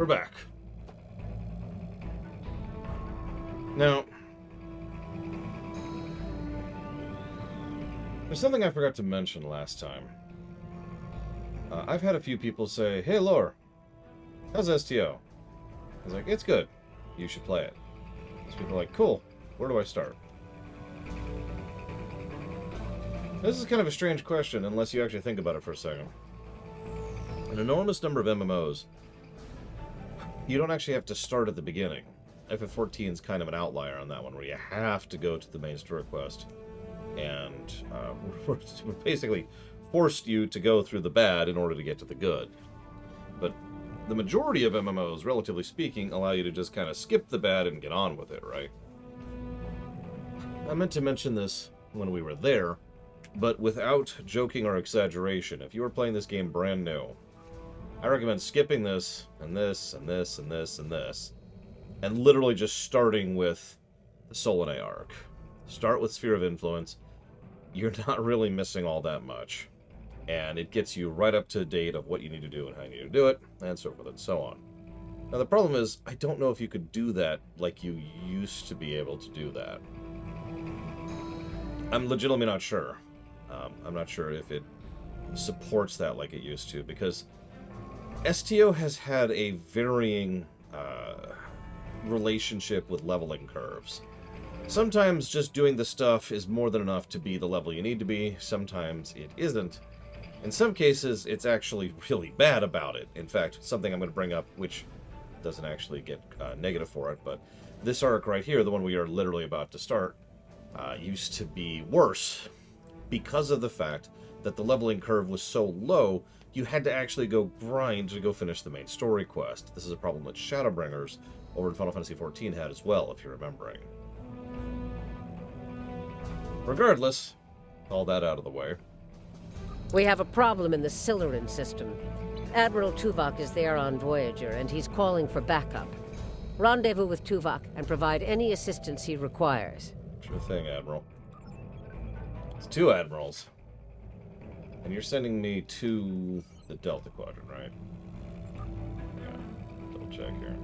We're back. Now, there's something I forgot to mention last time. I've had a few people say, "Hey, Lore, how's STO?" I was like, "It's good. You should play it." Those people are like, "Cool. Where do I start?" This is kind of a strange question unless you actually think about it for a second. An enormous number of MMOs, you don't actually have to start at the beginning. FF14 is kind of an outlier on that one, where you have to go to the main story quest. And we're basically forced you to go through the bad in order to get to the good. But the majority of MMOs, relatively speaking, allow you to just kind of skip the bad and get on with it, right? I meant to mention this when we were there, but without joking or exaggeration, if you were playing this game brand new, I recommend skipping this, and this, and this, and this, and this, and literally just starting with the Solanae arc. Start with Sphere of Influence. You're not really missing all that much. And it gets you right up to date of what you need to do and how you need to do it, and so forth and so on. Now the problem is, I don't know if you could do that like you used to be able to do that. I'm legitimately not sure. I'm not sure if it supports that like it used to, because STO has had a varying relationship with leveling curves. Sometimes just doing the stuff is more than enough to be the level you need to be. Sometimes it isn't. In some cases, it's actually really bad about it. In fact, something I'm going to bring up, which doesn't actually get negative for it, but this arc right here, the one we are literally about to start, used to be worse because of the fact that the leveling curve was so low, you had to actually go grind to go finish the main story quest. This is a problem that Shadowbringers over in Final Fantasy XIV had as well, if you're remembering. Regardless, all that out of the way. We have a problem in the Siluran system. Admiral Tuvok is there on Voyager, and he's calling for backup. Rendezvous with Tuvok and provide any assistance he requires. Sure thing, Admiral. It's 2 Admirals. And you're sending me to the Delta Quadrant, right? Yeah, double check here.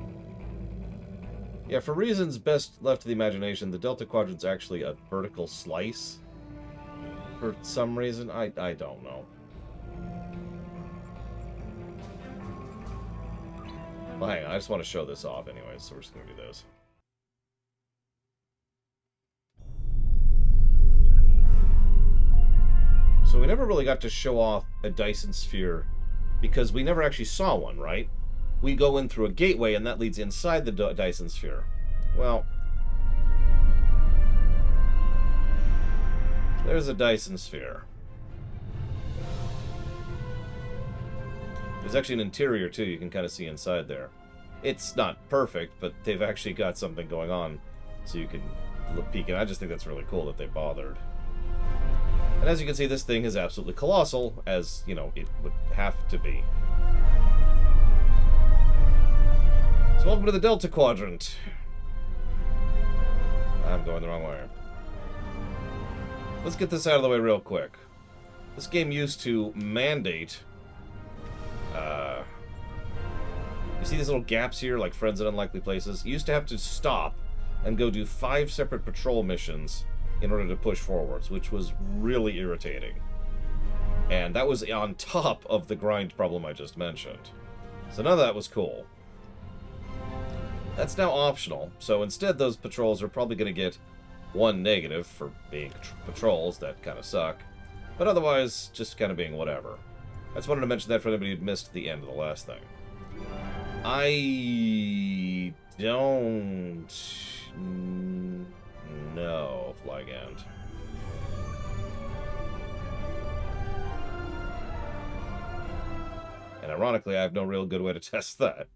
Yeah, for reasons best left to the imagination, the Delta Quadrant's actually a vertical slice. For some reason, I don't know. Well, hang on, I just want to show this off anyway, so we're just going to do this. So we never really got to show off a Dyson sphere because we never actually saw one, right? We go in through a gateway and that leads inside the Dyson sphere. Well, there's a Dyson sphere. There's actually an interior too, you can kind of see inside there. It's not perfect, but they've actually got something going on so you can peek in. I just think that's really cool that they bothered. And as you can see, this thing is absolutely colossal, as, you know, it would have to be. So welcome to the Delta Quadrant. I'm going the wrong way. Let's get this out of the way real quick. This game used to mandate... you see these little gaps here, like friends in unlikely places? You used to have to stop and go do 5 separate patrol missions in order to push forwards, which was really irritating. And that was on top of the grind problem I just mentioned. So none of that was cool. That's now optional, so instead those patrols are probably going to get 1 negative for being patrols that kind of suck, but otherwise just kind of being whatever. I just wanted to mention that for anybody who'd missed the end of the last thing. I don't know, Flygant. And ironically, I have no real good way to test that.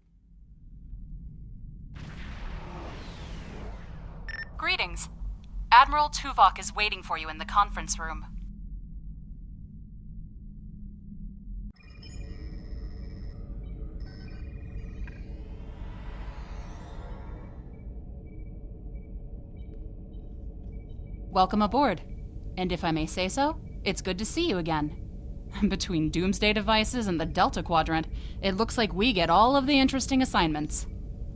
Greetings. Admiral Tuvok is waiting for you in the conference room. Welcome aboard. And if I may say so, it's good to see you again. Between doomsday devices and the Delta Quadrant, it looks like we get all of the interesting assignments.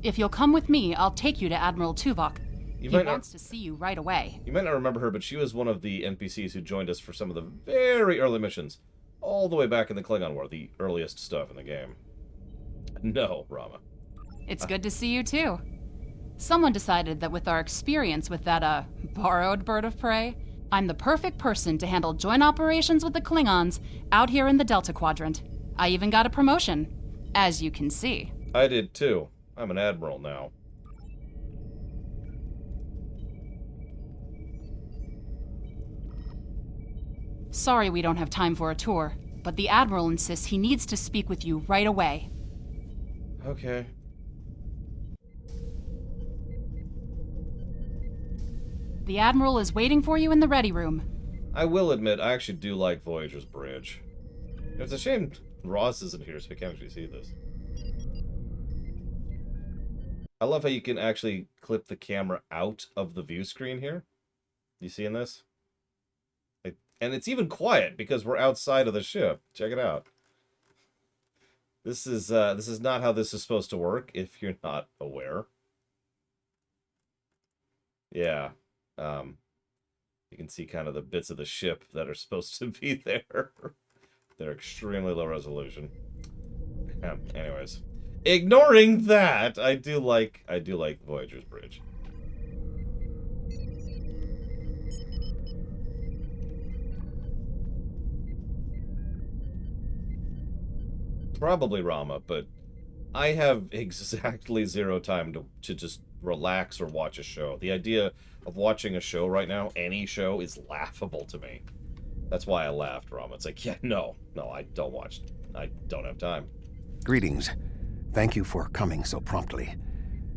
If you'll come with me, I'll take you to Admiral Tuvok. He wants to see you right away. You might not remember her, but she was one of the NPCs who joined us for some of the very early missions. All the way back in the Klingon War, the earliest stuff in the game. No, Rama. It's good to see you, too. Someone decided that with our experience with that, borrowed bird of prey, I'm the perfect person to handle joint operations with the Klingons out here in the Delta Quadrant. I even got a promotion, as you can see. I did, too. I'm an Admiral now. Sorry we don't have time for a tour, but the Admiral insists he needs to speak with you right away. Okay. The Admiral is waiting for you in the ready room. I will admit, I actually do like Voyager's bridge. It's a shame Ross isn't here, so I can't actually see this. I love how you can actually clip the camera out of the view screen here. You seeing this? And it's even quiet because we're outside of the ship. Check it out. This is not how this is supposed to work if you're not aware. Yeah. You can see kind of the bits of the ship that are supposed to be there. They're extremely low resolution. Anyways, ignoring that, I do like Voyager's bridge. Probably Rama, but I have exactly zero time to just relax or watch a show. The idea of watching a show right now, any show, is laughable to me. That's why I laughed, Rama. It's like, yeah, no, I don't watch. I don't have time. Greetings. Thank you for coming so promptly.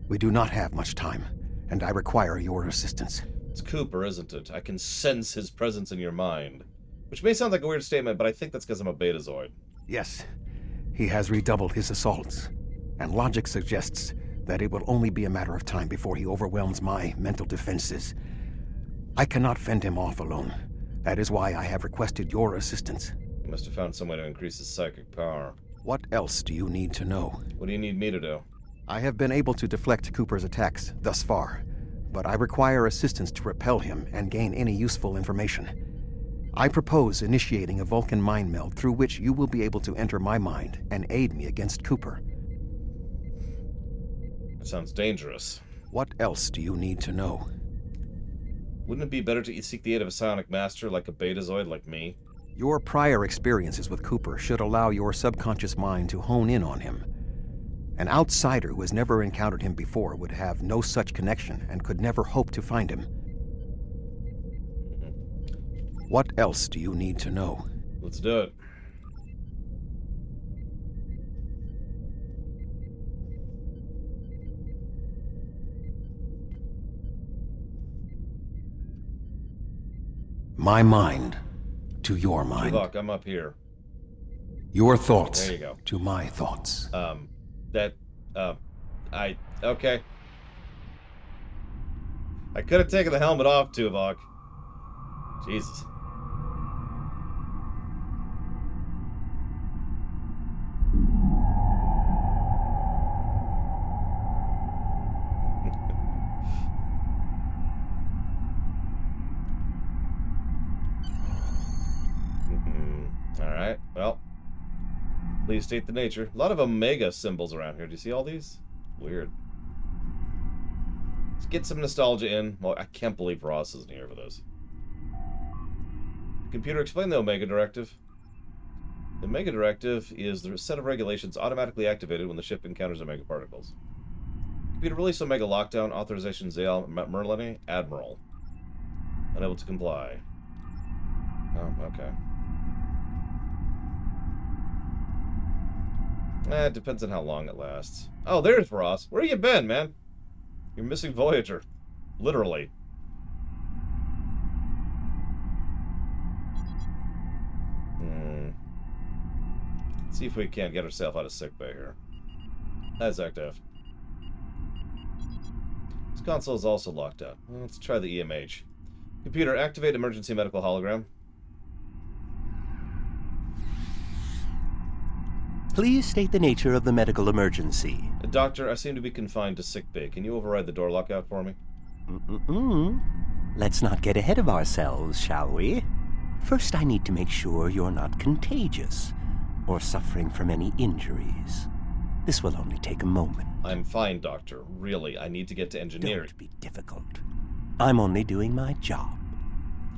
We do not have much time, and I require your assistance. It's Cooper, isn't it? I can sense his presence in your mind. Which may sound like a weird statement, but I think that's because I'm a betazoid. Yes. He has redoubled his assaults, and logic suggests that it will only be a matter of time before he overwhelms my mental defenses. I cannot fend him off alone. That is why I have requested your assistance. You must have found some way to increase his psychic power. What else do you need to know? What do you need me to do? I have been able to deflect Cooper's attacks thus far, but I require assistance to repel him and gain any useful information. I propose initiating a Vulcan mind meld through which you will be able to enter my mind and aid me against Cooper. That sounds dangerous. What else do you need to know? Wouldn't it be better to seek the aid of a psionic master like a betazoid like me? Your prior experiences with Cooper should allow your subconscious mind to hone in on him. An outsider who has never encountered him before would have no such connection and could never hope to find him. What else do you need to know? Let's do it. My mind to your mind. Tuvok, I'm up here. Your thoughts There you go. to my thoughts. Okay. I could have taken the helmet off, Tuvok. Jesus. Alright, well. Please state the nature. A lot of Omega symbols around here. Do you see all these? Weird. Let's get some nostalgia in. Well, I can't believe Ross isn't here for this. Computer, explain the Omega Directive. The Omega Directive is the set of regulations automatically activated when the ship encounters Omega particles. Computer, release Omega Lockdown. Authorization Zale Merlini, Admiral. Unable to comply. Oh, okay. It depends on how long it lasts. Oh, there's Ross. Where you been, man? You're missing Voyager. Literally. Let's see if we can't get ourselves out of sickbay here. That's active. This console is also locked out. Well, let's try the EMH. Computer, activate emergency medical hologram. Please state the nature of the medical emergency. Doctor, I seem to be confined to sickbay. Can you override the door lockout for me? Let's not get ahead of ourselves, shall we? First, I need to make sure you're not contagious or suffering from any injuries. This will only take a moment. I'm fine, Doctor. Really, I need to get to engineering. Don't be difficult. I'm only doing my job.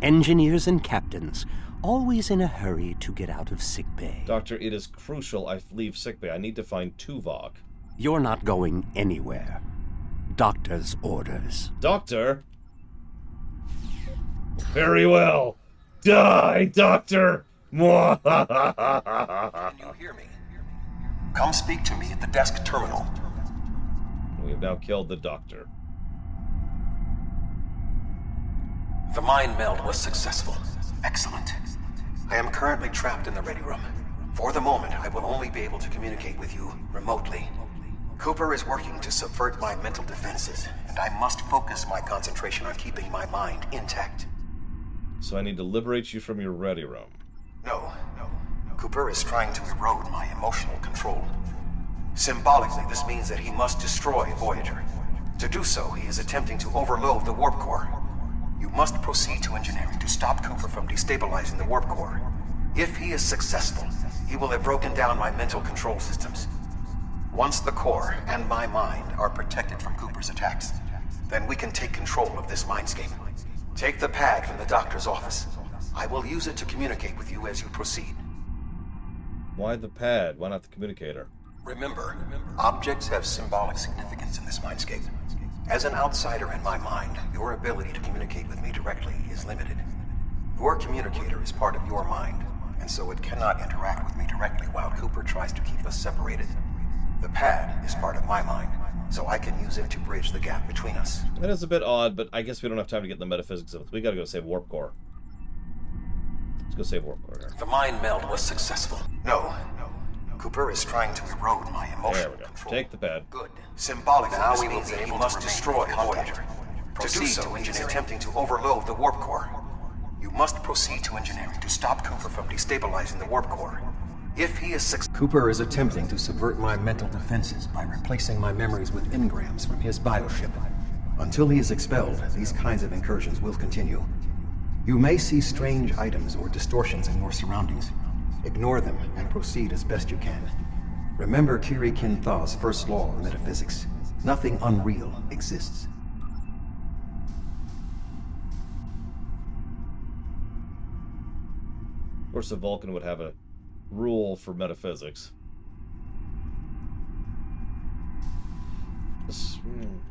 Engineers and captains, always in a hurry to get out of sickbay. Doctor, it is crucial I leave sickbay. I need to find Tuvok. You're not going anywhere. Doctor's orders. Doctor? Very well. Die, Doctor! Can you hear me? Come speak to me at the desk terminal. We have now killed the Doctor. The mind meld was successful. Excellent. I am currently trapped in the ready room. For the moment, I will only be able to communicate with you remotely. Cooper is working to subvert my mental defenses, and I must focus my concentration on keeping my mind intact. So I need to liberate you from your ready room. No. Cooper is trying to erode my emotional control. Symbolically, this means that he must destroy Voyager. To do so, he is attempting to overload the warp core. You must proceed to engineering to stop Cooper from destabilizing the warp core. If he is successful, he will have broken down my mental control systems. Once the core and my mind are protected from Cooper's attacks, then we can take control of this mindscape. Take the pad from the doctor's office. I will use it to communicate with you as you proceed. Why the pad? Why not the communicator? Remember, objects have symbolic significance in this mindscape. As an outsider in my mind, your ability to communicate with me directly is limited. Your communicator is part of your mind, and so it cannot interact with me directly while Cooper tries to keep us separated. The pad is part of my mind, so I can use it to bridge the gap between us. That is a bit odd, but I guess we don't have time to get the metaphysics of it. We gotta go save warp core. Let's go save warp core here. The mind meld was successful. No. Cooper is trying to erode my emotional There we go. control. Take the pad. Good. Symbolically, now we will be able to destroy Voyager. To do so, he is attempting to overload the warp core. You must proceed to engineering to stop Cooper from destabilizing the warp core. If he is successful... Cooper is attempting to subvert my mental defenses by replacing my memories with engrams from his bioship. Until he is expelled, these kinds of incursions will continue. You may see strange items or distortions in your surroundings. Ignore them and proceed as best you can. Remember Kiri Kinthaw's first law of metaphysics. Nothing unreal exists. Of course, a Vulcan would have a rule for metaphysics.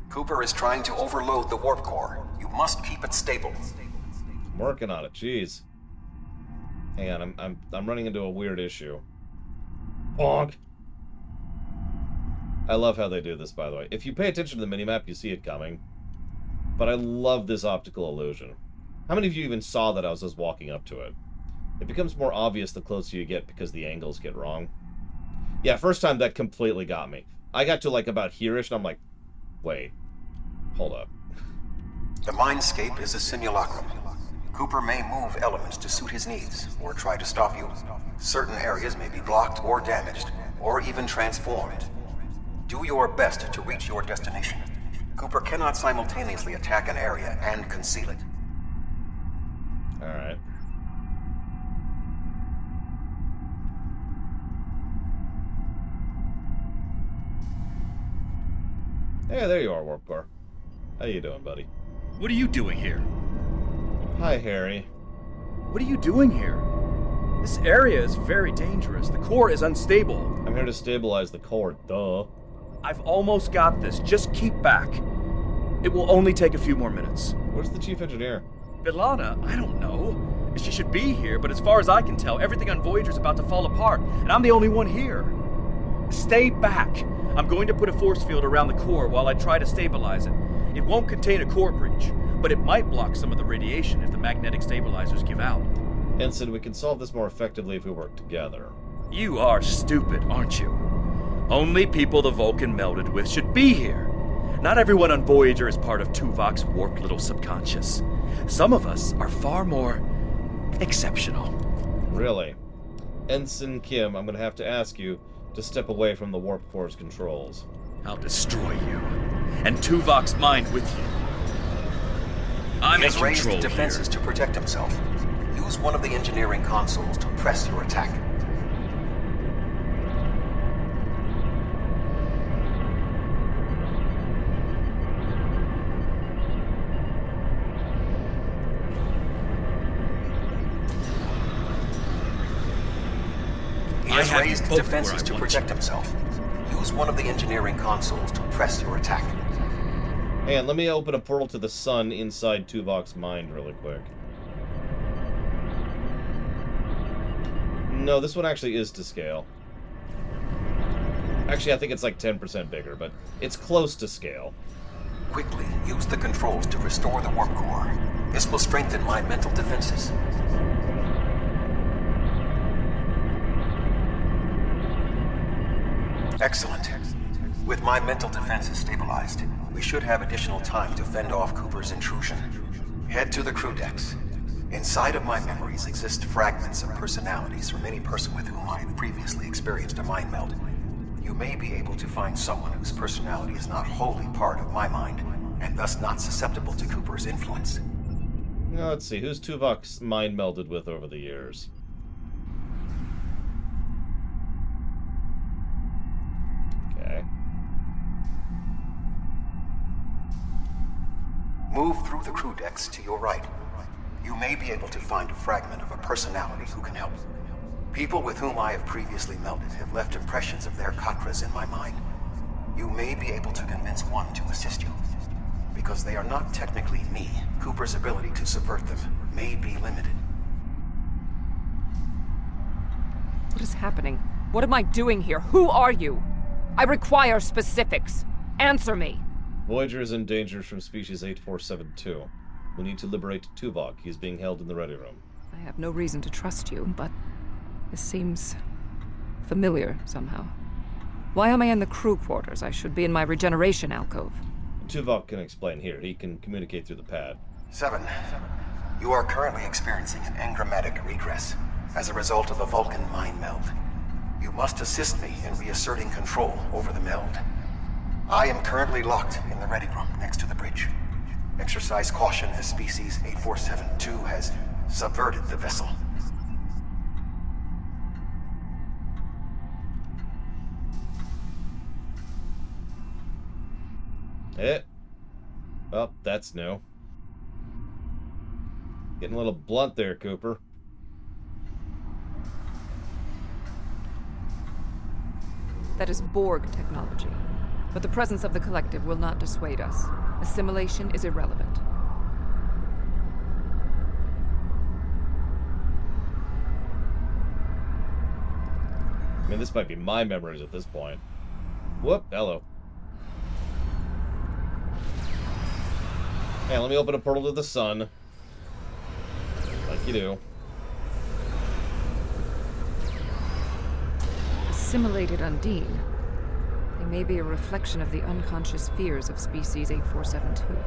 Cooper is trying to overload the warp core. You must keep it stable. I'm working on it. Jeez. Hang on, I'm running into a weird issue. Bonk. I love how they do this, by the way. If you pay attention to the minimap, you see it coming. But I love this optical illusion. How many of you even saw that I was just walking up to it? It becomes more obvious the closer you get because the angles get wrong. Yeah, first time that completely got me. I got to like about here-ish and I'm like, wait, hold up. The mindscape is a simulacrum. Cooper may move elements to suit his needs, or try to stop you. Certain areas may be blocked or damaged, or even transformed. Do your best to reach your destination. Cooper cannot simultaneously attack an area and conceal it. Alright. Hey, there you are, Warp Core. How you doing, buddy? What are you doing here? Hi, Harry. What are you doing here? This area is very dangerous. The core is unstable. I'm here to stabilize the core, duh. I've almost got this. Just keep back. It will only take a few more minutes. Where's the chief engineer? B'Elanna, I don't know. She should be here, but as far as I can tell, everything on Voyager's about to fall apart, and I'm the only one here. Stay back. I'm going to put a force field around the core while I try to stabilize it. It won't contain a core breach, but it might block some of the radiation if the magnetic stabilizers give out. Ensign, we can solve this more effectively if we work together. You are stupid, aren't you? Only people the Vulcan melded with should be here. Not everyone on Voyager is part of Tuvok's warped little subconscious. Some of us are far more exceptional. Really? Ensign Kim, I'm going to have to ask you, to step away from the warp core's controls. I'll destroy you, and Tuvok's mind with you. I'm He in has raised control defenses here. to protect himself. Use one of the engineering consoles to press your attack. He has have you raised both defenses where I to want protect you. himself. Use one of the engineering consoles to press your attack. Hey, and let me open a portal to the sun inside Tuvok's mind really quick. No, this one actually is to scale. Actually, I think it's like 10% bigger, but it's close to scale. Quickly use the controls to restore the warp core. This will strengthen my mental defenses. Excellent. With my mental defenses stabilized, we should have additional time to fend off Cooper's intrusion. Head to the crew decks. Inside of my memories exist fragments of personalities from any person with whom I have previously experienced a mind meld. You may be able to find someone whose personality is not wholly part of my mind, and thus not susceptible to Cooper's influence. Now, let's see, who's Tuvok's mind melded with over the years? Okay. Move through the crew decks to your right. You may be able to find a fragment of a personality who can help. People with whom I have previously melded have left impressions of their Katras in my mind. You may be able to convince one to assist you. Because they are not technically me, Cooper's ability to subvert them may be limited. What is happening? What am I doing here? Who are you? I require specifics. Answer me. Voyager is in danger from species 8472. We need to liberate Tuvok. He's being held in the ready room. I have no reason to trust you, but this seems familiar somehow. Why am I in the crew quarters? I should be in my regeneration alcove. Tuvok can explain here. He can communicate through the pad. 7. You are currently experiencing an engrammatic regress as a result of a Vulcan mind meld. You must assist me in reasserting control over the meld. I am currently locked in the ready room next to the bridge. Exercise caution as species 8472 has subverted the vessel. Well, that's new. Getting a little blunt there, Cooper. That is Borg technology. But the presence of the collective will not dissuade us. Assimilation is irrelevant. I mean, this might be my memories at this point. Whoop, hello. Hey, let me open a portal to the sun. Like you do. Assimilated Undine. They may be a reflection of the unconscious fears of species 8472.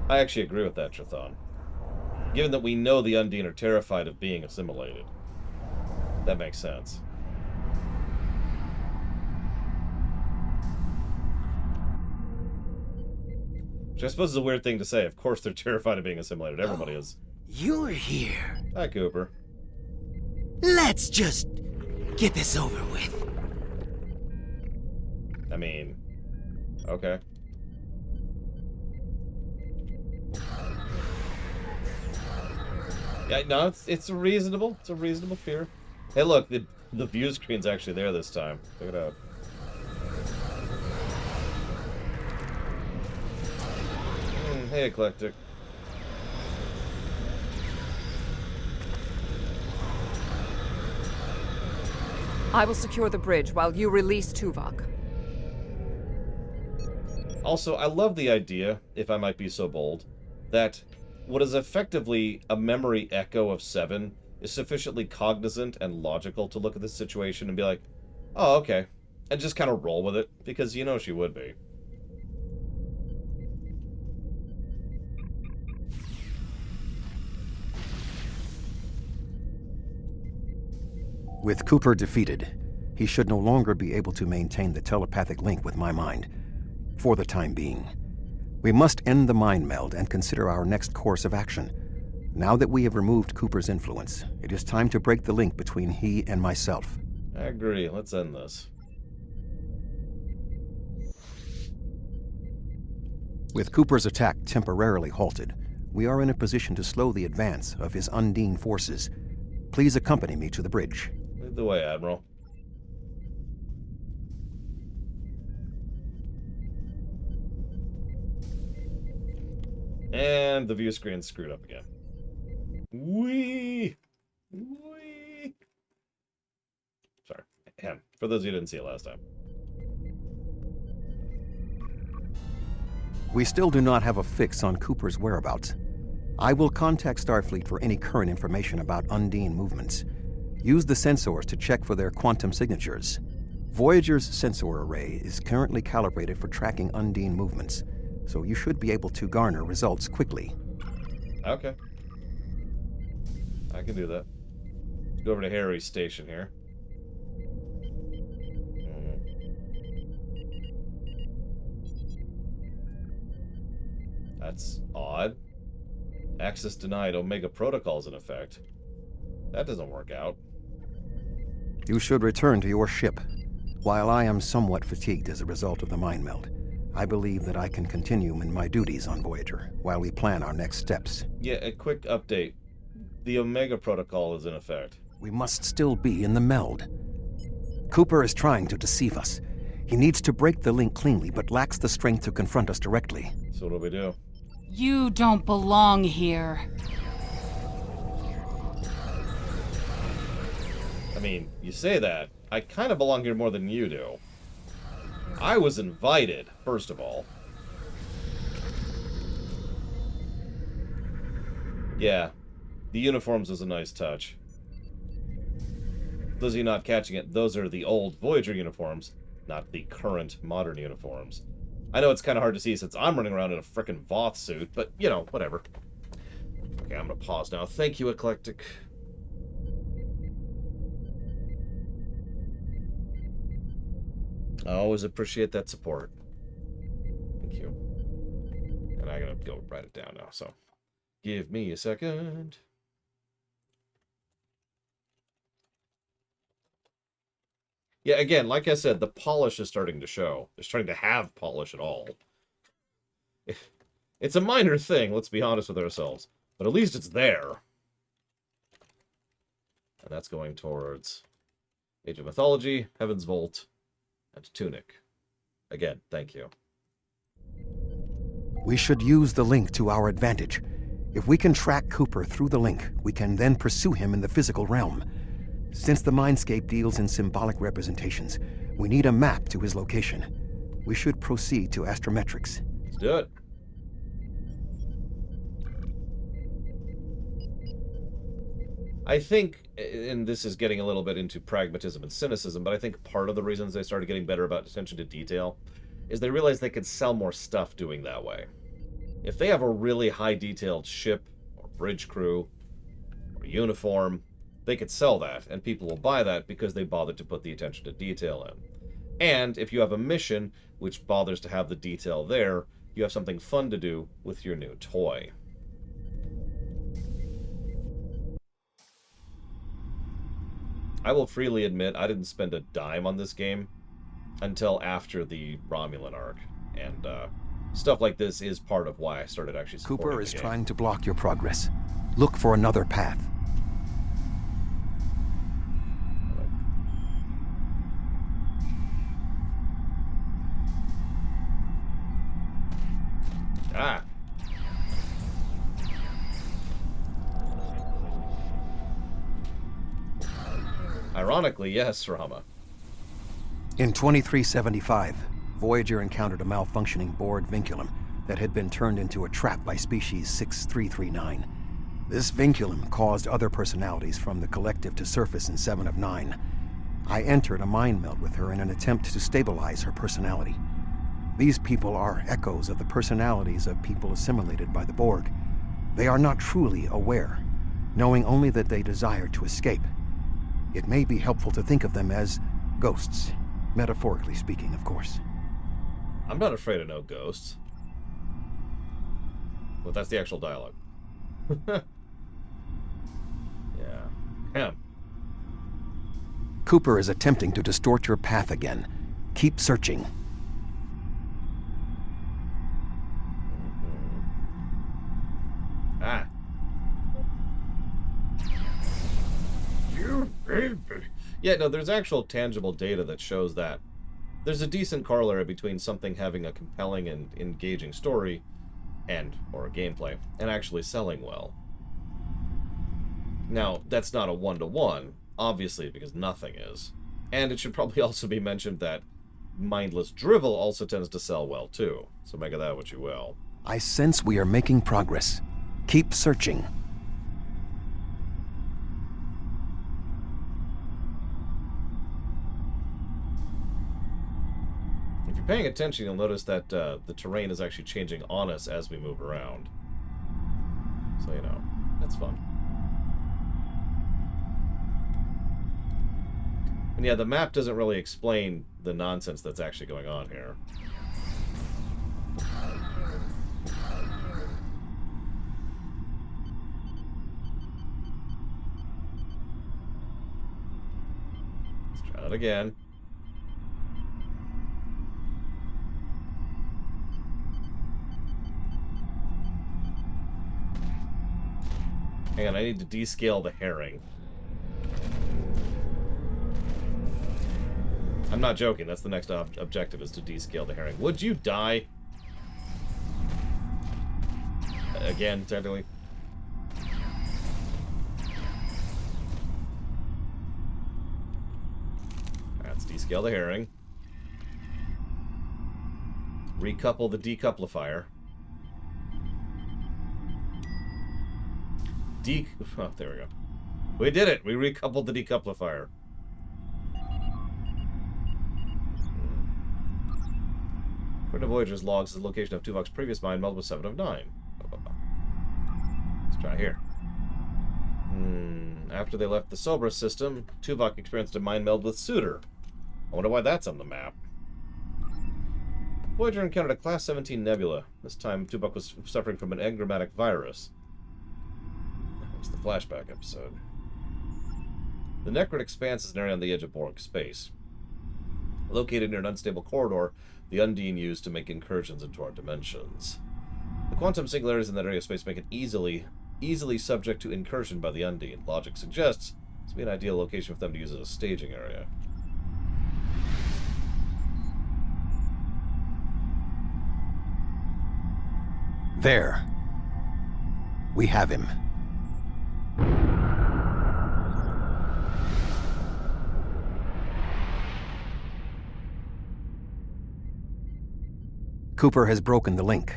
I actually agree with that, Chthon. Given that we know the Undine are terrified of being assimilated. That makes sense. Which I suppose is a weird thing to say. Of course they're terrified of being assimilated. Everybody is. You're here. Hi, Cooper. Let's just get this over with. I mean, okay. Yeah, no, it's reasonable. It's a reasonable fear. Hey, look, the view screen's actually there this time. Check it out. Hey, Eclectic. I will secure the bridge while you release Tuvok. Also, I love the idea, if I might be so bold, that what is effectively a memory echo of 7 is sufficiently cognizant and logical to look at this situation and be like, oh, okay, and just kind of roll with it, because you know she would be. With Cooper defeated, he should no longer be able to maintain the telepathic link with my mind, for the time being. We must end the mind meld and consider our next course of action. Now that we have removed Cooper's influence, it is time to break the link between he and myself. I agree. Let's end this. With Cooper's attack temporarily halted, we are in a position to slow the advance of his Undine forces. Please accompany me to the bridge. Lead the way, Admiral. And the view screen's screwed up again. Wee! Sorry. For those of you who didn't see it last time. We still do not have a fix on Cooper's whereabouts. I will contact Starfleet for any current information about Undine movements. Use the sensors to check for their quantum signatures. Voyager's sensor array is currently calibrated for tracking Undine movements, so you should be able to garner results quickly. Okay. I can do that. Let's go over to Harry's station here. That's odd. Access denied. Omega protocol's in effect. That doesn't work out. You should return to your ship. While I am somewhat fatigued as a result of the mind meld, I believe that I can continue in my duties on Voyager while we plan our next steps. Yeah, a quick update. The Omega protocol is in effect. We must still be in the meld. Cooper is trying to deceive us. He needs to break the link cleanly, but lacks the strength to confront us directly. So what do we do? You don't belong here. I mean, you say that. I kind of belong here more than you do. I was invited, first of all. Yeah, the uniforms was a nice touch. Those of you not catching it, those are the old Voyager uniforms, not the current modern uniforms. I know it's kind of hard to see since I'm running around in a frickin' Voth suit, but, you know, whatever. Okay, I'm going to pause now. Thank you, Eclectic. I always appreciate that support. Thank you. And I'm going to go write it down now, so give me a second. Yeah, again, like I said, the polish is starting to show. They're starting to have polish at all. It's a minor thing, let's be honest with ourselves. But at least it's there. And that's going towards Age of Mythology, Heaven's Vault, and Tunic. Again, thank you. We should use the link to our advantage. If we can track Cooper through the link, we can then pursue him in the physical realm. Since the mindscape deals in symbolic representations, we need a map to his location. We should proceed to astrometrics. Let's do it. I think, and this is getting a little bit into pragmatism and cynicism, but I think part of the reasons they started getting better about attention to detail is they realized they could sell more stuff doing that way. If they have a really high detailed ship, or bridge crew, or uniform, they could sell that, and people will buy that because they bothered to put the attention to detail in. And if you have a mission which bothers to have the detail there, you have something fun to do with your new toy. I will freely admit I didn't spend a dime on this game until after the Romulan arc, and stuff like this is part of why I started actually supporting Cooper is the game. trying to block your progress. Look for another path. Ah. Ironically, yes, Rama. In 2375, Voyager encountered a malfunctioning board vinculum that had been turned into a trap by species 6339. This vinculum caused other personalities from the collective to surface in 7 of 9. I entered a mind meld with her in an attempt to stabilize her personality. These people are echoes of the personalities of people assimilated by the Borg. They are not truly aware, knowing only that they desire to escape. It may be helpful to think of them as Ghosts. Metaphorically speaking, of course. I'm not afraid of no ghosts. But that's the actual dialogue. Yeah. Cooper is attempting to distort your path again. Keep searching. Ah. You baby. Yeah, no, there's actual tangible data that shows that. There's a decent corollary between something having a compelling and engaging story or gameplay, and actually selling well. Now, that's not a one-to-one, obviously, because nothing is. And it should probably also be mentioned that mindless drivel also tends to sell well, too. So make of that what you will. I sense we are making progress. Keep searching. If you're paying attention, you'll notice that the terrain is actually changing on us as we move around. So, you know, that's fun. And yeah, the map doesn't really explain the nonsense that's actually going on here. Let's try that again. Hang on, I need to descale the herring. I'm not joking, that's the next objective, is to descale the herring. Would you die? Again, technically. Let's descale the herring. Recouple the decouplifier. Oh, there we go. We did it! We recoupled the decouplifier. According to Voyager's logs, the location of Tuvok's previous mind meld was 7 of 9. Let's try here. After they left the Sobra system, Tuvok experienced a mind meld with Suitor. I wonder why that's on the map. Voyager encountered a Class 17 nebula. This time, Tuvok was suffering from an engrammatic virus. That was the flashback episode. The Necron Expanse is an area on the edge of Borg space. Located near an unstable corridor, the Undine used to make incursions into our dimensions. The quantum singularities in that area of space make it easily subject to incursion by the Undine. Logic suggests this would be an ideal location for them to use as a staging area. There. We have him. Cooper has broken the link.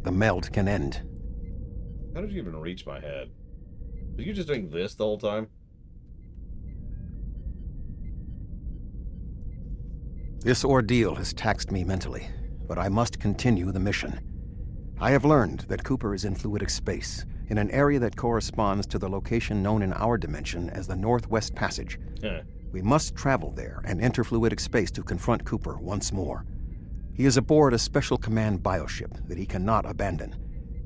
The meld can end. How did you even reach my head? Were you just doing this the whole time? This ordeal has taxed me mentally, but I must continue the mission. I have learned that Cooper is in fluidic space, in an area that corresponds to the location known in our dimension as the Northwest Passage. We must travel there and enter fluidic space to confront Cooper once more. He is aboard a special command bioship that he cannot abandon.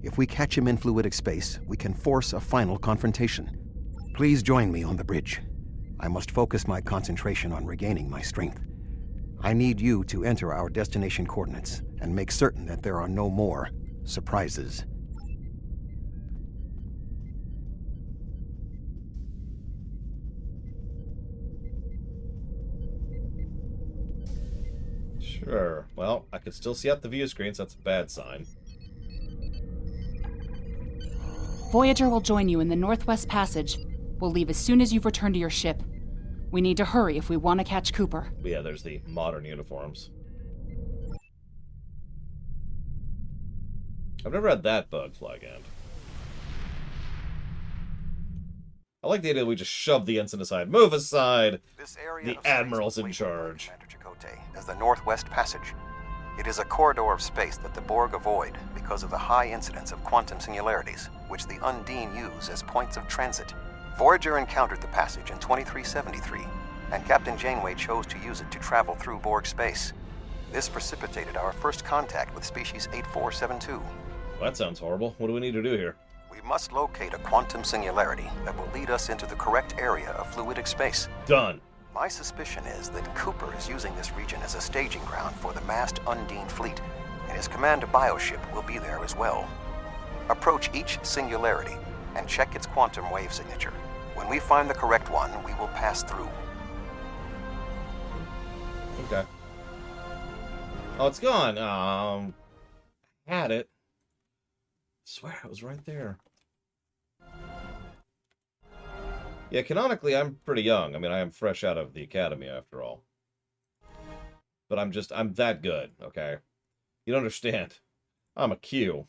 If we catch him in fluidic space, we can force a final confrontation. Please join me on the bridge. I must focus my concentration on regaining my strength. I need you to enter our destination coordinates and make certain that there are no more surprises. Sure. Well, I can still see out the view screen, so that's a bad sign. Voyager will join you in the Northwest Passage. We'll leave as soon as you've returned to your ship. We need to hurry if we want to catch Cooper. But yeah, there's the modern uniforms. I've never had that bug flag end. I like the idea that we just shove the ensign aside. Move aside! The Admiral's in charge. As the Northwest Passage. It is a corridor of space that the Borg avoid because of the high incidence of quantum singularities, which the Undine use as points of transit. Voyager encountered the passage in 2373. and Captain Janeway chose to use it to travel through Borg space. This precipitated our first contact with species 8472. Well, that sounds horrible. What do we need to do here? We must locate a quantum singularity that will lead us into the correct area of fluidic space. Done. My suspicion is that Cooper is using this region as a staging ground for the massed Undine fleet, and his command bioship will be there as well. Approach each singularity and check its quantum wave signature. When we find the correct one, we will pass through. Okay. Oh, it's gone. Had it. I swear it was right there. Yeah, canonically, I'm pretty young. I mean, I am fresh out of the academy, after all. But I'm that good, okay? You don't understand. I'm a Q.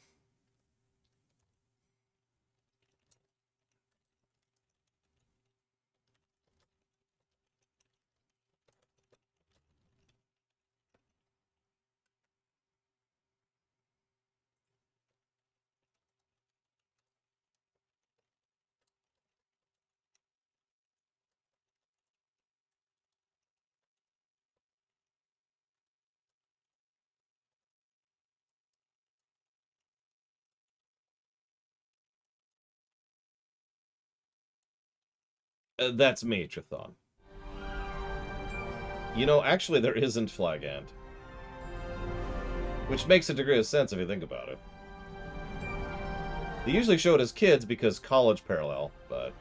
That's me, Trithon. You know, actually, there isn't Flagant. Which makes a degree of sense if you think about it. They usually show it as kids because college parallel, but...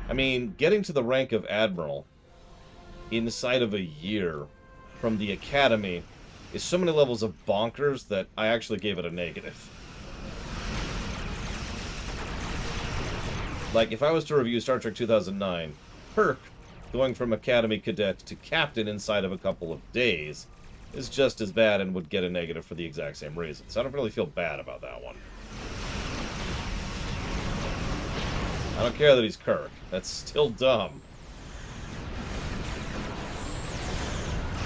I mean, getting to the rank of Admiral inside of a year from the Academy is so many levels of bonkers that I actually gave it a negative. Like, if I was to review Star Trek 2009, Kirk going from Academy Cadet to Captain inside of a couple of days is just as bad and would get a negative for the exact same reason. So I don't really feel bad about that one. I don't care that he's Kirk. That's still dumb.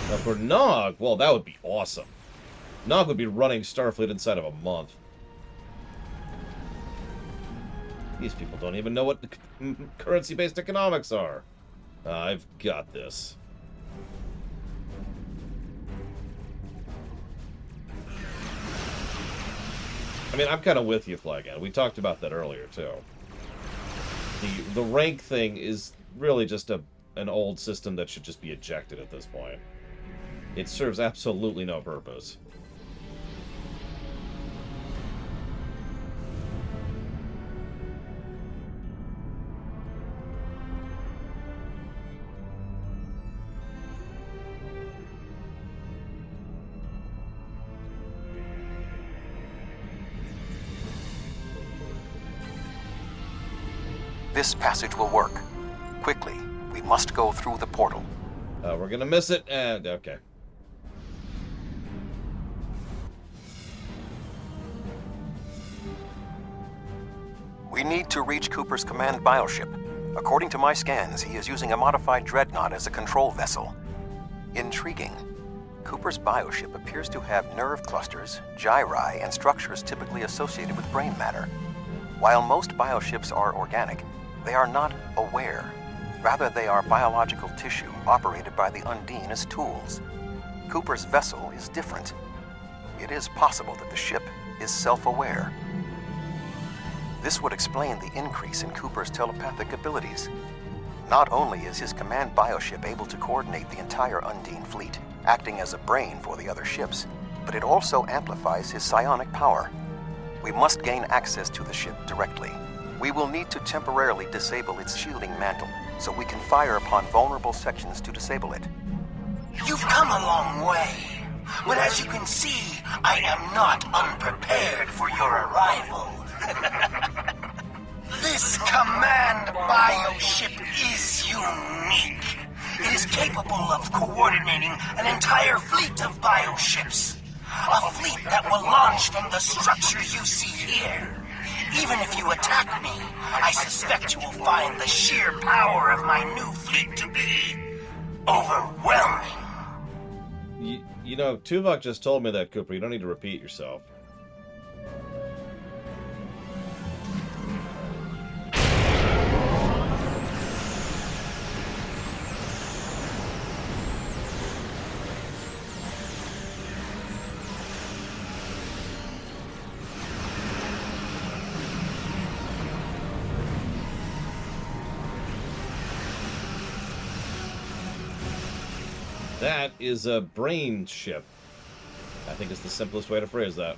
Now for Nog, well, that would be awesome. Nog would be running Starfleet inside of a month. These people don't even know what currency-based economics are. I've got this. I mean, I'm kind of with you, Flagant. We talked about that earlier, too. The rank thing is really just an old system that should just be ejected at this point. It serves absolutely no purpose. This passage will work. Quickly, we must go through the portal. We're gonna miss it, and okay. We need to reach Cooper's command bioship. According to my scans, he is using a modified dreadnought as a control vessel. Intriguing. Cooper's bioship appears to have nerve clusters, gyri, and structures typically associated with brain matter. While most bioships are organic, they are not aware. Rather, they are biological tissue operated by the Undine as tools. Cooper's vessel is different. It is possible that the ship is self-aware. This would explain the increase in Cooper's telepathic abilities. Not only is his command bioship able to coordinate the entire Undine fleet, acting as a brain for the other ships, but it also amplifies his psionic power. We must gain access to the ship directly. We will need to temporarily disable its shielding mantle, so we can fire upon vulnerable sections to disable it. You've come a long way, but as you can see, I am not unprepared for your arrival. This command bioship is unique. It is capable of coordinating an entire fleet of bioships. A fleet that will launch from the structure you see here. Even if you attack me, I suspect you will find the sheer power of my new fleet to be overwhelming. You know, Tuvok just told me that, Cooper. You don't need to repeat yourself. That is a brain ship. I think is the simplest way to phrase that.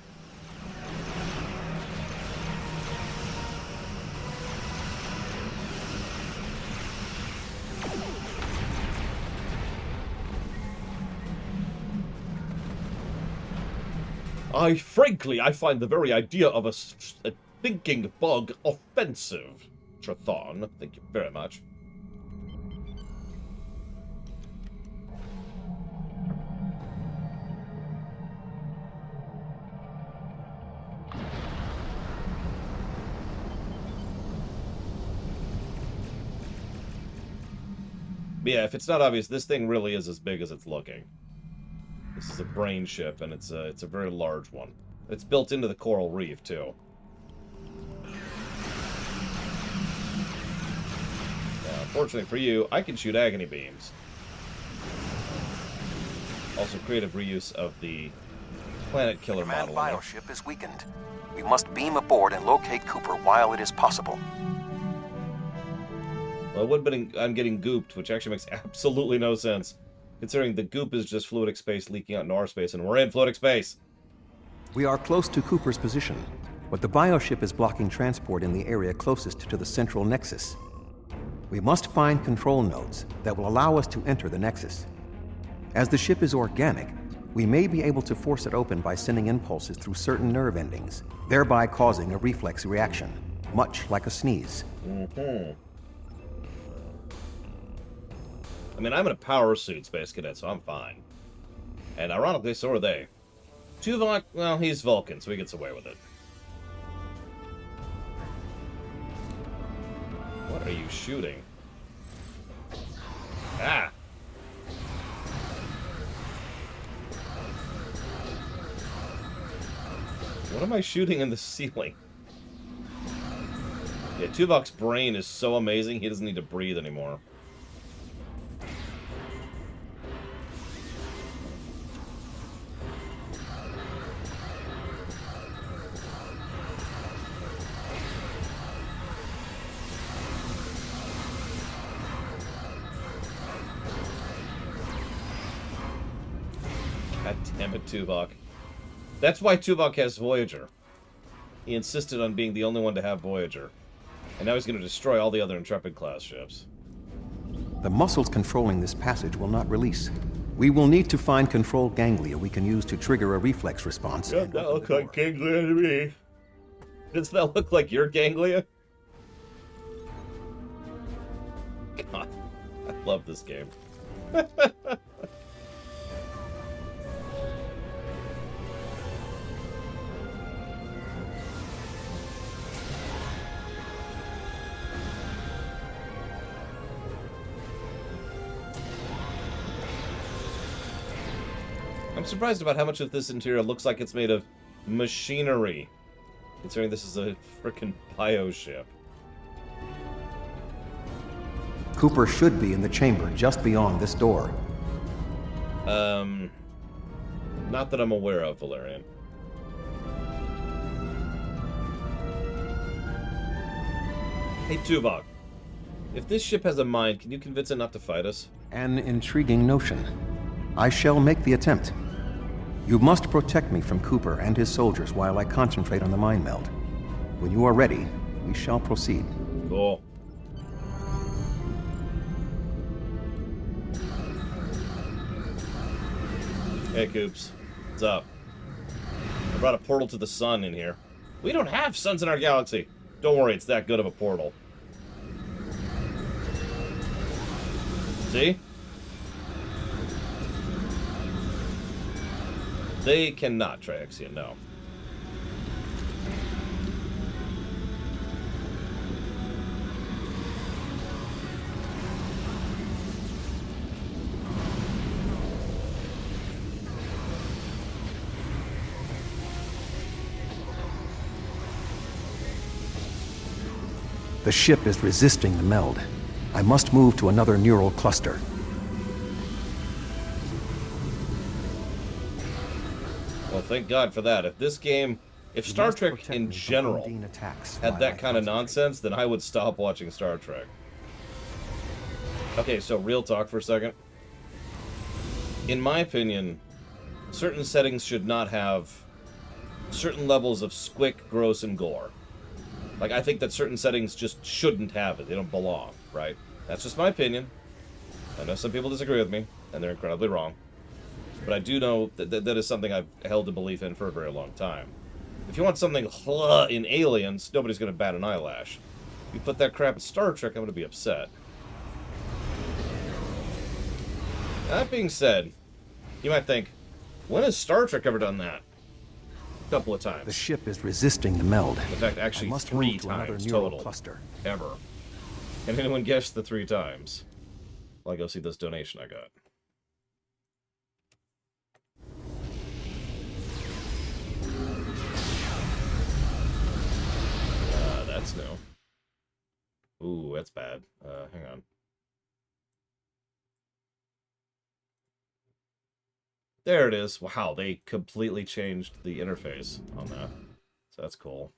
Frankly, I find the very idea of a thinking bug offensive. Trathon, thank you very much. Yeah, if it's not obvious, this thing really is as big as it's looking. This is a brain ship, and it's a very large one. It's built into the coral reef, too. Now, unfortunately for you, I can shoot agony beams. Also, creative reuse of the planet killer Command model. bioship is weakened. We must beam aboard and locate Cooper while it is possible. Well, I'm getting gooped, which actually makes absolutely no sense, considering the goop is just fluidic space leaking out into our space, and we're in fluidic space. We are close to Cooper's position, but the bioship is blocking transport in the area closest to the central nexus. We must find control nodes that will allow us to enter the nexus. As the ship is organic, we may be able to force it open by sending impulses through certain nerve endings, thereby causing a reflex reaction, much like a sneeze. Mm-hmm. I mean, I'm in a power suit, Space Cadet, so I'm fine. And ironically, so are they. Tuvok, well, he's Vulcan, so he gets away with it. What are you shooting? Ah! What am I shooting in the ceiling? Yeah, Tuvok's brain is so amazing, he doesn't need to breathe anymore. God damn it, Tuvok. That's why Tuvok has Voyager. He insisted on being the only one to have Voyager. And now he's going to destroy all the other Intrepid-class ships. The muscles controlling this passage will not release. We will need to find control ganglia we can use to trigger a reflex response. Does that look like ganglia to me? Does that look like your ganglia? God, I love this game. I'm surprised about how much of this interior looks like it's made of machinery, considering this is a frickin' bioship. Cooper should be in the chamber just beyond this door. Not that I'm aware of, Valerian. Hey, Tuvok. If this ship has a mind, can you convince it not to fight us? An intriguing notion. I shall make the attempt. You must protect me from Cooper and his soldiers while I concentrate on the mind meld. When you are ready, we shall proceed. Cool. Hey, Coops. What's up? I brought a portal to the sun in here. We don't have suns in our galaxy. Don't worry, it's that good of a portal. See? They cannot, Triaxian, no. The ship is resisting the meld. I must move to another neural cluster. Well, thank God for that. If this game, if Star Trek in general had that kind of nonsense, then I would stop watching Star Trek. Okay, so real talk for a second. In my opinion, certain settings should not have certain levels of squick, gross, and gore. Like, I think that certain settings just shouldn't have it. They don't belong, right? That's just my opinion. I know some people disagree with me, and they're incredibly wrong. But I do know that that is something I've held a belief in for a very long time. If you want something in Aliens, nobody's going to bat an eyelash. If you put that crap in Star Trek, I'm going to be upset. That being said, you might think, when has Star Trek ever done that? Couple of times. The ship is resisting the meld. In fact, actually 3 times total. Cluster. Ever. Can anyone guess the 3 times? Well, I go see this donation I got. That's new. Ooh, that's bad. Hang on. There it is. Wow, they completely changed the interface on that. So that's cool.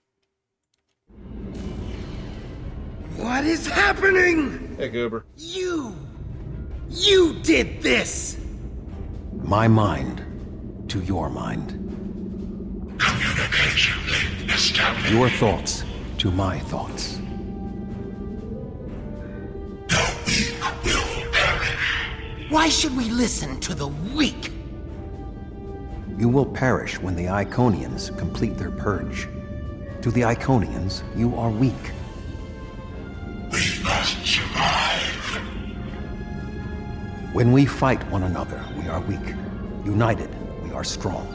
What is happening? Hey, Goober. You did this! My mind to your mind. Communication link established. Your thoughts to my thoughts. The weak will perish. Why should we listen to the weak? You will perish when the Iconians complete their purge. To the Iconians, you are weak. We must survive. When we fight one another, we are weak. United, we are strong.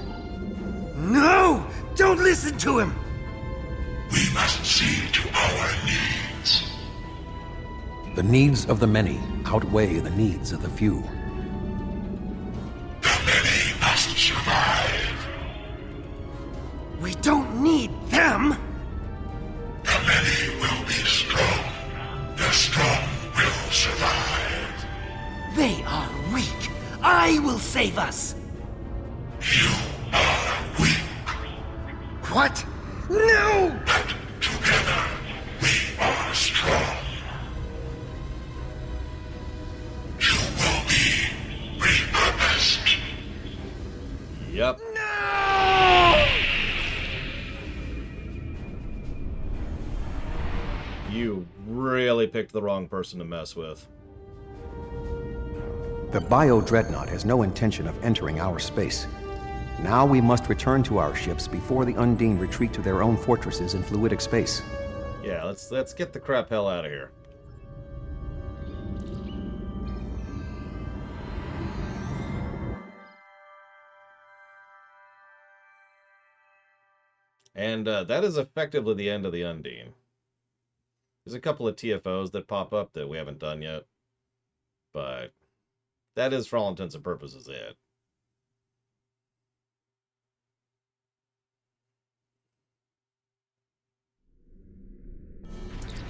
No! Don't listen to him! We must see to our needs. The needs of the many outweigh the needs of the few. The many must survive. We don't need them! The many will be strong. The strong will survive. They are weak. I will save us. You are weak. What? No! But together, we are strong. You will be repurposed. Yep. No! You really picked the wrong person to mess with. The bio-dreadnought has no intention of entering our space. Now we must return to our ships before the Undine retreat to their own fortresses in fluidic space. Yeah, let's get the crap hell out of here. And that is effectively the end of the Undine. There's a couple of TFOs that pop up that we haven't done yet. But that is, for all intents and purposes, it.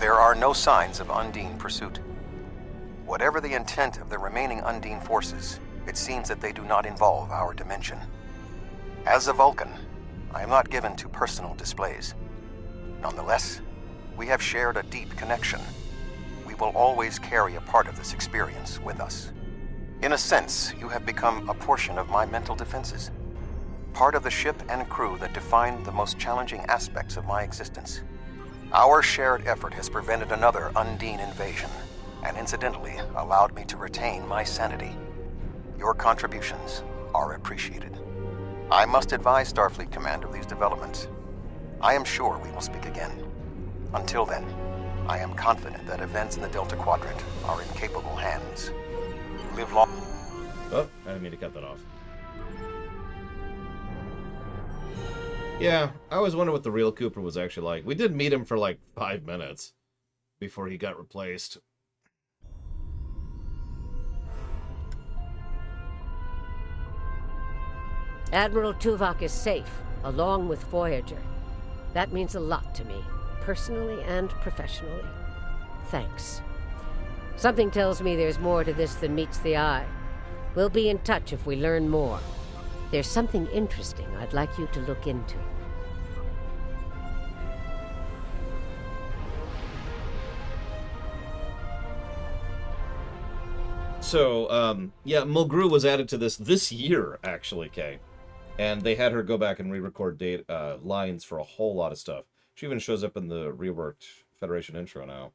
There are no signs of Undine pursuit. Whatever the intent of the remaining Undine forces, it seems that they do not involve our dimension. As a Vulcan, I am not given to personal displays. Nonetheless, we have shared a deep connection. We will always carry a part of this experience with us. In a sense, you have become a portion of my mental defenses. Part of the ship and crew that define the most challenging aspects of my existence. Our shared effort has prevented another Undine invasion, and incidentally allowed me to retain my sanity. Your contributions are appreciated. I must advise Starfleet Command of these developments. I am sure we will speak again. Until then, I am confident that events in the Delta Quadrant are in capable hands. Live long. Oh, I didn't mean to cut that off. Yeah, I always wondered what the real Cooper was actually like. We did meet him for like 5 minutes before he got replaced. Admiral Tuvok is safe, along with Voyager. That means a lot to me, personally and professionally. Thanks. Something tells me there's more to this than meets the eye. We'll be in touch if we learn more. There's something interesting I'd like you to look into. So, yeah, Mulgrew was added to this year, actually, Kay. And they had her go back and re-record lines for a whole lot of stuff. She even shows up in the reworked Federation intro now.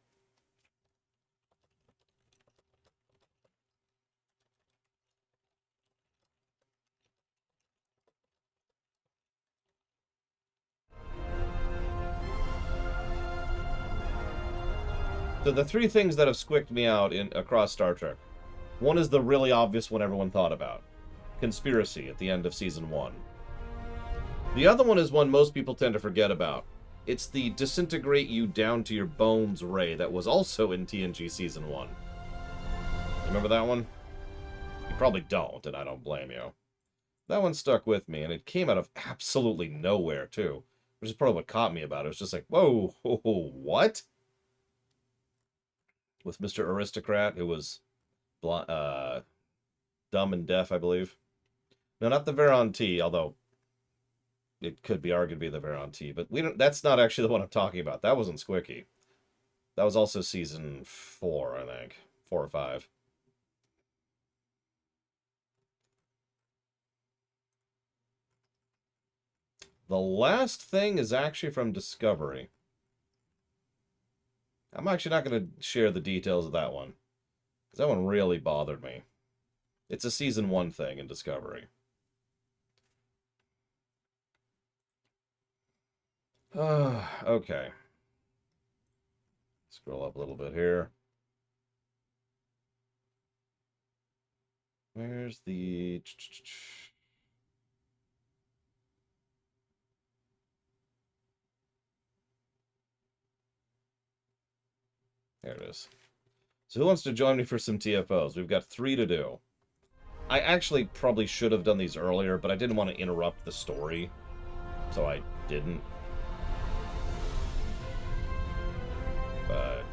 So the three things that have squicked me out across Star Trek. One is the really obvious one everyone thought about. Conspiracy at the end of Season 1. The other one is one most people tend to forget about. It's the disintegrate you down to your bones ray that was also in TNG Season 1. Remember that one? You probably don't, and I don't blame you. That one stuck with me, and it came out of absolutely nowhere, too. Which is probably what caught me about it. It was just like, whoa, what? With Mr. Aristocrat, who was dumb and deaf, I believe. No, not the Veron T, although it could be argued to be the Veron T, but we don't. That's not actually the one I'm talking about. That wasn't Squicky. That was also Season 4, I think. 4 or 5. The last thing is actually from Discovery. I'm actually not going to share the details of that one, because that one really bothered me. It's a Season 1 thing in Discovery. Okay. Scroll up a little bit here. Where's the... There it is. So who wants to join me for some TFOs? We've got 3 to do. I actually probably should have done these earlier, but I didn't want to interrupt the story, so I didn't. But...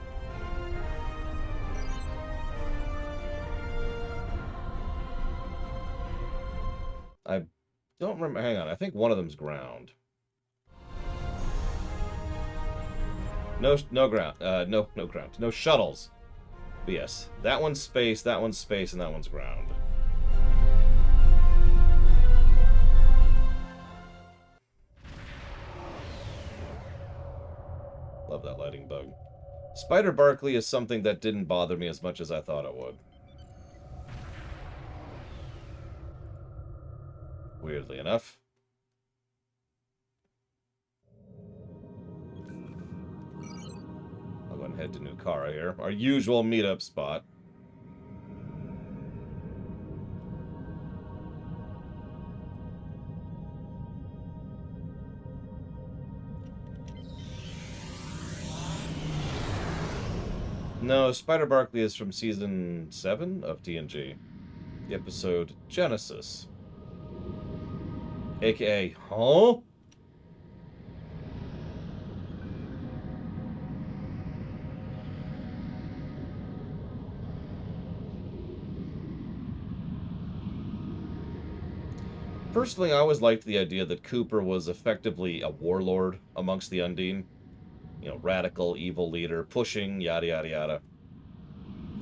I don't remember. Hang on. I think one of them's ground. No ground. No ground. No shuttles. But yes, that one's space, and that one's ground. Love that lighting bug. Spider Barkley is something that didn't bother me as much as I thought it would. Weirdly enough. I'll go and head to Nukara here. Our usual meetup spot. No, Spider Barkley is from Season 7 of TNG. The episode Genesis. AKA, huh? Personally, I always liked the idea that Cooper was effectively a warlord amongst the Undine. You know, radical, evil leader, pushing, yada, yada, yada.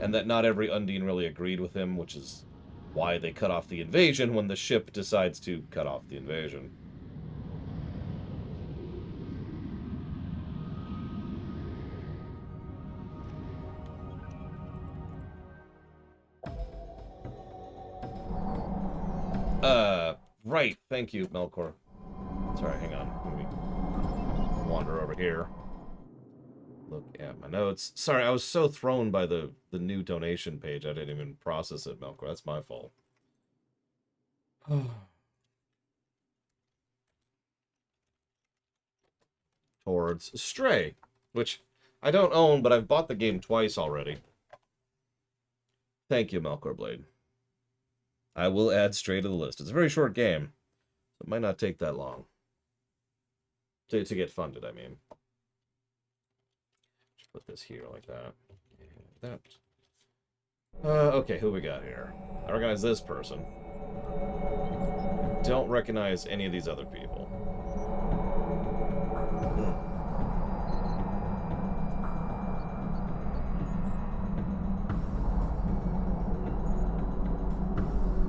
And that not every Undine really agreed with him, which is why they cut off the invasion when the ship decides to cut off the invasion. Right. Thank you, Melkor. Sorry, hang on. Let me wander over here. Look at my notes. Sorry, I was so thrown by the new donation page, I didn't even process it, Melkor. That's my fault. towards Stray, which I don't own, but I've bought the game twice already. Thank you, Melkor Blade. I will add Stray to the list. It's a very short game. It might not take that long. To get funded, I mean. Just put this here like that. And that. Okay, who we got here? I recognize this person. Don't recognize any of these other people.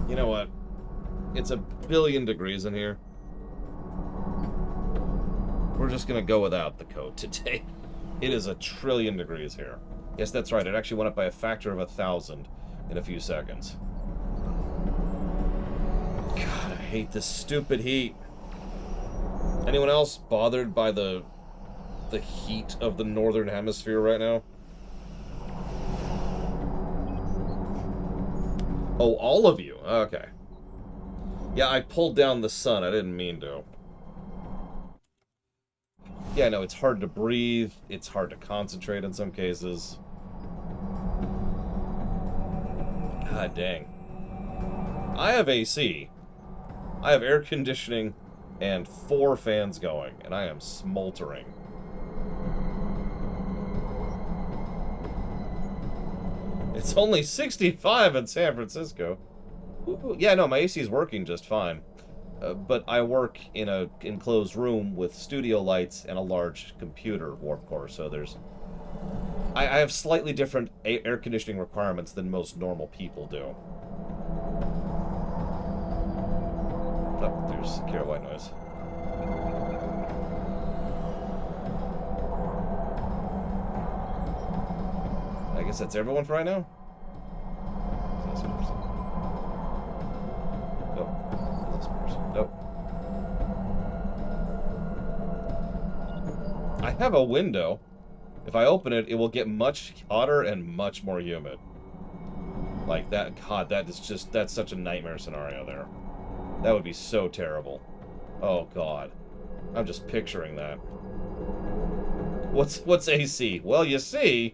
You know what? It's a billion degrees in here. We're just gonna go without the coat today. It is a trillion degrees here. Yes, that's right. It actually went up by a factor of 1,000 in a few seconds. God, I hate this stupid heat. Anyone else bothered by the heat of the northern hemisphere right now? Oh, all of you? Okay. Yeah, I pulled down the sun. I didn't mean to. Yeah, no, it's hard to breathe. It's hard to concentrate in some cases. God dang. I have AC. I have air conditioning and 4 fans going, and I am smoldering. It's only 65 in San Francisco. Ooh, yeah, no, my AC is working just fine. But I work in an enclosed room with studio lights and a large computer warp core, so there's... I have slightly different air conditioning requirements than most normal people do. Oh, there's Kira White Noise. I guess that's everyone for right now? Is this person? Nope. Is this person? Nope. I have a window. If I open it, it will get much hotter and much more humid. Like that, God, that is just, that's such a nightmare scenario there. That would be so terrible. Oh, God. I'm just picturing that. What's AC? Well, you see,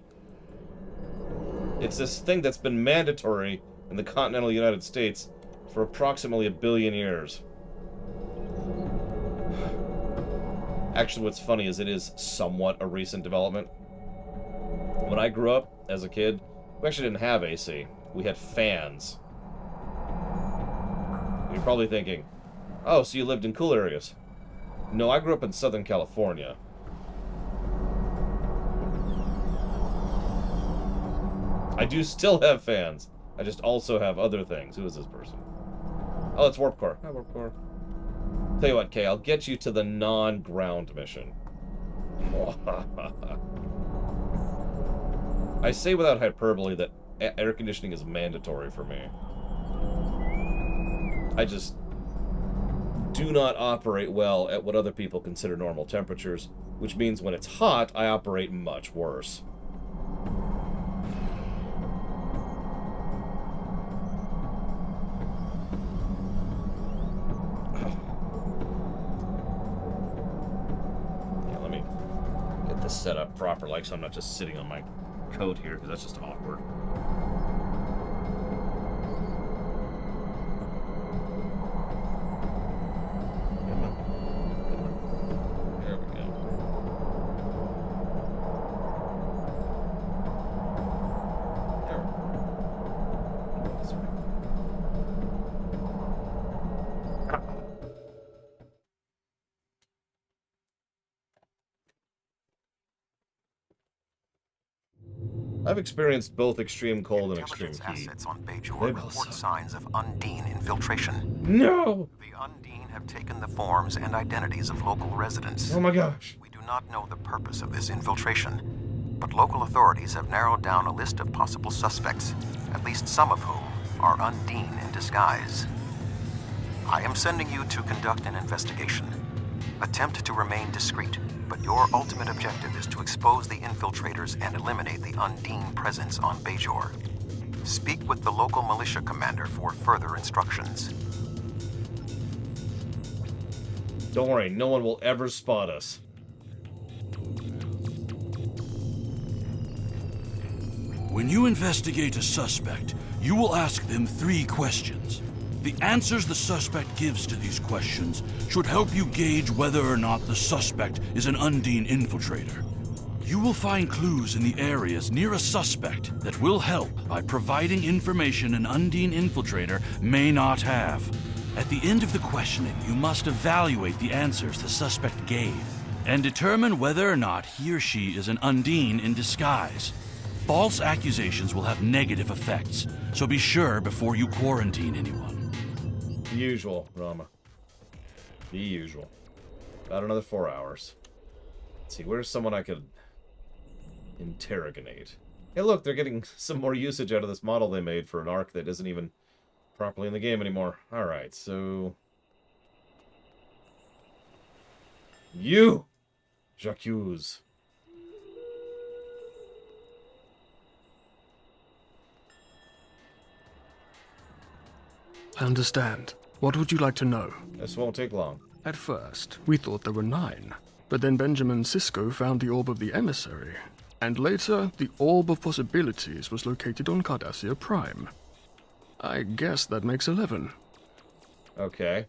it's this thing that's been mandatory in the continental United States for approximately 1 billion years. Actually, what's funny is it is somewhat a recent development. When I grew up as a kid, we actually didn't have AC. We had fans. You're probably thinking, oh, so you lived in cool areas. No, I grew up in Southern California. I do still have fans. I just also have other things. Who is this person? Oh, it's Warp Core. Hi, Warp Core. Tell you what, Kay, I'll get you to the non-ground mission. I say without hyperbole that air conditioning is mandatory for me. I just do not operate well at what other people consider normal temperatures, which means when it's hot, I operate much worse. Yeah, let me get this set up proper, like so I'm not just sitting on my coat here, because that's just awkward. There we go. There. This way. I've experienced both extreme cold and extreme heat. Assets on Bajor report signs of Undine infiltration. No! The Undine have taken the forms and identities of local residents. Oh my gosh. We do not know the purpose of this infiltration, but local authorities have narrowed down a list of possible suspects, at least some of whom are Undine in disguise. I am sending you to conduct an investigation. Attempt to remain discreet, but your ultimate objective is to expose the infiltrators and eliminate the Undine presence on Bajor. Speak with the local militia commander for further instructions. Don't worry, no one will ever spot us. When you investigate a suspect, you will ask them 3 questions. The answers the suspect gives to these questions should help you gauge whether or not the suspect is an Undine infiltrator. You will find clues in the areas near a suspect that will help by providing information an Undine infiltrator may not have. At the end of the questioning, you must evaluate the answers the suspect gave and determine whether or not he or she is an Undine in disguise. False accusations will have negative effects, so be sure before you quarantine anyone. The usual, Rama. The usual. About another 4 hours. Let's see, where's someone I could interrogate? Hey, look, they're getting some more usage out of this model they made for an arc that isn't even properly in the game anymore. Alright, so... You! Jacques. I understand. What would you like to know? This won't take long. At first, we thought there were 9. But then Benjamin Sisko found the Orb of the Emissary. And later, the Orb of Possibilities was located on Cardassia Prime. I guess that makes 11. Okay.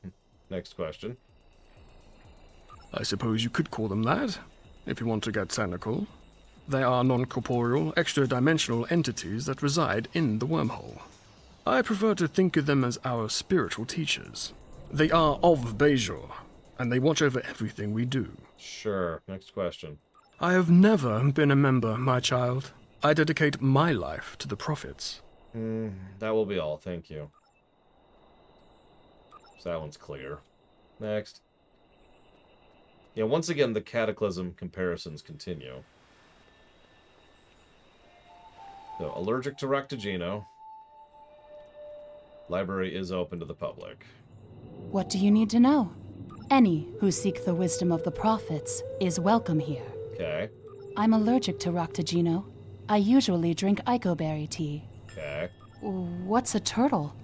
Next question. I suppose you could call them that, if you want to get technical. They are non-corporeal, extra-dimensional entities that reside in the wormhole. I prefer to think of them as our spiritual teachers. They are of Bajor, and they watch over everything we do. Sure. Next question. I have never been a member, my child. I dedicate my life to the prophets. That will be all, thank you. So that one's clear. Next. Yeah, once again, the Cataclysm comparisons continue. So, allergic to Ractogeno. Library is open to the public. What do you need to know? Any who seek the wisdom of the prophets is welcome here. Okay. I'm allergic to Ractogeno. I usually drink icoberry tea. Okay. What's a turtle?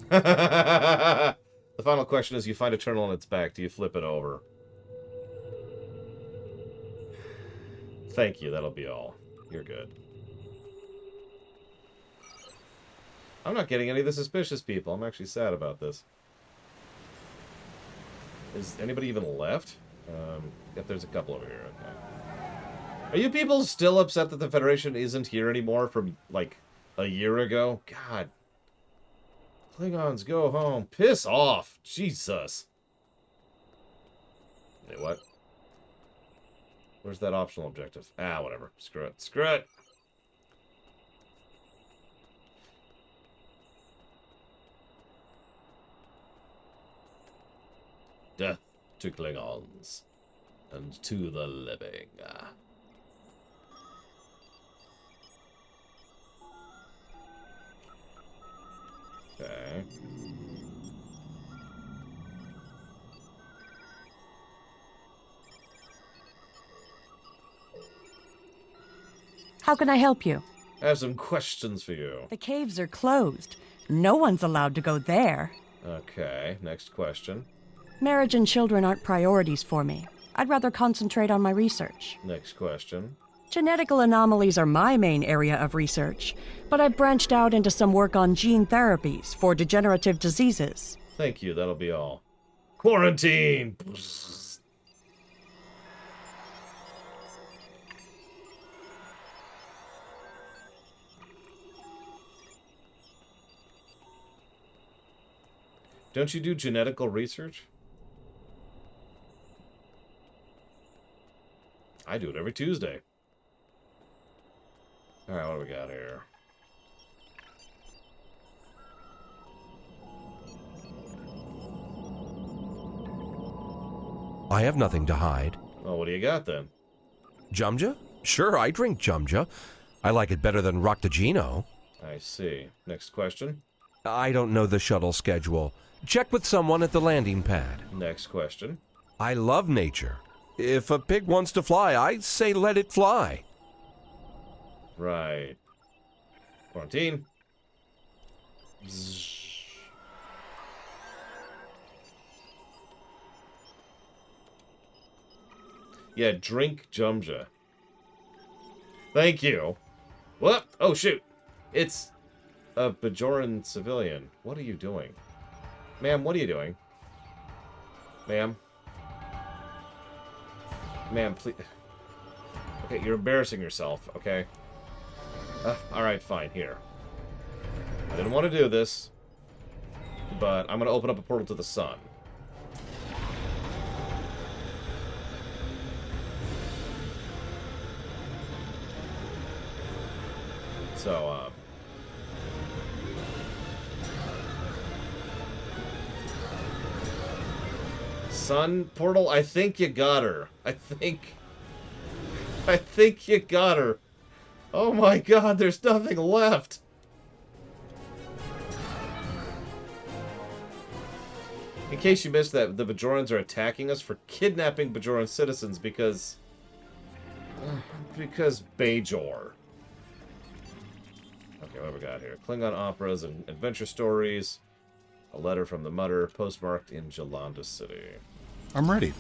The final question is, you find a turtle on its back. Do you flip it over? Thank you, that'll be all. You're good. I'm not getting any of the suspicious people. I'm actually sad about this. Is anybody even left? Yep, there's a couple over here. Okay. Are you people still upset that the Federation isn't here anymore from, like, a year ago? God. Klingons, go home. Piss off. Jesus. Wait, what? Where's that optional objective? Ah, whatever. Screw it. Screw it. Death to Klingons and to the living. Okay. How can I help you? I have some questions for you. The caves are closed. No one's allowed to go there. Okay, next question. Marriage and children aren't priorities for me. I'd rather concentrate on my research. Next question. Genetical anomalies are my main area of research, but I've branched out into some work on gene therapies for degenerative diseases. Thank you, that'll be all. Quarantine! Don't you do genetical research? I do it every Tuesday. Alright, what do we got here? I have nothing to hide. Well, what do you got then? Jumja? Sure, I drink Jumja. I like it better than Ractogeno. I see. Next question. I don't know the shuttle schedule. Check with someone at the landing pad. Next question. I love nature. If a pig wants to fly, I say let it fly. Right. Quarantine. Bzzz. Yeah, drink Jumja. Thank you. What? Oh, shoot. It's a Bajoran civilian. What are you doing? Ma'am, what are you doing? Ma'am? Ma'am, please. Okay, you're embarrassing yourself, okay? Alright, fine, here. I didn't want to do this, but I'm going to open up a portal to the sun. So, sun portal, I think you got her. I think you got her. Oh my god, there's nothing left. In case you missed that, the Bajorans are attacking us for kidnapping Bajoran citizens because Bajor. Okay, what have we got here? Klingon operas and adventure stories. A letter from the Mutter, postmarked in Jalanda City. I'm ready.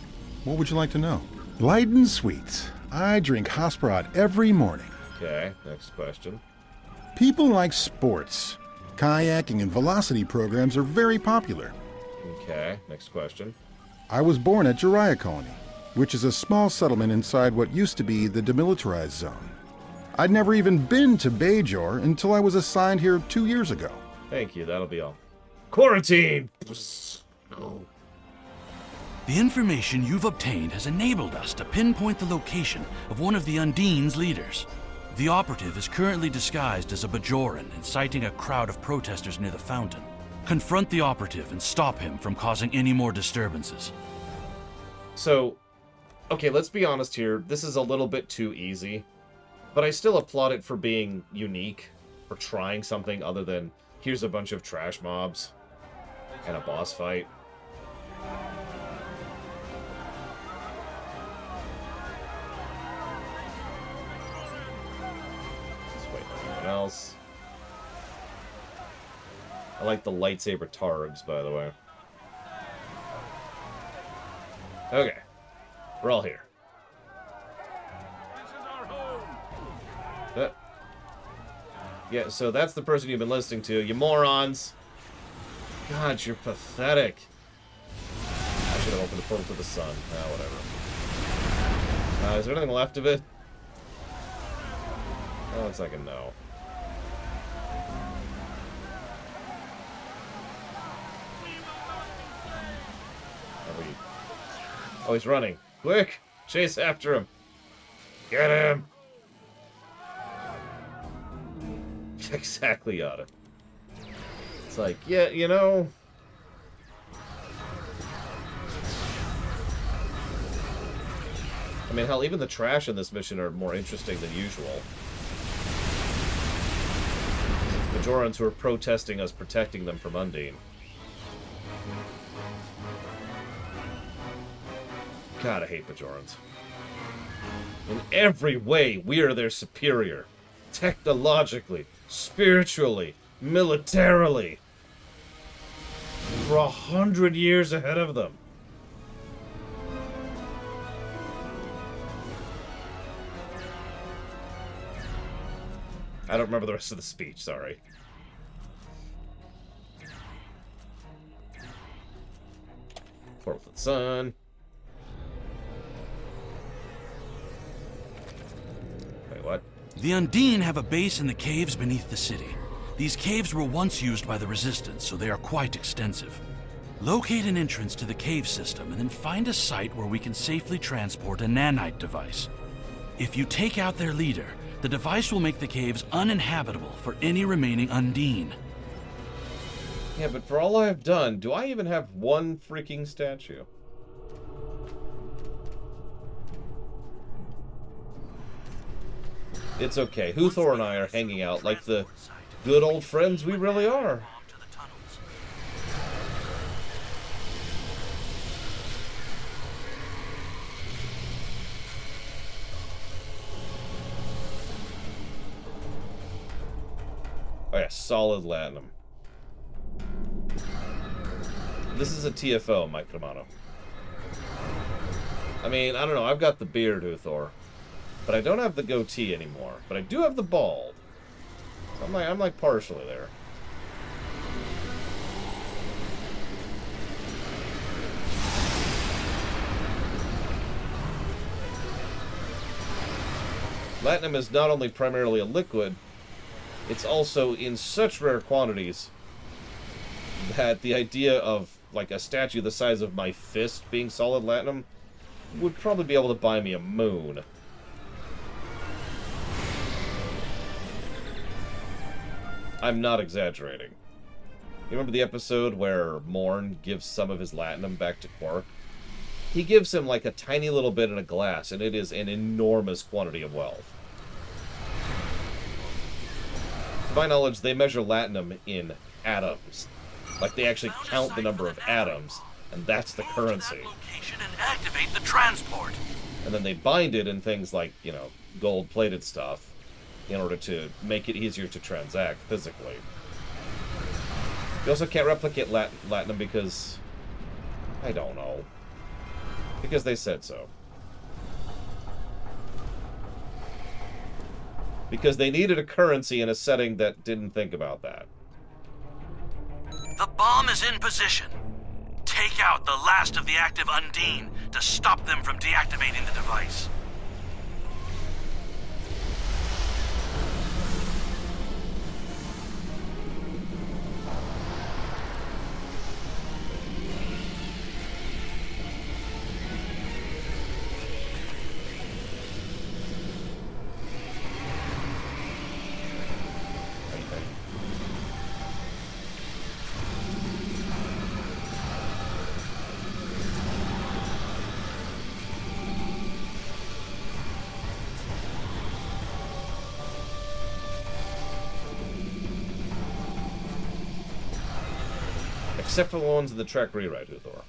What would you like to know? Light and sweet. I drink Hasperat every morning. Okay, next question. People like sports. Kayaking and velocity programs are very popular. Okay, next question. I was born at Jiraiya Colony, which is a small settlement inside what used to be the demilitarized zone. I'd never even been to Bajor until I was assigned here 2 years ago. Thank you, that'll be all. Quarantine! The information you've obtained has enabled us to pinpoint the location of one of the Undine's leaders. The operative is currently disguised as a Bajoran, inciting a crowd of protesters near the fountain. Confront the operative and stop him from causing any more disturbances. So, okay, let's be honest here. This is a little bit too easy. But I still applaud it for being unique. For trying something other than, here's a bunch of trash mobs. And a boss fight. Let's wait for anyone else. I like the lightsaber targs, by the way. Okay. We're all here. Yeah, so that's the person you've been listening to, you morons. God, you're pathetic. I should have opened the portal to the sun. Whatever. Is there anything left of it? Oh, looks like a no. Oh, he's running. Quick! Chase after him. Get him! Exactly, Yada. It's like, yeah, you know... I mean, hell, even the trash in this mission are more interesting than usual. It's Bajorans who are protesting us protecting them from Undine. God, I hate Bajorans. In every way, we are their superior. Technologically, spiritually, militarily. We're 100 years ahead of them. I don't remember the rest of the speech, sorry. Portal to the sun. Wait, what? The Undine have a base in the caves beneath the city. These caves were once used by the Resistance, so they are quite extensive. Locate an entrance to the cave system and then find a site where we can safely transport a nanite device. If you take out their leader, the device will make the caves uninhabitable for any remaining Undine. Yeah, but for all I've done, do I even have one freaking statue? It's okay. Huthor and I are hanging out like the good old friends we really are. Oh yeah, solid latinum. This is a TFO, Mike Romano. I mean, I don't know, I've got the beard, Huthor. But I don't have the goatee anymore. But I do have the bald. I'm like partially there. Latinum is not only primarily a liquid, it's also in such rare quantities that the idea of, like, a statue the size of my fist being solid latinum would probably be able to buy me a moon. I'm not exaggerating. You remember the episode where Morn gives some of his latinum back to Quark? He gives him like a tiny little bit in a glass, and it is an enormous quantity of wealth. To my knowledge, they measure latinum in atoms. Like, they actually count the number of atoms, and that's the currency. And activate the transport. And then they bind it in things like, you know, gold-plated stuff in order to make it easier to transact physically. You also can't replicate latinum because... I don't know. Because they said so. Because they needed a currency in a setting that didn't think about that. The bomb is in position. Take out the last of the active Undine to stop them from deactivating the device. Except for the ones in the track rewrite, Uthor.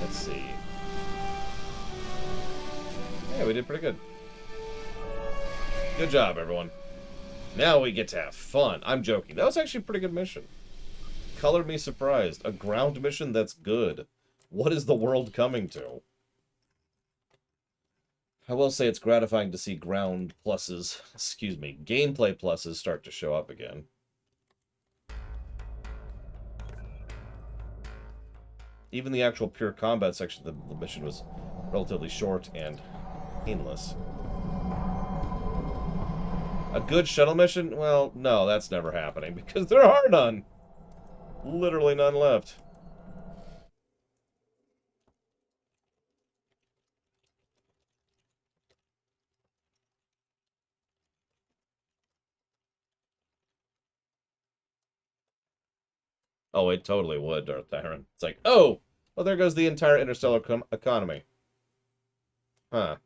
Let's see. Yeah, we did pretty good. Good job, everyone. Now we get to have fun. I'm joking. That was actually a pretty good mission. Color me surprised. A ground mission that's good. What is the world coming to? I will say it's gratifying to see ground pluses, excuse me, gameplay pluses start to show up again. Even the actual pure combat section of the mission was relatively short and painless. A good shuttle mission? Well, no, that's never happening, because there are none. Literally none left. Oh, it totally would, Darth Tyrant. It's like, oh! Well, there goes the entire interstellar economy. Huh.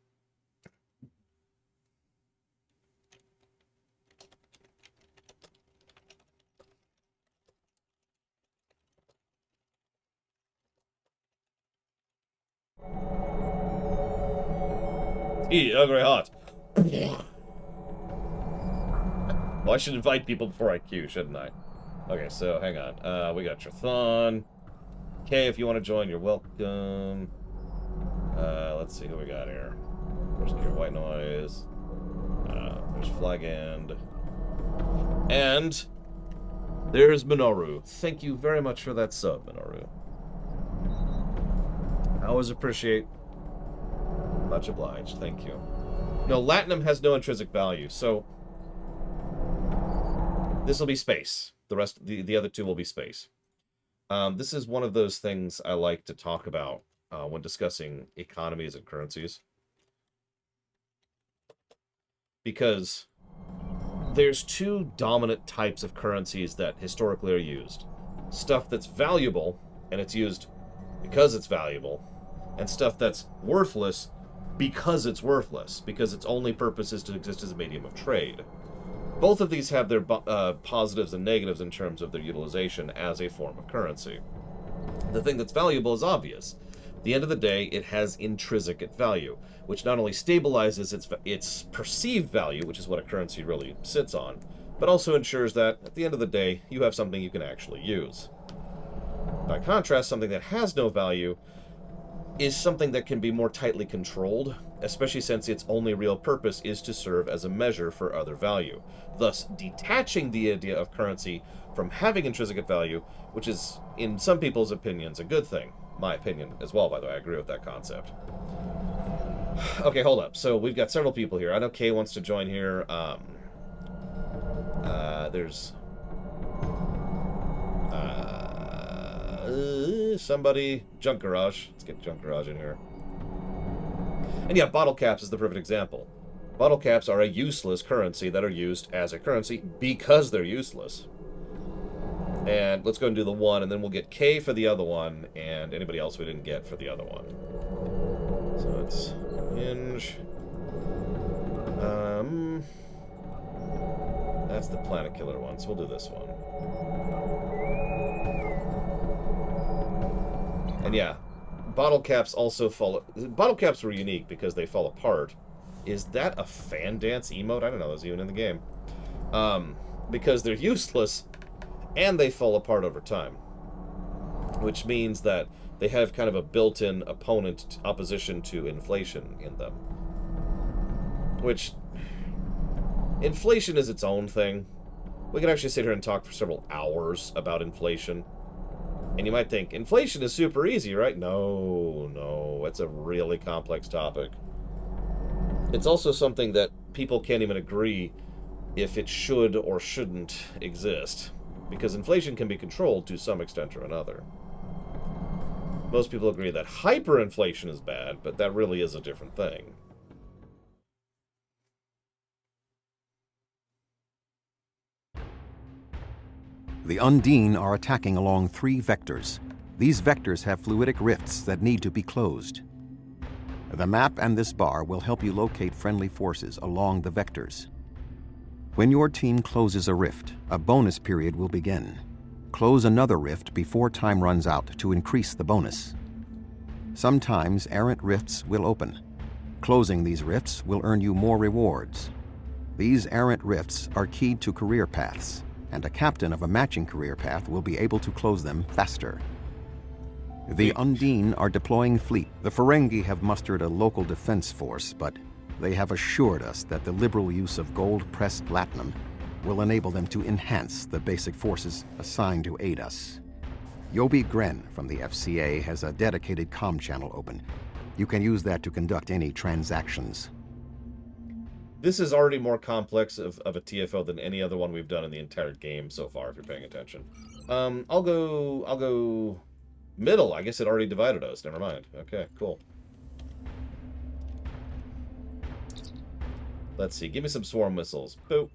Ugly hot. Well, I should invite people before I queue, shouldn't I? Okay, so hang on. We got Trathon. Okay, if you want to join, you're welcome. Let's see who we got here. There's Gear White Noise. There's Flagand. And there's Minoru. Thank you very much for that sub, Minoru. I always appreciate. Much obliged. Thank you. No, Latinum has no intrinsic value, so this will be space. The rest, the other two will be space. This is one of those things I like to talk about when discussing economies and currencies. Because there's two dominant types of currencies that historically are used. Stuff that's valuable, and it's used because it's valuable, and stuff that's worthless because it's worthless, because its only purpose is to exist as a medium of trade. Both of these have their positives and negatives in terms of their utilization as a form of currency. The thing that's valuable is obvious. At the end of the day, it has intrinsic value, which not only stabilizes its perceived value, which is what a currency really sits on, but also ensures that, at the end of the day, you have something you can actually use. By contrast, something that has no value is something that can be more tightly controlled especially since its only real purpose is to serve as a measure for other value, thus detaching the idea of currency from having intrinsic value, which is, in some people's opinions, a good thing. My opinion as well, by the way. I agree with that concept. Okay, hold up. So we've got several people here. I know Kay wants to join here. There's somebody. Junk Garage. Let's get Junk Garage in here. And yeah, bottle caps is the perfect example. Bottle caps are a useless currency that are used as a currency because they're useless. And let's go and do the one, and then we'll get K for the other one, and anybody else we didn't get for the other one. So it's hinge. That's the planet killer one, so we'll do this one. And yeah, bottle caps also fall... Bottle caps were unique because they fall apart. Is that a fan dance emote? I don't know, that was even in the game. Because they're useless, and they fall apart over time. Which means that they have kind of a built-in opposition to inflation in them. Which... Inflation is its own thing. We could actually sit here and talk for several hours about inflation. And you might think, inflation is super easy, right? No, it's a really complex topic. It's also something that people can't even agree if it should or shouldn't exist. Because inflation can be controlled to some extent or another. Most people agree that hyperinflation is bad, but that really is a different thing. The Undine are attacking along 3 vectors. These vectors have fluidic rifts that need to be closed. The map and this bar will help you locate friendly forces along the vectors. When your team closes a rift, a bonus period will begin. Close another rift before time runs out to increase the bonus. Sometimes errant rifts will open. Closing these rifts will earn you more rewards. These errant rifts are keyed to career paths, and a captain of a matching career path will be able to close them faster. The Undine are deploying fleet. The Ferengi have mustered a local defense force, but they have assured us that the liberal use of gold-pressed platinum will enable them to enhance the basic forces assigned to aid us. Yobi Gren from the FCA has a dedicated comm channel open. You can use that to conduct any transactions. This is already more complex of a TFO than any other one we've done in the entire game so far, if you're paying attention. I'll go middle. I guess it already divided us. Never mind. Okay, cool. Let's see. Give me some swarm missiles. Boop.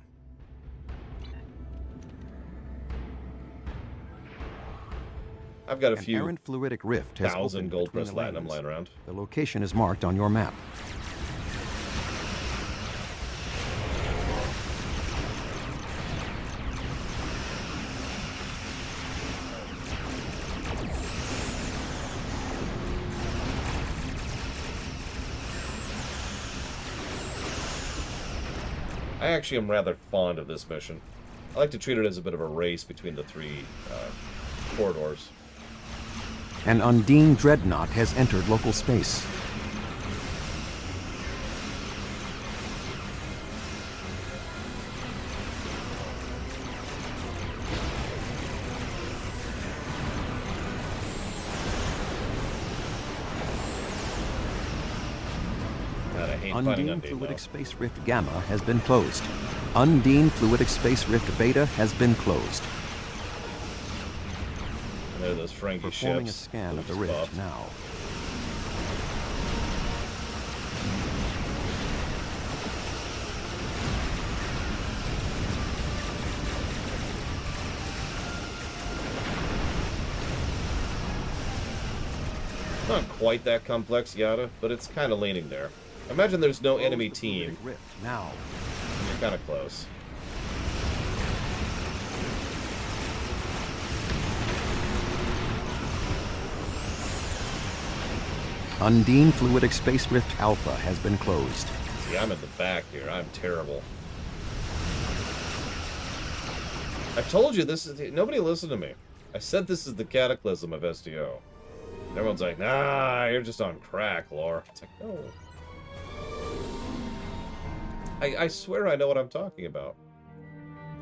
I've got a few errant fluidic rift has 1,000 gold-pressed platinum lying around. The location is marked on your map. I actually am rather fond of this mission. I like to treat it as a bit of a race between the 3 corridors. An Undine dreadnought has entered local space. Undine Fluidic Space Rift Gamma has been closed. Undine Fluidic Space Rift Beta has been closed. And there are those Ferengi ships. Performing a scan of the rift now. Not quite that complex, Yada, but it's kind of leaning there. Imagine there's no enemy team. Rift now. You're kind of close. Undine Fluidic Space Rift Alpha has been closed. See, I'm in the back here. I'm terrible. I told you this is... Nobody listened to me. I said this is the cataclysm of STO. And everyone's like, nah, you're just on crack, Lore. It's like, no. I swear I know what I'm talking about.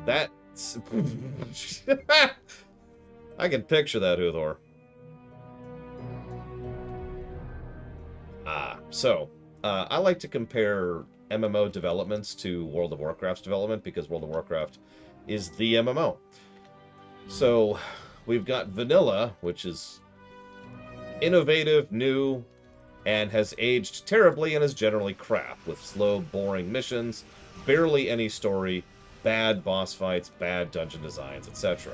That's... I can picture that, Uthor. I like to compare MMO developments to World of Warcraft's development because World of Warcraft is the MMO. So, we've got vanilla, which is innovative, new, and has aged terribly and is generally crap, with slow, boring missions, barely any story, bad boss fights, bad dungeon designs, etc.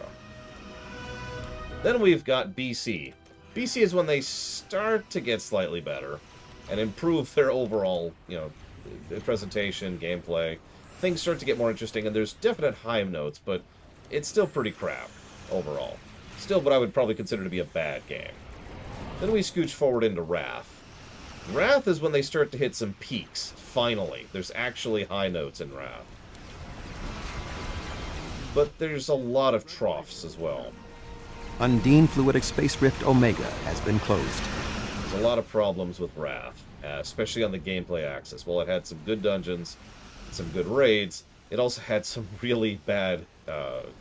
Then we've got BC. BC is when they start to get slightly better and improve their overall, presentation, gameplay. Things start to get more interesting, and there's definite high notes, but it's still pretty crap overall. Still what I would probably consider to be a bad game. Then we scooch forward into Wrath. Wrath is when they start to hit some peaks, finally. There's actually high notes in Wrath. But there's a lot of troughs as well. Undine Fluidic Space Rift Omega has been closed. There's a lot of problems with Wrath, especially on the gameplay axis. While it had some good dungeons, some good raids, it also had some really bad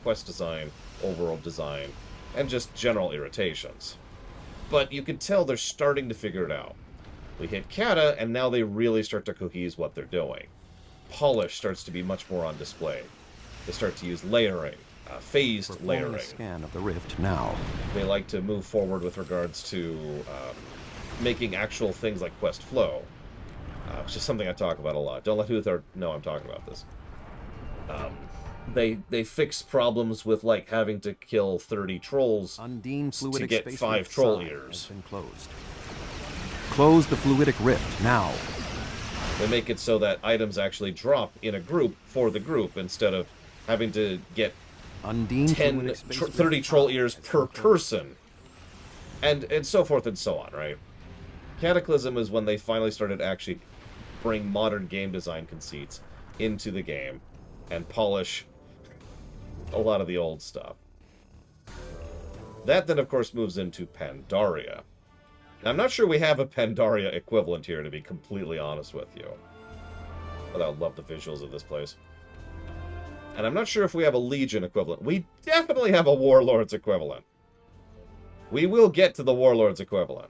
quest design, overworld design, and just general irritations. But you can tell they're starting to figure it out. We hit Kata, and now they really start to cohese what they're doing. Polish starts to be much more on display. They start to use layering, phased layering. A scan of the rift now. They like to move forward with regards to making actual things like quest flow, which is something I talk about a lot. Don't let Uthor know I'm talking about this. They fix problems with like having to kill 30 trolls to get 5 troll ears. Close the fluidic rift now. They make it so that items actually drop in a group for the group instead of having to get 30 troll ears per person. And so forth and so on, right? Cataclysm is when they finally started to actually bring modern game design conceits into the game and polish a lot of the old stuff. That then, of course, moves into Pandaria. Now, I'm not sure we have a Pandaria equivalent here, to be completely honest with you. But I love the visuals of this place. And I'm not sure if we have a Legion equivalent. We definitely have a Warlords equivalent. We will get to the Warlords equivalent.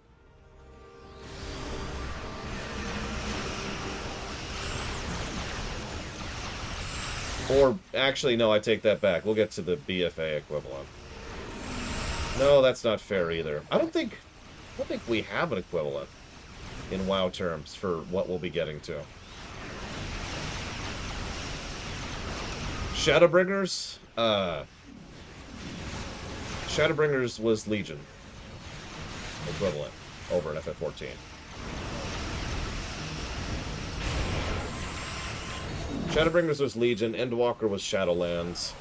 Or, actually, no, I take that back. We'll get to the BFA equivalent. No, that's not fair either. I don't think we have an equivalent in WoW terms for what we'll be getting to. Shadowbringers? Shadowbringers was Legion equivalent over in FF14. Shadowbringers was Legion, Endwalker was Shadowlands,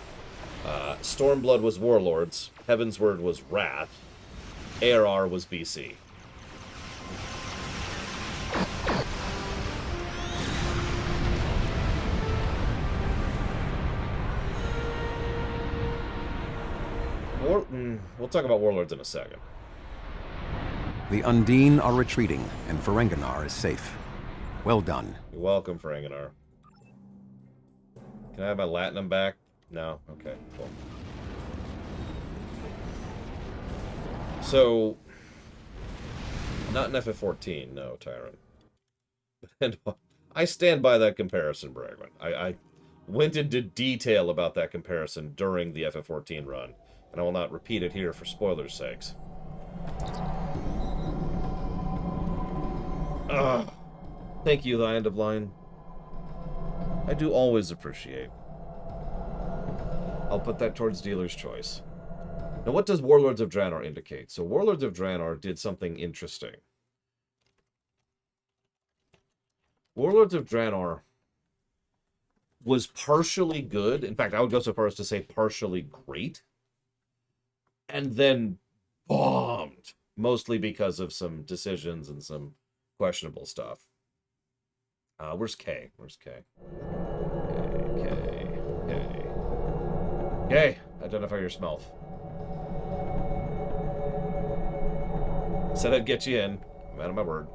Stormblood was Warlords, Heavensward was Wrath, ARR was BC. We'll talk about Warlords in a second. The Undine are retreating, and Ferenginar is safe. Well done. You're welcome, Ferenginar. Can I have my Latinum back? No? Okay, cool. So, not in FF14, no, Tyrant. And I stand by that comparison, Bregman. I went into detail about that comparison during the FF14 run, and I will not repeat it here for spoilers' sakes. Thank you, the End of Line. I do always appreciate. I'll put that towards dealer's choice. Now, what does Warlords of Draenor indicate? So, Warlords of Draenor did something interesting. Warlords of Draenor was partially good. In fact, I would go so far as to say partially great. And then bombed. Mostly because of some decisions and some questionable stuff. Where's K? Where's K? K. Identify your smell. Said I'd get you in. I'm out of my word.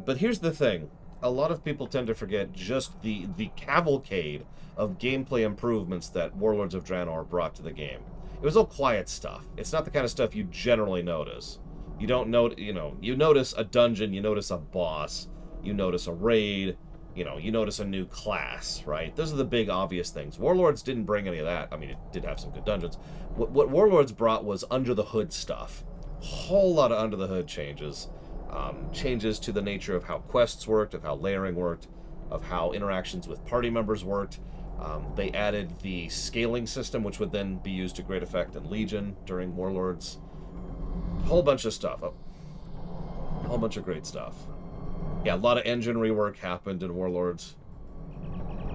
But here's the thing. a lot of people tend to forget just the cavalcade of gameplay improvements that Warlords of Draenor brought to the game. It was all quiet stuff. It's not the kind of stuff you generally notice. You don't note, you notice a dungeon, you notice a boss, you notice a raid, you notice a new class, right? Those are the big obvious things. Warlords didn't bring any of that. I mean, it did have some good dungeons. What Warlords brought was under the hood stuff. Whole lot of under the hood changes. Changes to the nature of how quests worked, of how layering worked, of how interactions with party members worked. They added the scaling system, which would then be used to great effect in Legion during Warlords. A whole bunch of stuff. A whole bunch of great stuff. Yeah, a lot of engine rework happened in Warlords.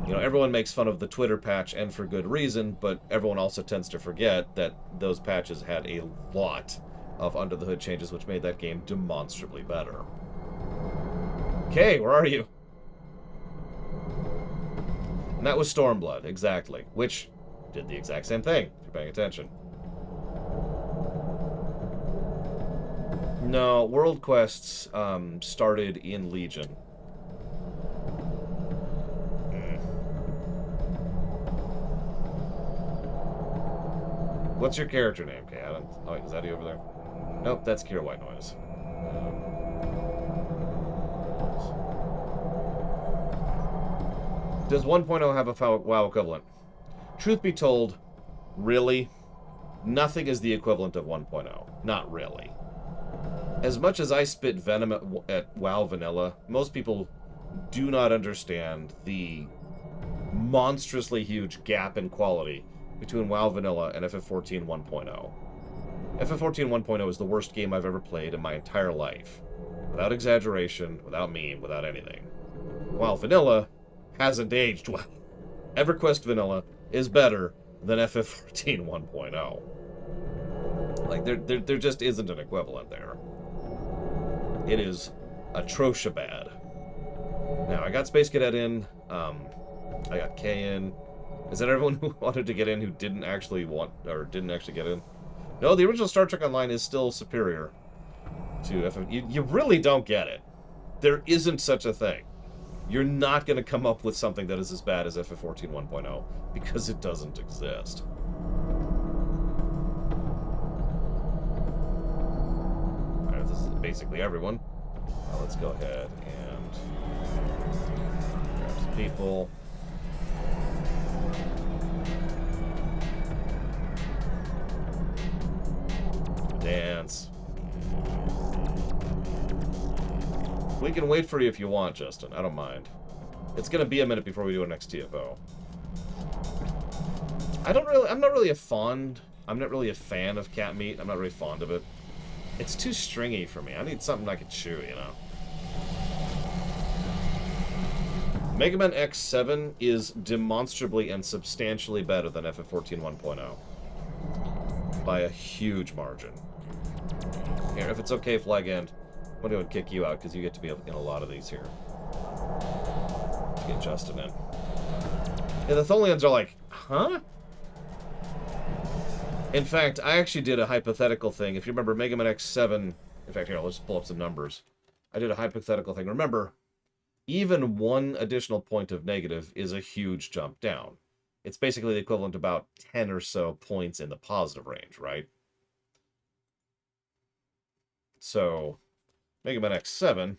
Everyone makes fun of the Twitter patch, and for good reason, but everyone also tends to forget that those patches had a lot of under-the-hood changes, which made that game demonstrably better. Okay, where are you? And that was Stormblood, exactly, which did the exact same thing, if you're paying attention. No, World Quests started in Legion. What's your character name, Kay? Oh, is that you over there? Nope, that's Kira White Noise. Does 1.0 have a WoW equivalent? Truth be told, really, nothing is the equivalent of 1.0. Not really. As much as I spit venom at WoW Vanilla, most people do not understand the monstrously huge gap in quality between WoW Vanilla and FF14 1.0. FF14 1.0 is the worst game I've ever played in my entire life. Without exaggeration, without meme, without anything. WoW Vanilla hasn't aged well. EverQuest Vanilla is better than FF14 1.0. Like, there just isn't an equivalent there. It is atrocious bad. Now, I got Space Cadet in, I got Kay in. Is that everyone who wanted to get in who didn't actually get in? No, the original Star Trek Online is still superior to FF. You really don't get it. There isn't such a thing. You're not going to come up with something that is as bad as FF14 1.0 because it doesn't exist. Alright, this is basically everyone. Now let's go ahead and grab some people. Dance. We can wait for you if you want, Justin. I don't mind. It's gonna be a minute before we do our next TFO. I'm not really a fan of cat meat. I'm not really fond of it. It's too stringy for me. I need something I can chew, Mega Man X7 is demonstrably and substantially better than FF14 1.0. By a huge margin. Here, if it's okay, Flag End, I'm going to go and kick you out because you get to be in a lot of these here. Get Justin in. Yeah, the Tholians are like, huh? In fact, I actually did a hypothetical thing. If you remember Mega Man X7, in fact, here, let's pull up some numbers. I did a hypothetical thing. Remember, even one additional point of negative is a huge jump down. It's basically the equivalent to about 10 or so points in the positive range, right? So, Mega Man X7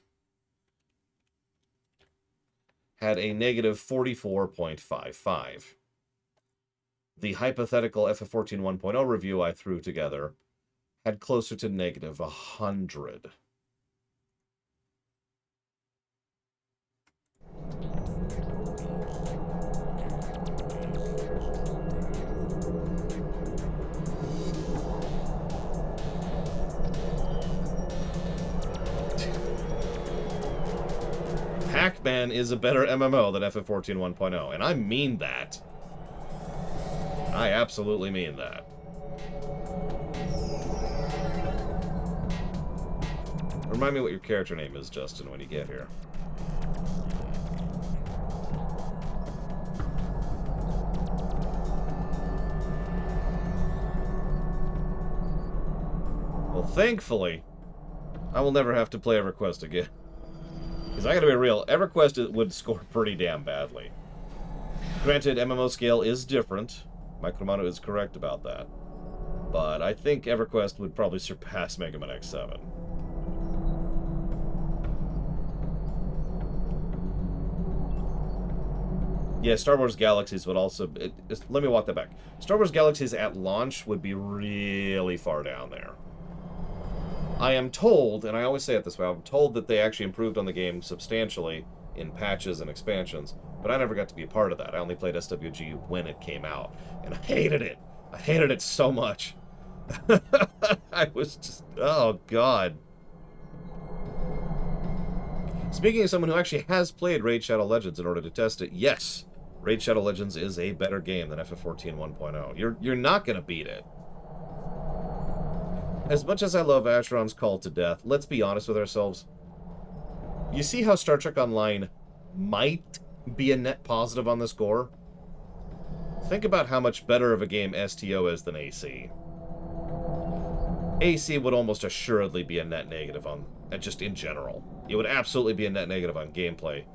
had a negative 44.55. The hypothetical FF14 1.0 review I threw together had closer to negative 100. Pac-Man is a better MMO than FF14 1.0, and I mean that. I absolutely mean that. Remind me what your character name is, Justin, when you get here. Well, thankfully, I will never have to play EverQuest again. Because I gotta be real, EverQuest would score pretty damn badly. Granted, MMO scale is different. Micromano is correct about that. But I think EverQuest would probably surpass Mega Man X7. Yeah, Star Wars Galaxies would also... let me walk that back. Star Wars Galaxies at launch would be really far down there. I am told, and I always say it this way, I'm told that they actually improved on the game substantially in patches and expansions, but I never got to be a part of that. I only played SWG when it came out, and I hated it. I hated it so much. I was just... oh, God. Speaking of someone who actually has played Raid Shadow Legends in order to test it, yes, Raid Shadow Legends is a better game than FF14 1.0. You're not going to beat it. As much as I love Asheron's Call to Death, let's be honest with ourselves. You see how Star Trek Online might be a net positive on the score? Think about how much better of a game STO is than AC. AC would almost assuredly be a net negative on, just in general. It would absolutely be a net negative on gameplay.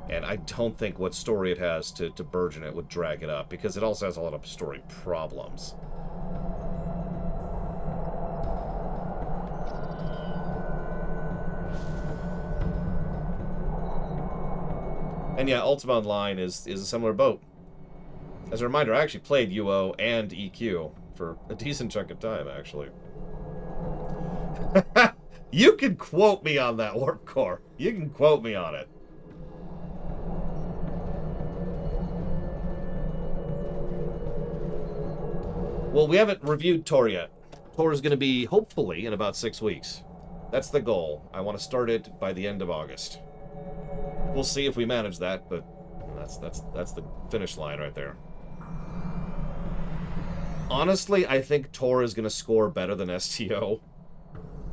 And I don't think what story it has to burgeon it would drag it up, because it also has a lot of story problems. And yeah, Ultima Online is a similar boat. As a reminder, I actually played UO and EQ for a decent chunk of time, actually. You can quote me on that, Warp Core. You can quote me on it. Well, we haven't reviewed Tor yet. Tor is going to be, hopefully, in about 6 weeks. That's the goal. I want to start it by the end of August. We'll see if we manage that, but that's the finish line right there. Honestly, I think Tor is going to score better than STO.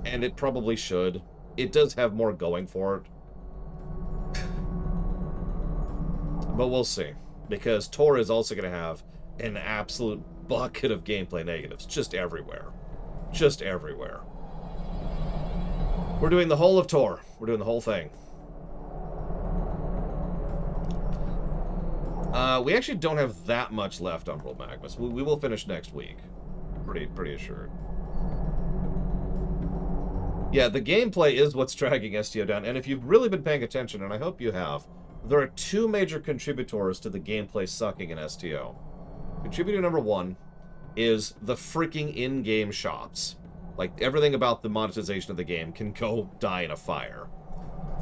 And it probably should. It does have more going for it. But we'll see. Because Tor is also going to have an absolute bucket of gameplay negatives. Just everywhere. Just everywhere. We're doing the whole of Tor. We're doing the whole thing. We actually don't have that much left on World Magmas. We will finish next week. Pretty assured. Yeah, the gameplay is what's dragging STO down, and if you've really been paying attention, and I hope you have, there are two major contributors to the gameplay sucking in STO. Contributor number one is the freaking in-game shops. Like, everything about the monetization of the game can go die in a fire.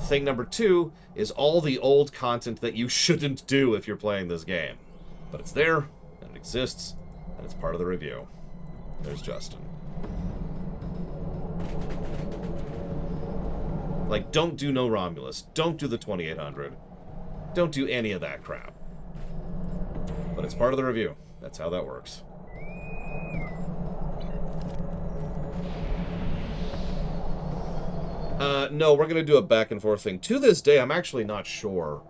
Thing number two is all the old content that you shouldn't do if you're playing this game. But it's there, and it exists, and it's part of the review. There's Justin. Like, don't do No Romulus. Don't do the 2800. Don't do any of that crap. But it's part of the review. That's how that works. No, we're going to do a back and forth thing. To this day, I'm actually not sure.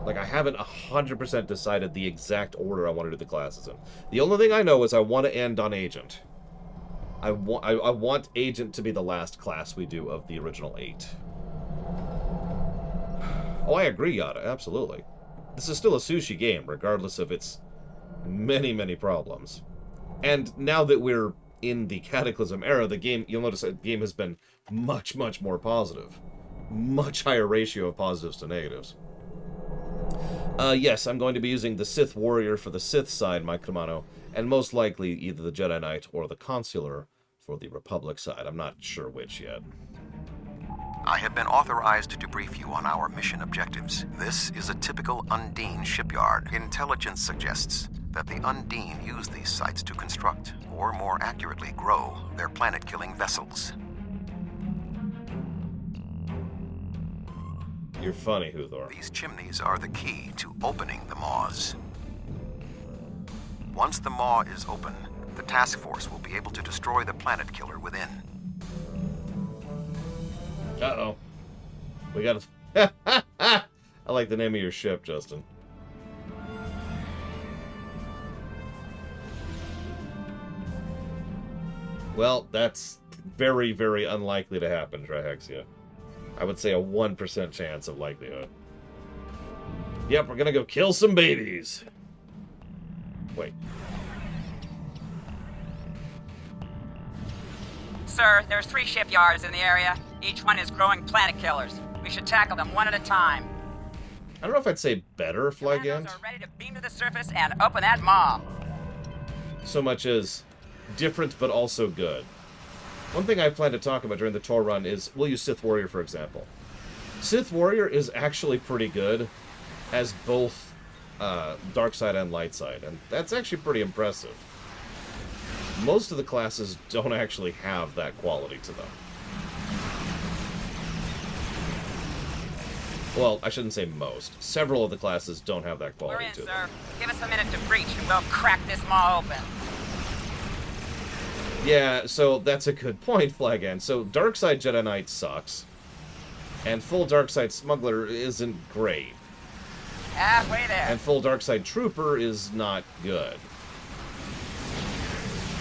Like, I haven't 100% decided the exact order I want to do the classes in. The only thing I know is I want to end on Agent. I want Agent to be the last class we do of the original 8. Oh, I agree, Yada. Absolutely. This is still a sushi game, regardless of its many, many problems. And now that we're in the Cataclysm era, the game, you'll notice that the game has been much, much more positive. Much higher ratio of positives to negatives. Yes, I'm going to be using the Sith Warrior for the Sith side, Mike Kamano, and most likely either the Jedi Knight or the Consular for the Republic side. I'm not sure which yet. I have been authorized to brief you on our mission objectives. This is a typical Undine shipyard. Intelligence suggests that the Undine use these sites to construct, or more accurately, grow their planet-killing vessels. You're funny, Huthor. These chimneys are the key to opening the maws. Once the maw is open, the task force will be able to destroy the planet killer within. Uh-oh. We got to... I like the name of your ship, Justin. Well, that's very, very unlikely to happen, Trihexia. I would say a 1% chance of likelihood. Yep, we're gonna go kill some babies. Wait. Sir, there's 3 shipyards in the area. Each one is growing planet killers. We should tackle them one at a time. I don't know if I'd say better, Flygant. Commandos are ready to beam to the surface and open that maw. So much as different but also good. One thing I plan to talk about during the tour run is, we'll use Sith Warrior for example. Sith Warrior is actually pretty good as both dark side and light side, and that's actually pretty impressive. Most of the classes don't actually have that quality to them. Well, I shouldn't say most. Several of the classes don't have that We're quality in, to sir. them. Give us a minute to breach and we'll crack this maw open. Yeah, so that's a good point, Flygant. So Darkside Jedi Knight sucks, and full Darkside Smuggler isn't great. Halfway there. And full Darkside Trooper is not good.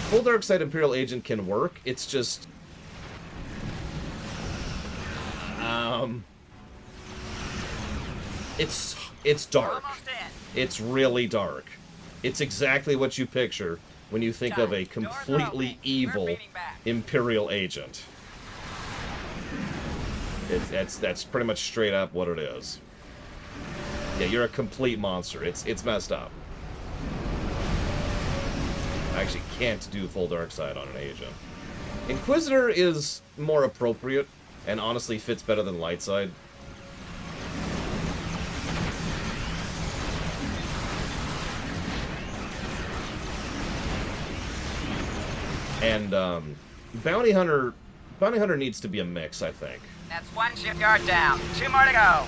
Full Darkside Imperial Agent can work, it's just... It's dark. It's really dark. It's exactly what you picture when you think of a completely evil Imperial agent. That's pretty much straight up what it is. Yeah, you're a complete monster. It's messed up. I actually can't do full dark side on an agent. Inquisitor is more appropriate and honestly fits better than light side. And Bounty Hunter needs to be a mix, I think. That's 1 shipyard down. 2 more to go.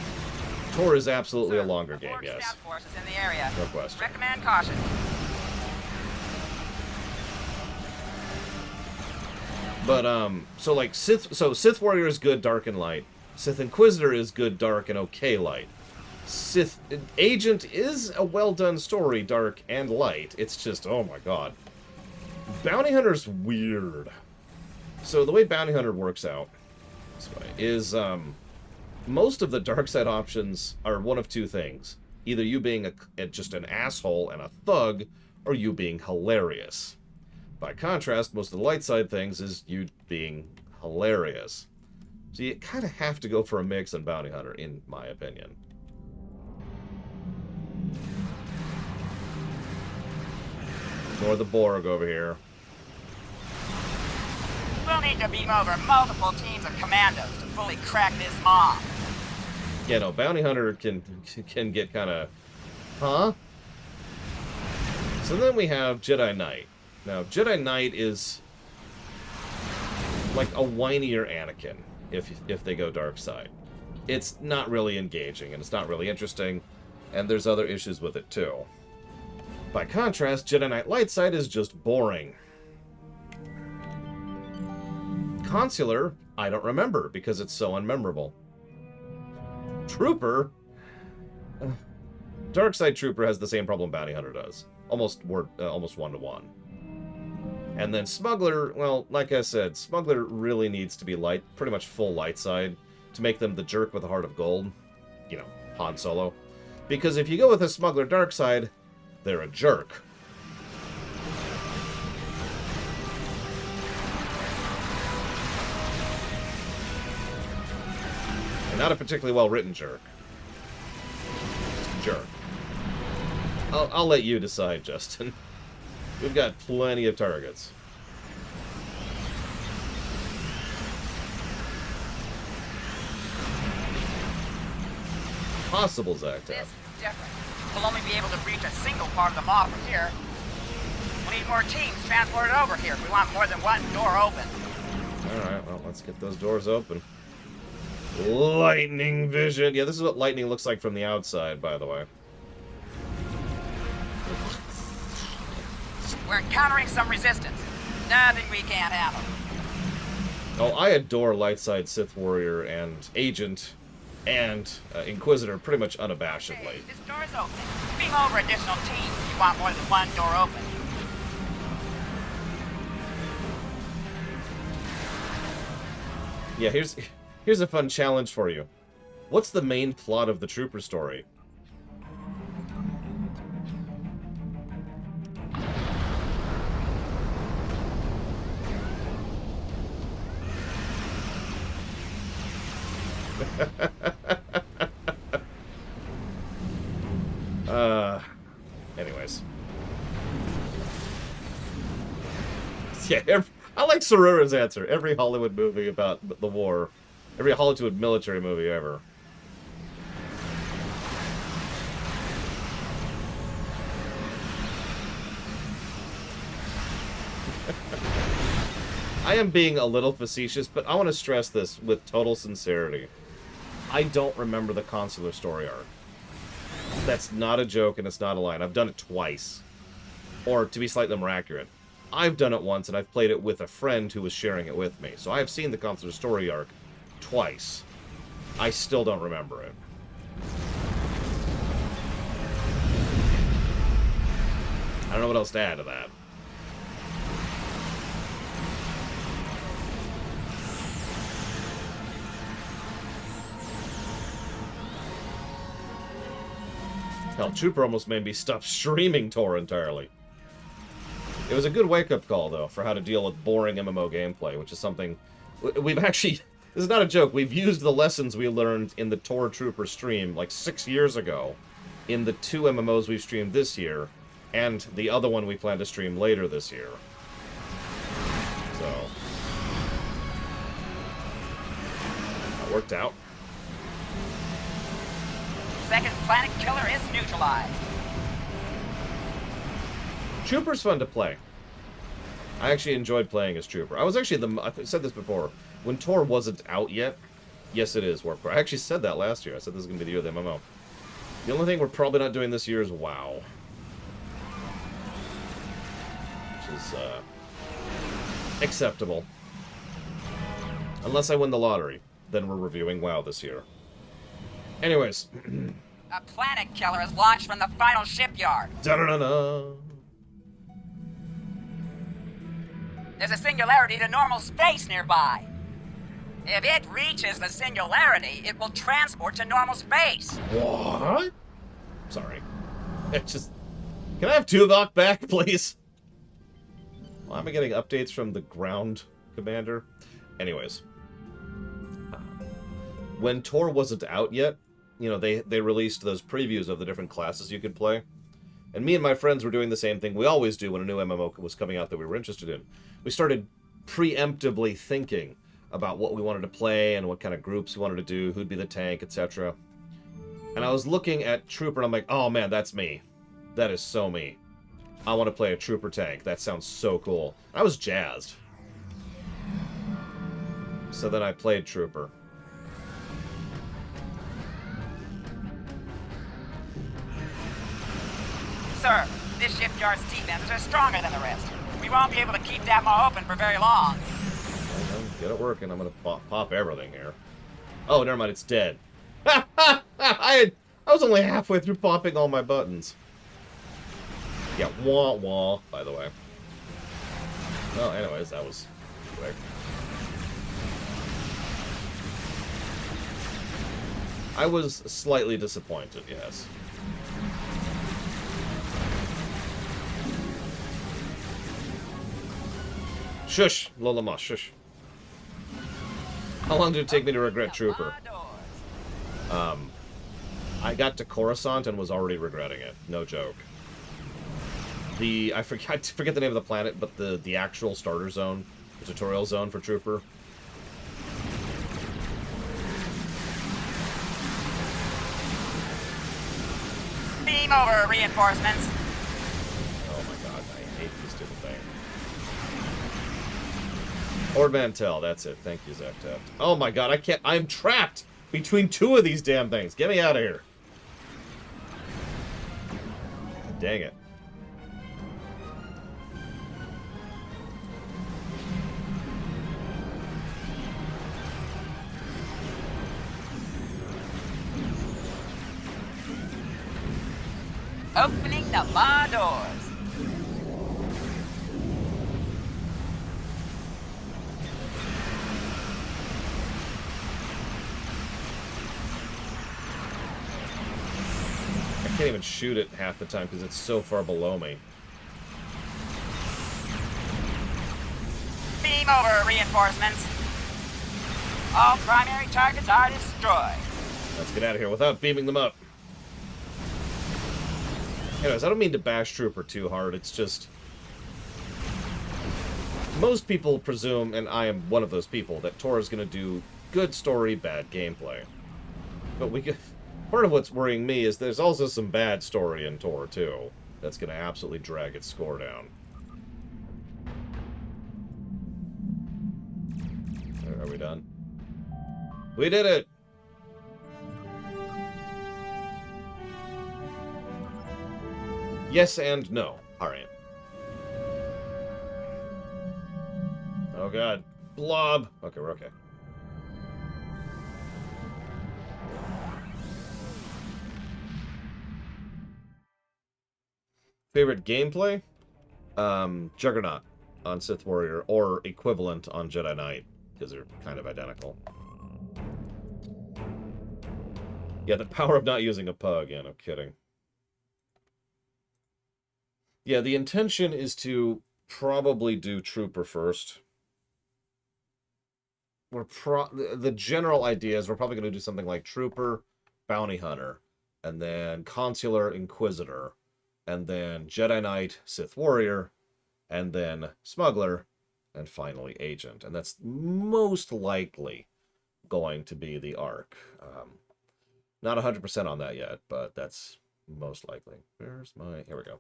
Tor is absolutely a longer game, yes. Scout forces in the area. No question. Recommend caution. But so like Sith Warrior is good dark and light. Sith Inquisitor is good dark and okay light. Sith Agent is a well done story, dark and light. It's just, oh my god. Bounty Hunter's weird. So the way Bounty Hunter works out this way is most of the dark side options are one of 2 things. Either you being just an asshole and a thug, or you being hilarious. By contrast, most of the light side things is you being hilarious. So you kind of have to go for a mix on Bounty Hunter, in my opinion. Ignore the Borg over here. We'll need to beam over multiple teams of commandos to fully crack this maw. Yeah, no, Bounty Hunter can get kind of... Huh? So then we have Jedi Knight. Now, Jedi Knight is like a whinier Anakin, if they go dark side. It's not really engaging, and it's not really interesting, and there's other issues with it, too. By contrast, Jedi Knight light side is just boring. Consular, I don't remember, because it's so unmemorable. Trooper? Darkside Trooper has the same problem Bounty Hunter does. Almost 1-to-1. And then Smuggler, well, like I said, Smuggler really needs to be light, pretty much full light side, to make them the jerk with a heart of gold. You know, Han Solo. Because if you go with a Smuggler dark side, they're a jerk. And not a particularly well-written jerk. Just a jerk. I'll let you decide, Justin. We've got plenty of targets. Possible, Zactap. This is different. We'll only be able to breach a single part of the maw from here. We need more teams transported over here if we want more than 1 door open. Alright, well, let's get those doors open. Lightning vision. Yeah, this is what lightning looks like from the outside, by the way. We're encountering some resistance. Nothing we can't handle. Oh, I adore Lightside Sith Warrior and Agent and Inquisitor pretty much unabashedly. Hey, this door's open. Beam over additional teams if you want more than 1 door open. Yeah, Here's a fun challenge for you. What's the main plot of the Trooper story? Anyways. Yeah, I like Sarura's answer. Every Hollywood movie about the war. Every Hollywood military movie ever. I am being a little facetious, but I want to stress this with total sincerity. I don't remember the consular story arc. That's not a joke and it's not a line. I've done it twice. Or, to be slightly more accurate, I've done it once and I've played it with a friend who was sharing it with me. So I have seen the consular story arc twice. I still don't remember it. I don't know what else to add to that. Hell, Trooper almost made me stop streaming Tor entirely. It was a good wake-up call, though, for how to deal with boring MMO gameplay, which is something we've actually... This is not a joke. We've used the lessons we learned in the Tor Trooper stream like 6 years ago in the 2 MMOs we've streamed this year and the other one we plan to stream later this year. So... that worked out. Second planet killer is neutralized. Trooper's fun to play. I actually enjoyed playing as Trooper. I was actually I said this before. When Tor wasn't out yet, yes it is Warp Core. I actually said that last year. I said this is going to be the year of the MMO. The only thing we're probably not doing this year is WoW. Which is, acceptable. Unless I win the lottery. Then we're reviewing WoW this year. Anyways. A planet killer is launched from the final shipyard. Da-da-da-da. There's a singularity to normal space nearby. If it reaches the singularity, it will transport to normal space. What? Sorry. It's just... Can I have Tuvok back, please? Why am I getting updates from the ground commander? Anyways. When Tor wasn't out yet, you know, they released those previews of the different classes you could play. And me and my friends were doing the same thing we always do when a new MMO was coming out that we were interested in. We started preemptively thinking about what we wanted to play and what kind of groups we wanted to do, who'd be the tank, etc. And I was looking at Trooper and I'm like, oh man, that's me. That is so me. I want to play a Trooper tank. That sounds so cool. I was jazzed. So then I played Trooper. Sir, this shipyard's defenses are stronger than the rest. We won't be able to keep that maw open for very long. Get it working. I'm gonna pop everything here. Oh, never mind. It's dead. I was only halfway through popping all my buttons. Yeah, wah wah. By the way. Well, anyways, that was quick. I was slightly disappointed. Yes. Shush, Lola Moss, shush. How long did it take me to regret Trooper? I got to Coruscant and was already regretting it. No joke. I forget the name of the planet, but the actual starter zone, the tutorial zone for Trooper. Beam over, reinforcements. Oh my god, I hate this stupid thing. Ord Mantell, that's it. Thank you, Zektaft. Oh my god, I'm trapped between 2 of these damn things. Get me out of here. Dang it. Opening the maw doors. Can't even shoot it half the time because it's so far below me. Beam over, reinforcements. All primary targets are destroyed. Let's get out of here without beaming them up. Anyways, I don't mean to bash Trooper too hard, it's just... most people presume, and I am one of those people, that Tor is going to do good story, bad gameplay. But we could... part of what's worrying me is there's also some bad story in Tor, too. That's going to absolutely drag its score down. Are we done? We did it! Yes and no. Alright. Oh god. Blob! Okay, we're okay. Favorite gameplay? Juggernaut on Sith Warrior, or equivalent on Jedi Knight, because they're kind of identical. Yeah, the power of not using a pug. Yeah, no kidding. Yeah, the intention is to probably do Trooper first. The general idea is we're probably going to do something like Trooper, Bounty Hunter, and then Consular Inquisitor, and then Jedi Knight, Sith Warrior, and then Smuggler, and finally Agent. And that's most likely going to be the arc. Not 100% on that yet, but that's most likely. Where's my... here we go.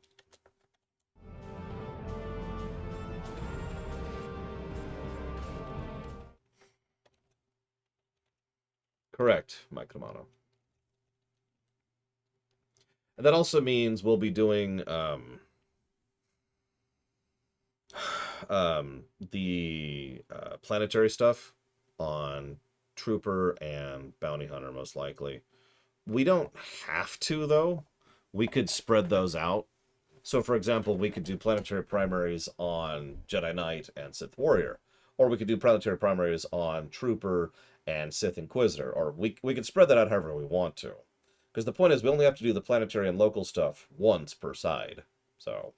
Correct, Mike Romano. And that also means we'll be doing the planetary stuff on Trooper and Bounty Hunter, most likely. We don't have to, though. We could spread those out. So, for example, we could do planetary primaries on Jedi Knight and Sith Warrior. Or we could do planetary primaries on Trooper and Sith Inquisitor. Or we could spread that out however we want to. Because the point is, we only have to do the planetary and local stuff once per side. So...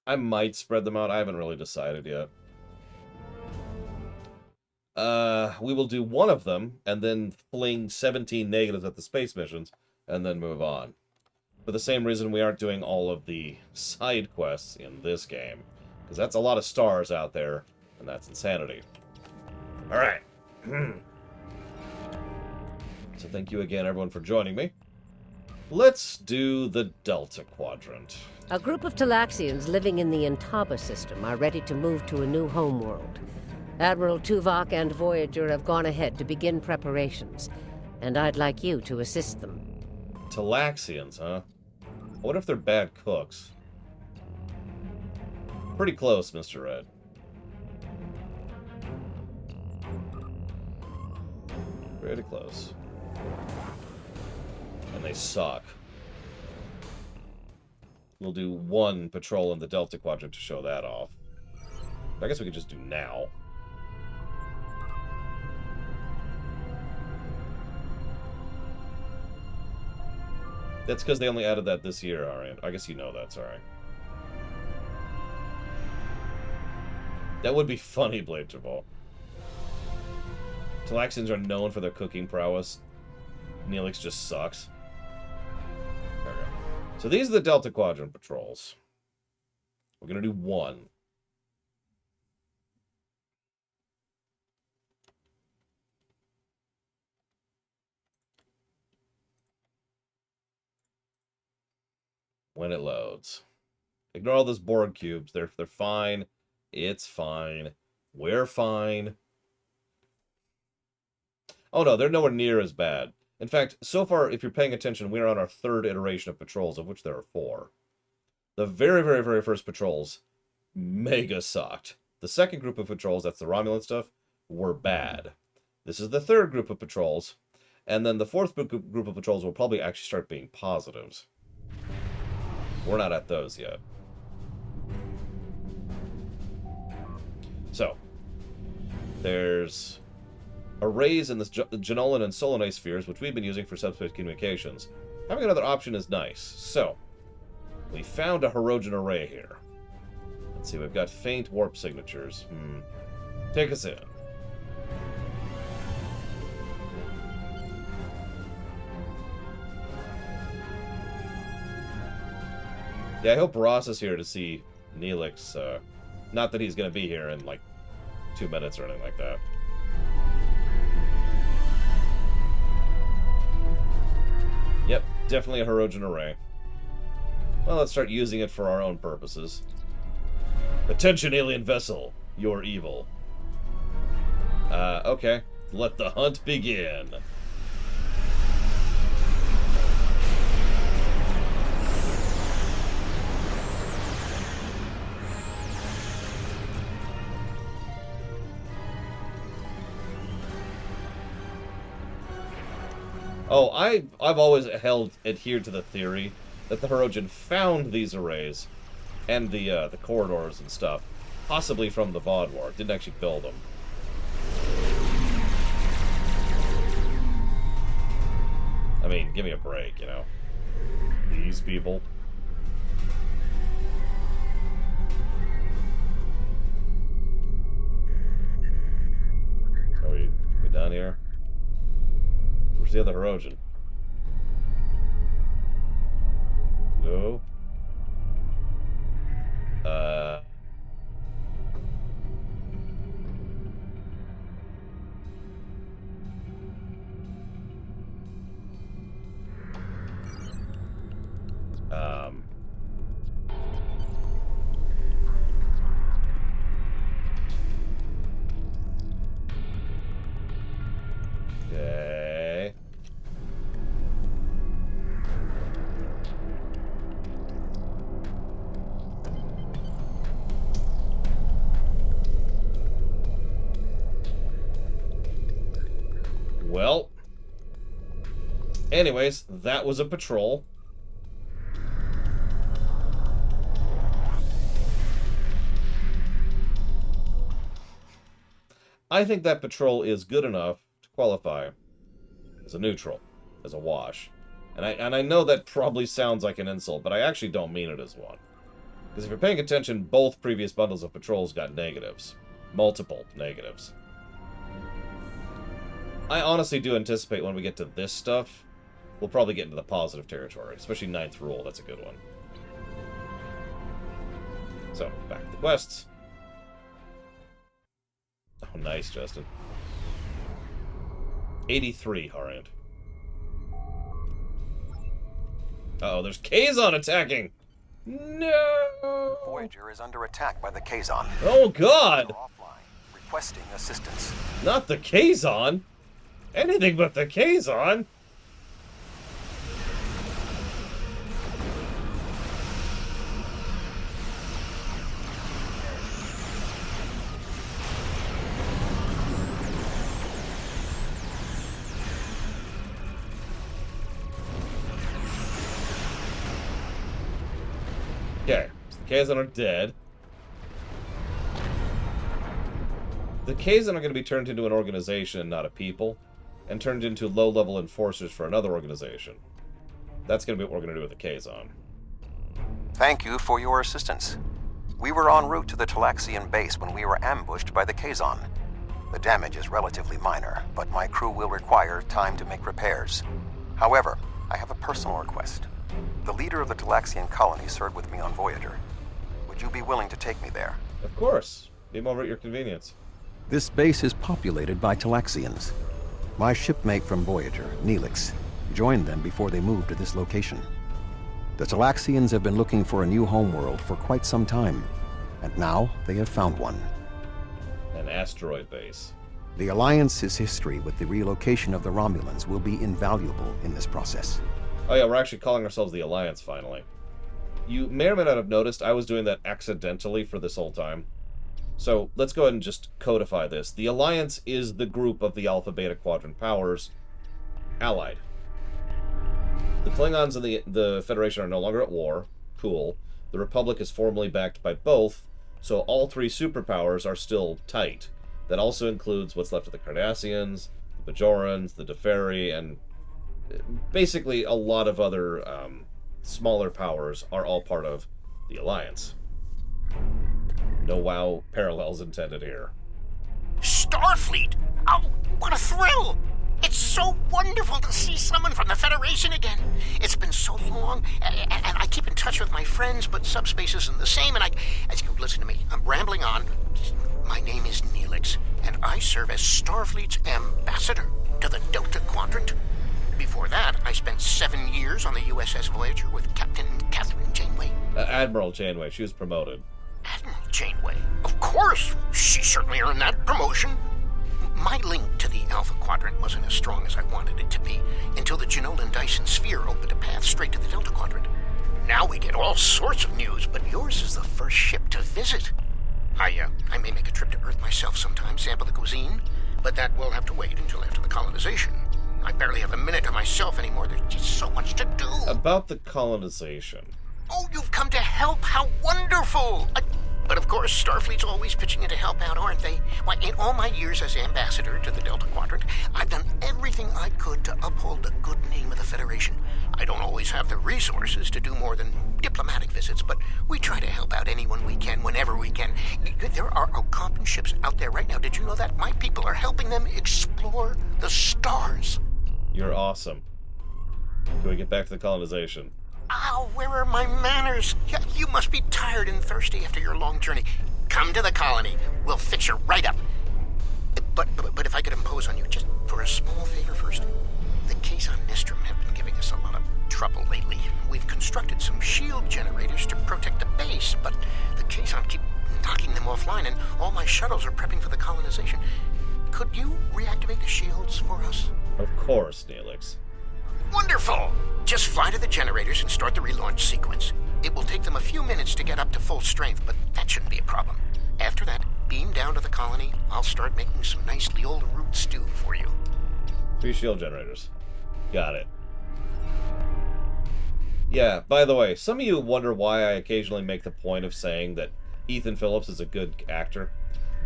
I might spread them out. I haven't really decided yet. We will do one of them, and then fling 17 negatives at the space missions, and then move on. For the same reason we aren't doing all of the side quests in this game. Because that's a lot of stars out there, and that's insanity. Alright. So thank you again, everyone, for joining me. Let's do the Delta Quadrant. A group of Talaxians living in the Intaba system are ready to move to a new homeworld. Admiral Tuvok and Voyager have gone ahead to begin preparations, and I'd like you to assist them. Talaxians, huh? I wonder if they're bad cooks. Pretty close, Mr. Red. Pretty close. And they suck. We'll do one patrol in the Delta Quadrant to show that off. I guess we could just do now. That's because they only added that this year, alright. I guess you know that, sorry. That would be funny, Blade Travol. Talaxians are known for their cooking prowess. Neelix just sucks. There we go. So these are the Delta Quadrant patrols. We're going to do one. When it loads. Ignore all those Borg cubes. They're fine. It's fine. We're fine. Oh no, they're nowhere near as bad. In fact, so far, if you're paying attention, we're on our third iteration of patrols, of which there are 4. The very, very, very first patrols, mega sucked. The second group of patrols, that's the Romulan stuff, were bad. This is the third group of patrols, and then the fourth group of patrols will probably actually start being positives. We're not at those yet. So, there's arrays in the Genolan and Solanae spheres, which we've been using for subspace communications. Having another option is nice. So, we found a Hirogen array here. Let's see, we've got faint warp signatures. Take us in. Yeah, I hope Ross is here to see Neelix. Not that he's going to be here in, like, 2 minutes or anything like that. Yep, definitely a Hirogen array. Well, let's start using it for our own purposes. Attention, alien vessel. You're evil. Okay. Let the hunt begin. Oh, I've always adhered to the theory that the Hirogen found these arrays and the corridors and stuff, possibly from the Voth War. Didn't actually build them. I mean, give me a break, you know. These people. Are we done here? Where's the other Hirogen? No. Okay. Well, anyways, that was a patrol. I think that patrol is good enough to qualify as a neutral, as a wash. And I know that probably sounds like an insult, but I actually don't mean it as one. Because if you're paying attention, both previous bundles of patrols got negatives. Multiple negatives. I honestly do anticipate when we get to this stuff, we'll probably get into the positive territory, especially Ninth Rule. That's a good one. So, back to the quests. Oh, nice, Justin. 83, Harand. Uh-oh, there's Kazon attacking! No! Voyager is under attack by the Kazon. Oh, God! Offline, requesting assistance. Not the Kazon! Anything but the Kazon! Okay, so the Kazon are dead. The Kazon are going to be turned into an organization, not a people, and turned into low-level enforcers for another organization. That's going to be what we're going to do with the Kazon. Thank you for your assistance. We were en route to the Talaxian base when we were ambushed by the Kazon. The damage is relatively minor, but my crew will require time to make repairs. However, I have a personal request. The leader of the Talaxian colony served with me on Voyager. Would you be willing to take me there? Of course. Beam over at your convenience. This base is populated by Talaxians. My shipmate from Voyager, Neelix, joined them before they moved to this location. The Talaxians have been looking for a new homeworld for quite some time, and now they have found one. An asteroid base. The Alliance's history with the relocation of the Romulans will be invaluable in this process. Oh yeah, we're actually calling ourselves the Alliance, finally. You may or may not have noticed I was doing that accidentally for this whole time. So let's go ahead and just codify this. The Alliance is the group of the Alpha Beta Quadrant powers allied. The Klingons and the Federation are no longer at war. Cool. The Republic is formally backed by both, so all three superpowers are still tight. That also includes what's left of the Cardassians, the Bajorans, the Deferi, and basically a lot of other smaller powers are all part of the Alliance. No WoW parallels intended here. Starfleet! Oh, what a thrill! It's so wonderful to see someone from the Federation again. It's been so long, and I keep in touch with my friends, but subspace isn't the same, and listen to me, I'm rambling on. My name is Neelix, and I serve as Starfleet's ambassador to the Delta Quadrant. Before that, I spent 7 years on the USS Voyager with Captain Catherine Janeway. Admiral Janeway, she was promoted. Admiral Janeway? Of course! She certainly earned that promotion. My link to the Alpha Quadrant wasn't as strong as I wanted it to be, until the Janolan Dyson sphere opened a path straight to the Delta Quadrant. Now we get all sorts of news, but yours is the first ship to visit. I may make a trip to Earth myself sometime, sample the cuisine, but that will have to wait until after the colonization. I barely have a minute to myself anymore. There's just so much to do. About the colonization. Oh, you've come to help. How wonderful! But of course, Starfleet's always pitching in to help out, aren't they? Why, in all my years as ambassador to the Delta Quadrant, I've done everything I could to uphold the good name of the Federation. I don't always have the resources to do more than diplomatic visits, but we try to help out anyone we can, whenever we can. There are Algonquin ships out there right now. Did you know that? My people are helping them explore the stars. You're awesome. Can we get back to the colonization? Oh, where are my manners? You must be tired and thirsty after your long journey. Come to the colony. We'll fix you right up. But if I could impose on you, just for a small favor first. The Kazon Nistrum have been giving us a lot of trouble lately. We've constructed some shield generators to protect the base, but the Kazon keep knocking them offline, and all my shuttles are prepping for the colonization. Could you reactivate the shields for us? Of course, Neelix. Wonderful! Just fly to the generators and start the relaunch sequence. It will take them a few minutes to get up to full strength, but that shouldn't be a problem. After that, beam down to the colony. I'll start making some nice old root stew for you. 3 shield generators. Got it. Yeah, by the way, some of you wonder why I occasionally make the point of saying that Ethan Phillips is a good actor.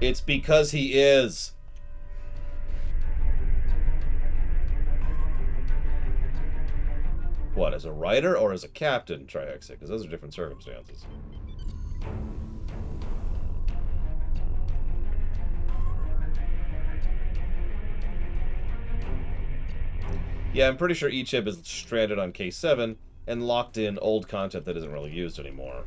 It's because he is. What, as a writer or as a captain, Trihexa? Because those are different circumstances. Yeah, I'm pretty sure each ship is stranded on K7 and locked in old content that isn't really used anymore.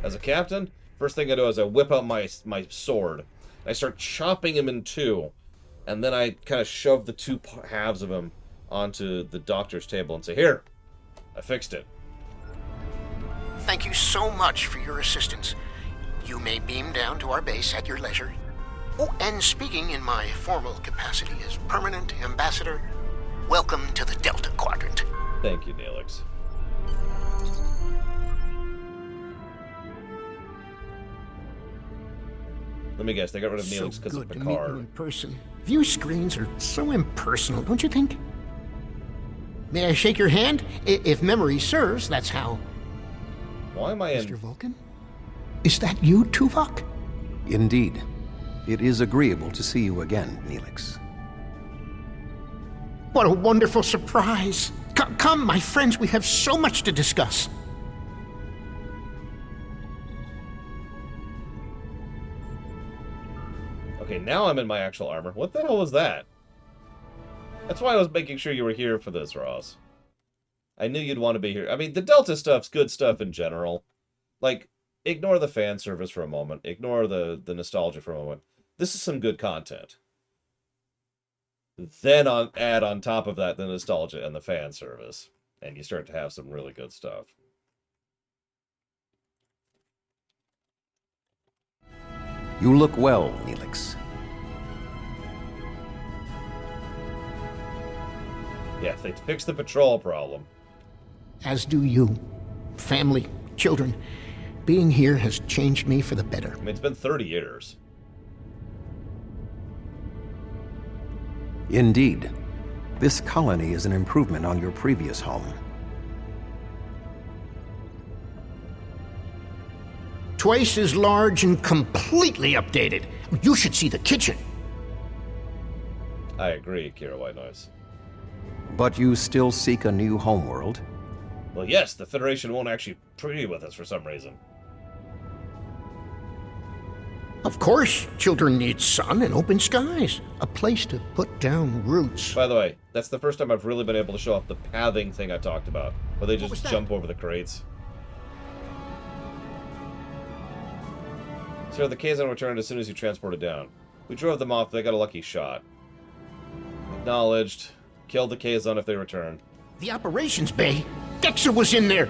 As a captain, first thing I do is I whip out my sword. I start chopping him in two, and then I kind of shove the two halves of him onto the doctor's table and say, "Here, I fixed it." Thank you so much for your assistance. You may beam down to our base at your leisure. Oh, and speaking in my formal capacity as permanent ambassador, welcome to the Delta Quadrant. Thank you, Neelix. Let me guess, they got rid of Neelix because of Picard. So good to meet you in person. View screens are so impersonal, don't you think? May I shake your hand? If memory serves, that's how. Why am I in... Mr. Vulcan? Is that you, Tuvok? Indeed. It is agreeable to see you again, Neelix. What a wonderful surprise. Come, my friends, we have so much to discuss. Okay, now I'm in my actual armor. What the hell was that? That's why I was making sure you were here for this, Ross. I knew you'd want to be here. I mean, the Delta stuff's good stuff in general. Like, ignore the fan service for a moment. Ignore the nostalgia for a moment. This is some good content. Then add on top of that the nostalgia and the fan service. And you start to have some really good stuff. You look well, Neelix. Yeah, they fixed the patrol problem. As do you. Family Children, being here has changed me for the better. I mean, it's been 30 years. Indeed. This colony is an improvement on your previous home. Twice as large and completely updated. You should see the kitchen. I agree, Kira White Noise. But you still seek a new homeworld? Well, yes, the Federation won't actually treaty with us for some reason. Of course, children need sun and open skies. A place to put down roots. By the way, that's the first time I've really been able to show off the pathing thing I talked about, where they just jump over the crates. Sir, the Kazon returned as soon as you transported down. We drove them off, but they got a lucky shot. Acknowledged. Killed the Kazon if they returned. The operations bay? Dexter was in there!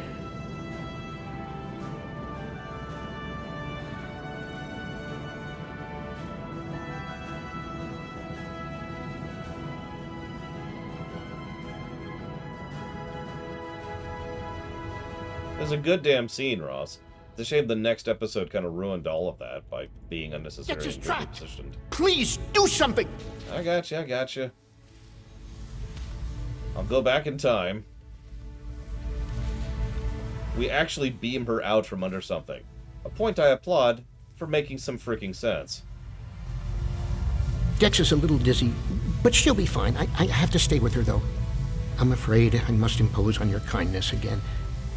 It was a good damn scene, Ross. It's a shame the next episode kind of ruined all of that by being unnecessarily positioned. Please, do something! I got you. I'll go back in time. We actually beam her out from under something. A point I applaud for making some freaking sense. Dex is a little dizzy, but she'll be fine. I have to stay with her, though. I'm afraid I must impose on your kindness again.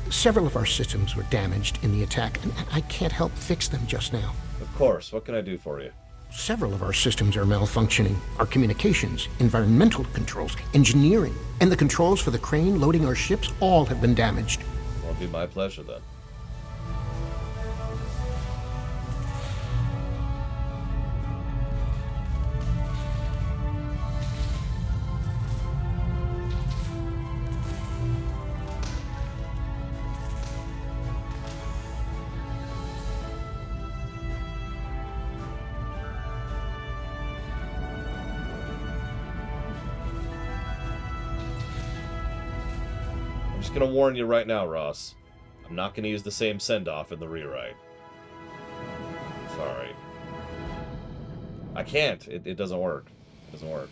Several of our systems were damaged in the attack, and I can't help fix them just now. Of course. What can I do for you? Several of our systems are malfunctioning. Our communications, environmental controls, engineering, and the controls for the crane loading our ships all have been damaged. Well, it'll be my pleasure, then. I'm gonna warn you right now, Ross. I'm not gonna use the same send-off in the rewrite. Sorry. I can't. It doesn't work. It doesn't work.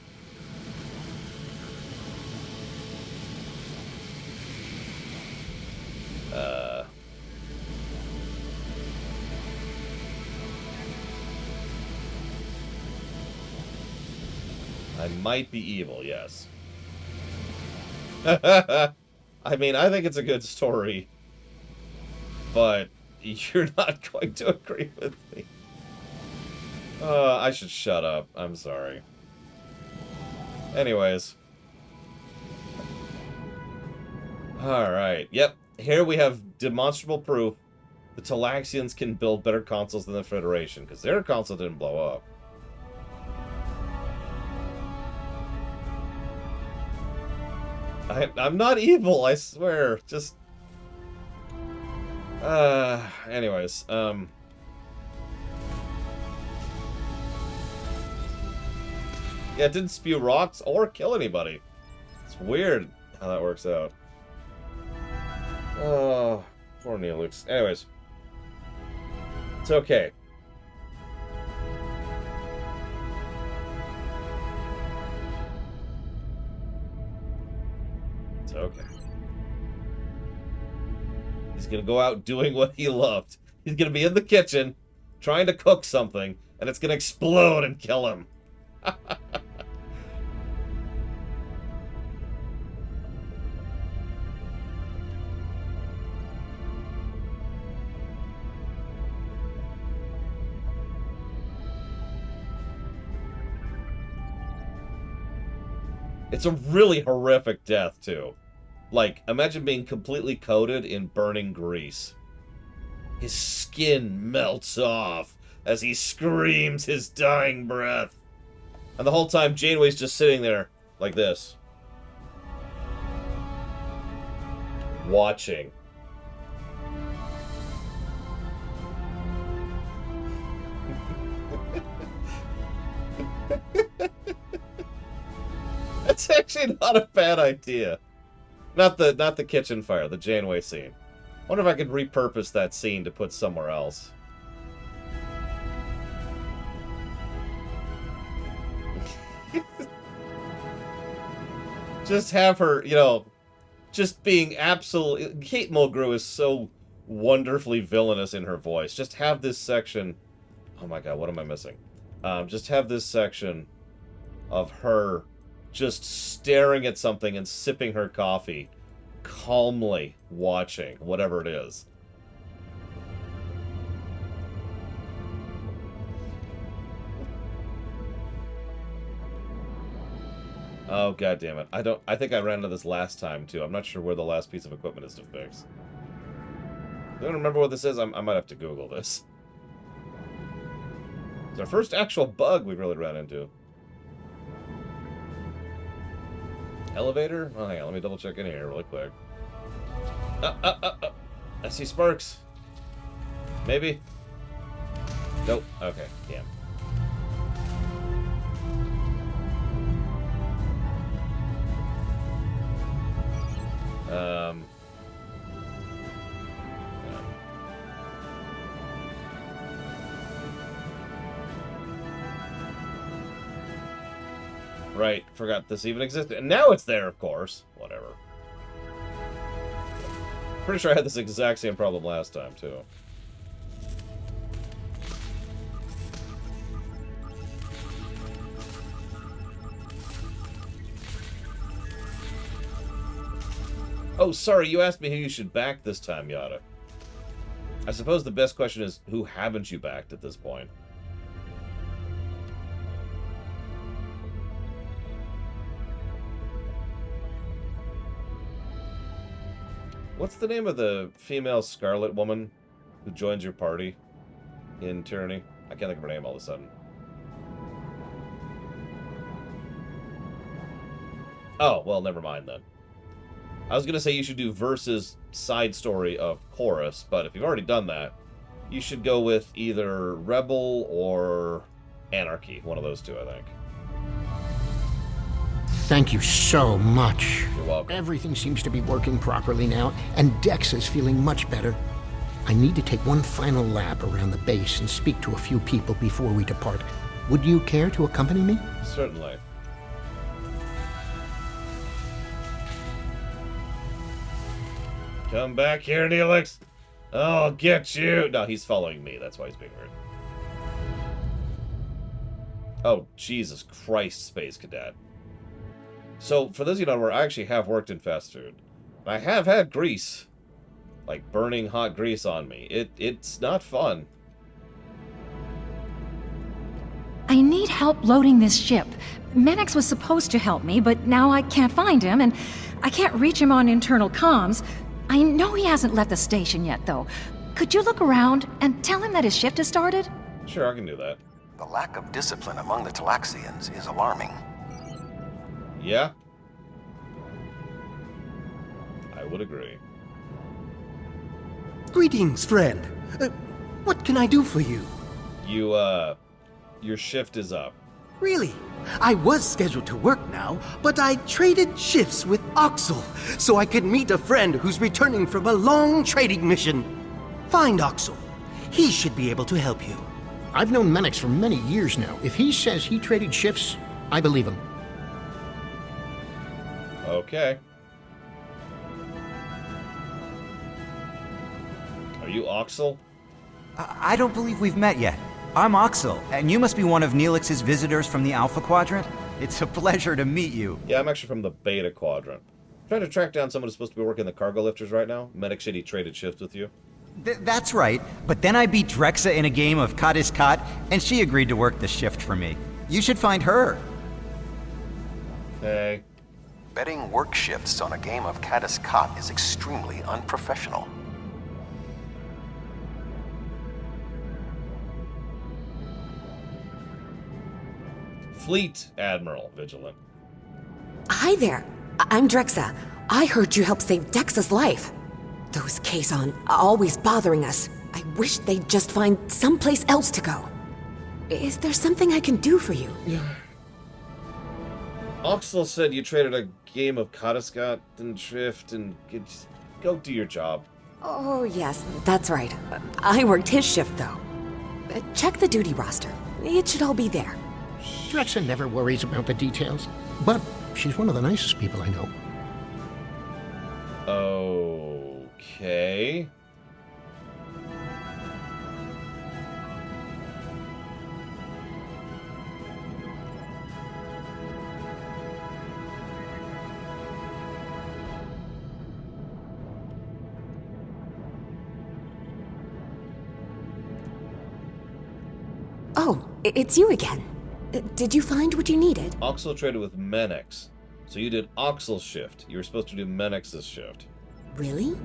I might be evil, yes. I mean, I think it's a good story, but you're not going to agree with me. I should shut up. I'm sorry. Anyways. Alright, yep. Here we have demonstrable proof the Talaxians can build better consoles than the Federation, because their console didn't blow up. I'm not evil, I swear. Just... anyways, Yeah, it didn't spew rocks or kill anybody. It's weird how that works out. Oh, poor Neelix. Anyways. It's okay. It's okay. He's gonna go out doing what he loved. He's gonna be in the kitchen, trying to cook something, and it's gonna explode and kill him. It's a really horrific death, too. Like, imagine being completely coated in burning grease. His skin melts off as he screams his dying breath. And the whole time, Janeway's just sitting there, like this. Watching. That's actually not a bad idea. Not the kitchen fire, the Janeway scene. Wonder if I could repurpose that scene to put somewhere else. Just have her, you know, just being absolutely... Kate Mulgrew is so wonderfully villainous in her voice. Just have this section... Oh my god, what am I missing? Just have this section of her just staring at something and sipping her coffee, calmly watching whatever it is. Oh god damn it. I think I ran into this last time too. I'm not sure where the last piece of equipment is to fix. I don't remember what this is. I might have to Google this. It's our first actual bug we really ran into. Elevator? Oh, hang on. Let me double check in here really quick. I see sparks. Maybe? Nope. Okay. Damn. Right, forgot this even existed. And now it's there, of course. Whatever. Pretty sure I had this exact same problem last time, too. Oh, sorry, you asked me who you should back this time, Yada. I suppose the best question is, who haven't you backed at this point? What's the name of the female Scarlet woman who joins your party in Tyranny? I can't think of her name all of a sudden. Oh, well, never mind then. I was going to say you should do versus side story of Chorus, but if you've already done that, you should go with either Rebel or Anarchy. One of those two, I think. Thank you so much. You're welcome. Everything seems to be working properly now, and Dex is feeling much better. I need to take one final lap around the base and speak to a few people before we depart. Would you care to accompany me? Certainly. Come back here, Neelix. I'll get you. No, he's following me. That's why he's being rude. Oh, Jesus Christ, Space Cadet. So, for those of you who don't know, I actually have worked in fast food. I have had grease. Like, burning hot grease on me. It's not fun. I need help loading this ship. Mannix was supposed to help me, but now I can't find him, and I can't reach him on internal comms. I know he hasn't left the station yet, though. Could you look around and tell him that his shift has started? Sure, I can do that. The lack of discipline among the Talaxians is alarming. Yeah? I would agree. Greetings, friend. What can I do for you? Your shift is up. Really? I was scheduled to work now, but I traded shifts with Oxel so I could meet a friend who's returning from a long trading mission. Find Oxel. He should be able to help you. I've known Mannix for many years now. If he says he traded shifts, I believe him. Okay. Are you Oxel? I don't believe we've met yet. I'm Oxel, and you must be one of Neelix's visitors from the Alpha Quadrant. It's a pleasure to meet you. Yeah, I'm actually from the Beta Quadrant. I'm trying to track down someone who's supposed to be working the cargo lifters right now. Medic said he traded shifts with you. That's right, but then I beat Drexa in a game of Kat is Kat, and she agreed to work the shift for me. You should find her. Hey. Betting work shifts on a game of Caddis Cot is extremely unprofessional. Fleet Admiral Vigilant. Hi there. I'm Drexa. I heard you helped save Dex's life. Those Kazon are always bothering us. I wish they'd just find someplace else to go. Is there something I can do for you? Oxel said you traded a game of Kadiskat and Drift and go do your job. Oh, yes, that's right. I worked his shift, though. Check the duty roster. It should all be there. Drexa never worries about the details, but she's one of the nicest people I know. Okay. Oh, it's you again. Did you find what you needed? Oxel traded with Menex. So you did Oxel's shift. You were supposed to do Menex's shift. Really?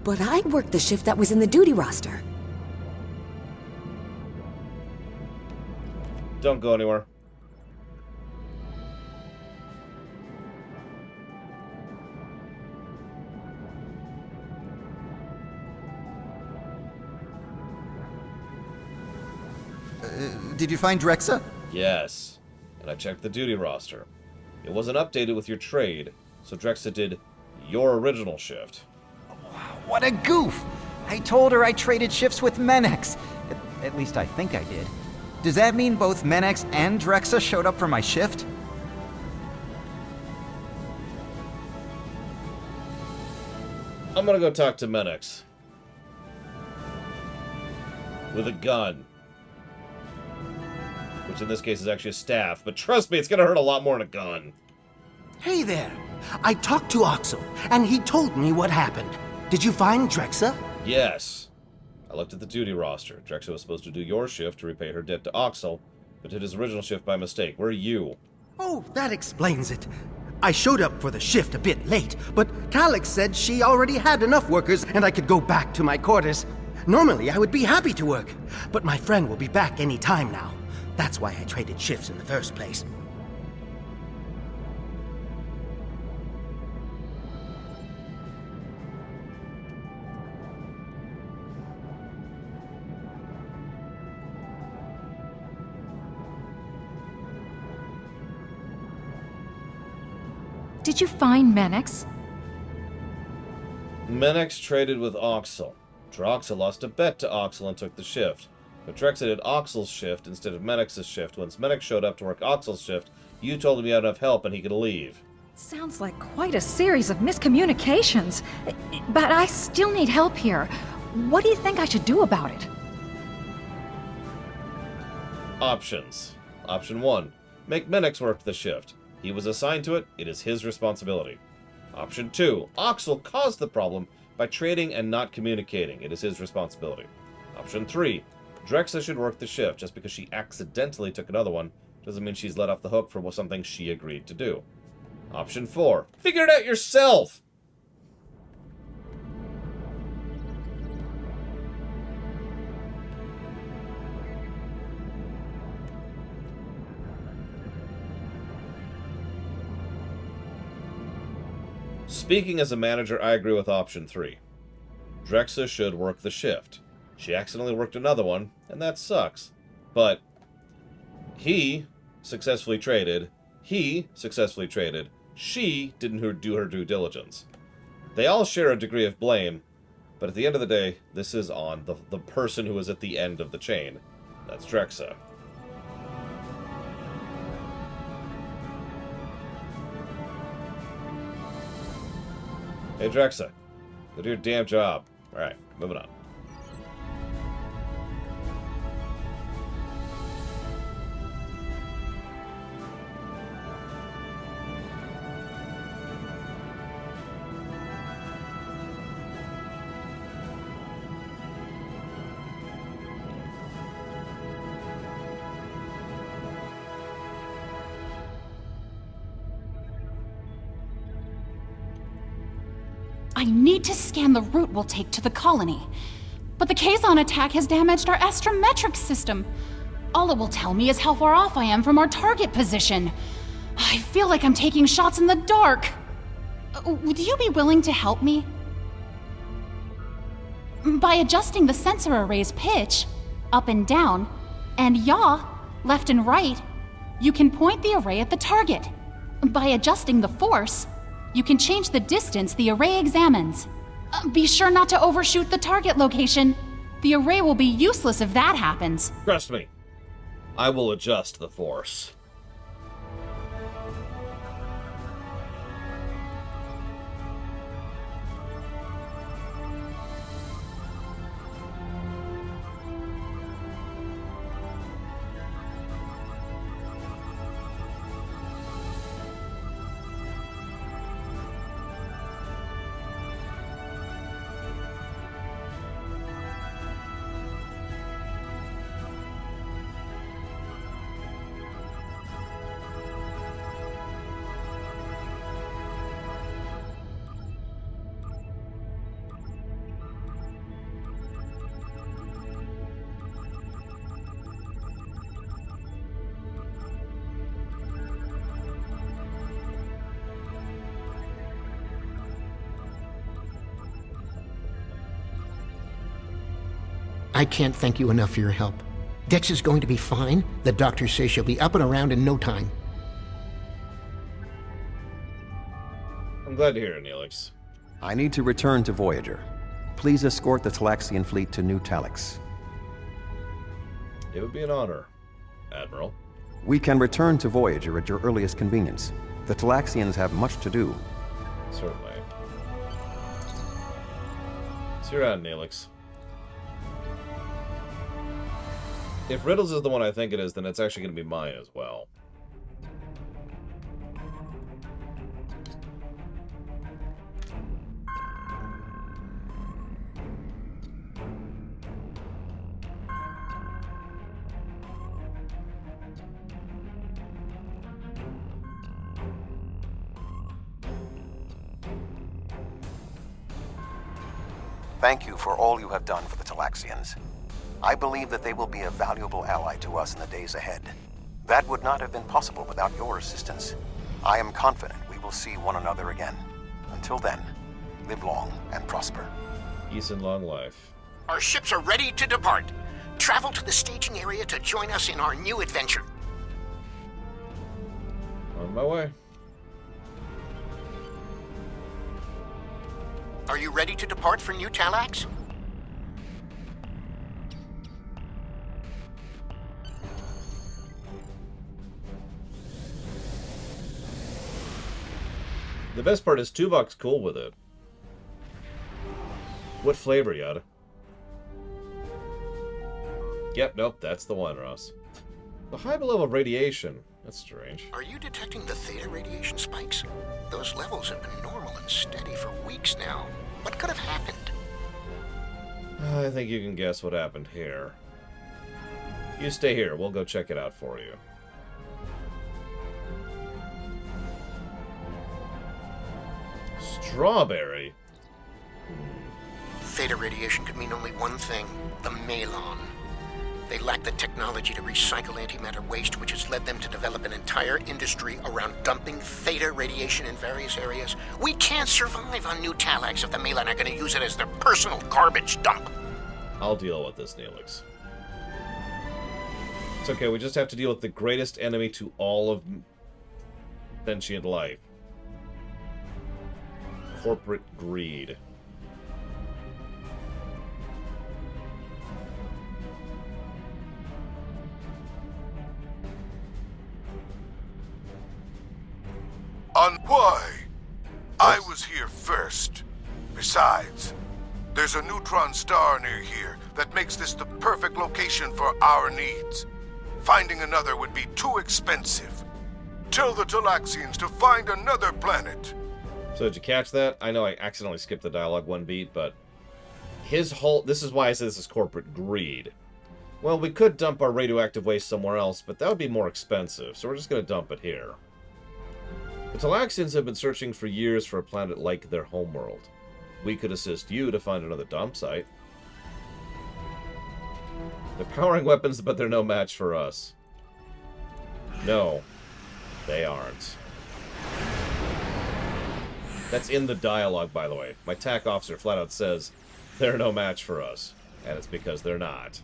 But I worked the shift that was in the duty roster. Don't go anywhere. Did you find Drexa? Yes. And I checked the duty roster. It wasn't updated with your trade, so Drexa did your original shift. What a goof! I told her I traded shifts with Menex. At least I think I did. Does that mean both Menex and Drexa showed up for my shift? I'm gonna go talk to Menex. With a gun. Which in this case is actually a staff, but trust me, it's gonna hurt a lot more than a gun. Hey there. I talked to Oxel, and he told me what happened. Did you find Drexa? Yes. I looked at the duty roster. Drexa was supposed to do your shift to repay her debt to Oxel, but did his original shift by mistake. Where are you? Oh, that explains it. I showed up for the shift a bit late, but Calix said she already had enough workers and I could go back to my quarters. Normally, I would be happy to work, but my friend will be back any time now. That's why I traded shifts in the first place. Did you find Menex? Menex traded with Oxel. Droxel lost a bet to Oxel and took the shift. But Drexa did Oxel's shift instead of Menex's shift. Once Menex showed up to work Oxel's shift, you told him he had enough help and he could leave. Sounds like quite a series of miscommunications. But I still need help here. What do you think I should do about it? Options. Option 1. Make Menex work the shift. He was assigned to it. It is his responsibility. Option 2. Oxel caused the problem by trading and not communicating. It is his responsibility. Option 3. Drexa should work the shift. Just because she accidentally took another one doesn't mean she's let off the hook for something she agreed to do. Option 4. Figure it out yourself! Speaking as a manager, I agree with option 3. Drexa should work the shift. She accidentally worked another one, and that sucks. But he successfully traded. He successfully traded. She didn't do her due diligence. They all share a degree of blame, but at the end of the day, this is on the person who is at the end of the chain. That's Drexa. Hey, Drexa. Go do your damn job. Alright, moving on. I need to scan the route we'll take to the colony. But the Kazon attack has damaged our astrometric system. All it will tell me is how far off I am from our target position. I feel like I'm taking shots in the dark. Would you be willing to help me? By adjusting the sensor array's pitch, up and down, and yaw, left and right, you can point the array at the target. By adjusting the force, you can change the distance the array examines. Be sure not to overshoot the target location. The array will be useless if that happens. Trust me. I will adjust the force. I can't thank you enough for your help. Dex is going to be fine. The doctors say she'll be up and around in no time. I'm glad to hear it, Neelix. I need to return to Voyager. Please escort the Talaxian fleet to New Talax. It would be an honor, Admiral. We can return to Voyager at your earliest convenience. The Talaxians have much to do. Certainly. So you're on, Neelix. If Riddles is the one I think it is, then it's actually going to be mine as well. Thank you for all you have done for the Talaxians. I believe that they will be a valuable ally to us in the days ahead. That would not have been possible without your assistance. I am confident we will see one another again. Until then, live long and prosper. Peace and long life. Our ships are ready to depart. Travel to the staging area to join us in our new adventure. On my way. Are you ready to depart for New Talax? The best part is Tuvok's cool with it. What flavor, Yada? Yep, nope, that's the one, Ross. The high level of radiation. That's strange. Are you detecting the theta radiation spikes? Those levels have been normal and steady for weeks now. What could have happened? I think you can guess what happened here. You stay here. We'll go check it out for you. Strawberry? Theta radiation could mean only one thing: the Malon. They lack the technology to recycle antimatter waste, which has led them to develop an entire industry around dumping theta radiation in various areas. We can't survive on New Talax if the Malon are going to use it as their personal garbage dump. I'll deal with this, Neelix. It's okay, we just have to deal with the greatest enemy to all of sentient life. Corporate greed. On why? I was here first. Besides, there's a neutron star near here that makes this the perfect location for our needs. Finding another would be too expensive. Tell the Talaxians to find another planet. So did you catch that? I know I accidentally skipped the dialogue one beat, but his whole... This is why I say this is corporate greed. Well, we could dump our radioactive waste somewhere else, but that would be more expensive, so we're just going to dump it here. The Talaxians have been searching for years for a planet like their homeworld. We could assist you to find another dump site. They're powering weapons, but they're no match for us. No, they aren't. That's in the dialogue, by the way. My TAC officer flat out says, they're no match for us. And it's because they're not.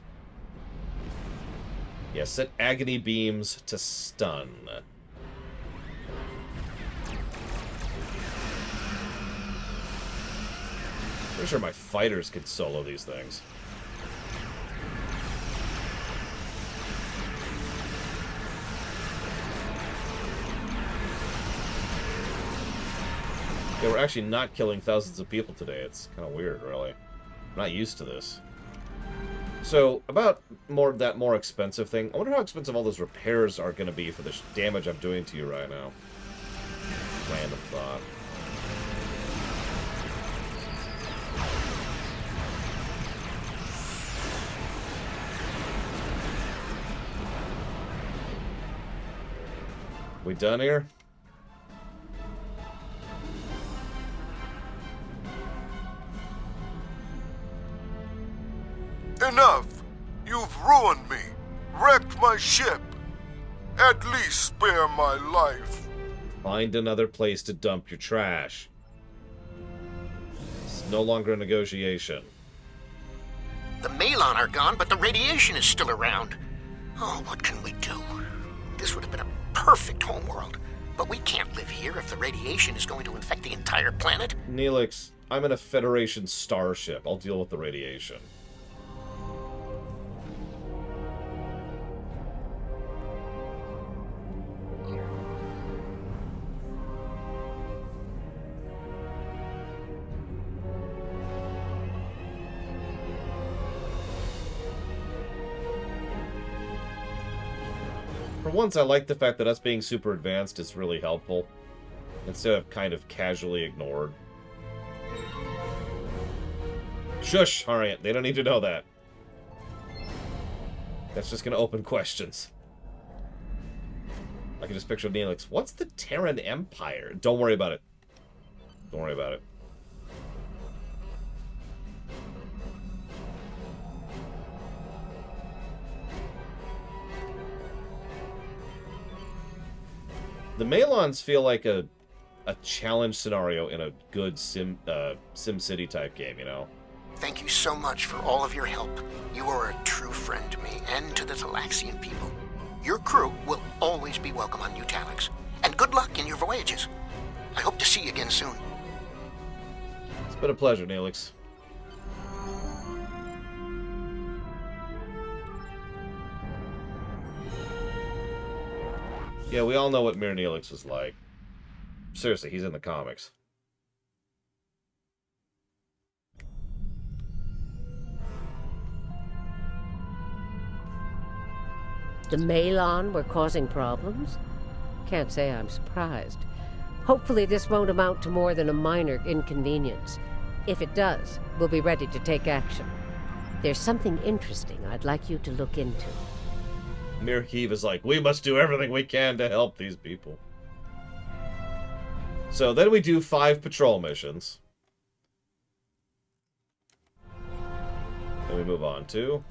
Yeah, set agony beams to stun. Pretty sure my fighters could solo these things. Yeah, we're actually not killing thousands of people today. It's kind of weird, really. I'm not used to this. So, about that more expensive thing, I wonder how expensive all those repairs are going to be for the damage I'm doing to you right now. Random thought. We done here? Enough! You've ruined me, wrecked my ship. At least spare my life. Find another place to dump your trash. It's no longer a negotiation. The Malon are gone, but the radiation is still around. Oh, what can we do? This would have been a perfect homeworld. But we can't live here if the radiation is going to infect the entire planet. Neelix, I'm in a Federation starship. I'll deal with the radiation. For once, I like the fact that us being super advanced is really helpful, instead of kind of casually ignored. Shush, Harriet. They don't need to know that. That's just going to open questions. I can just picture Neelix. What's the Terran Empire? Don't worry about it. Don't worry about it. The Malons feel like a challenge scenario in a good SimCity type game, you know? Thank you so much for all of your help. You are a true friend to me and to the Talaxian people. Your crew will always be welcome on New Talax. And good luck in your voyages. I hope to see you again soon. It's been a pleasure, Neelix. Yeah, we all know what Mir Neelix was like. Seriously, he's in the comics. The Malon were causing problems? Can't say I'm surprised. Hopefully this won't amount to more than a minor inconvenience. If it does, we'll be ready to take action. There's something interesting I'd like you to look into. Mir Heave is like, we must do everything we can to help these people. So then we do 5 patrol missions. Then we move on to...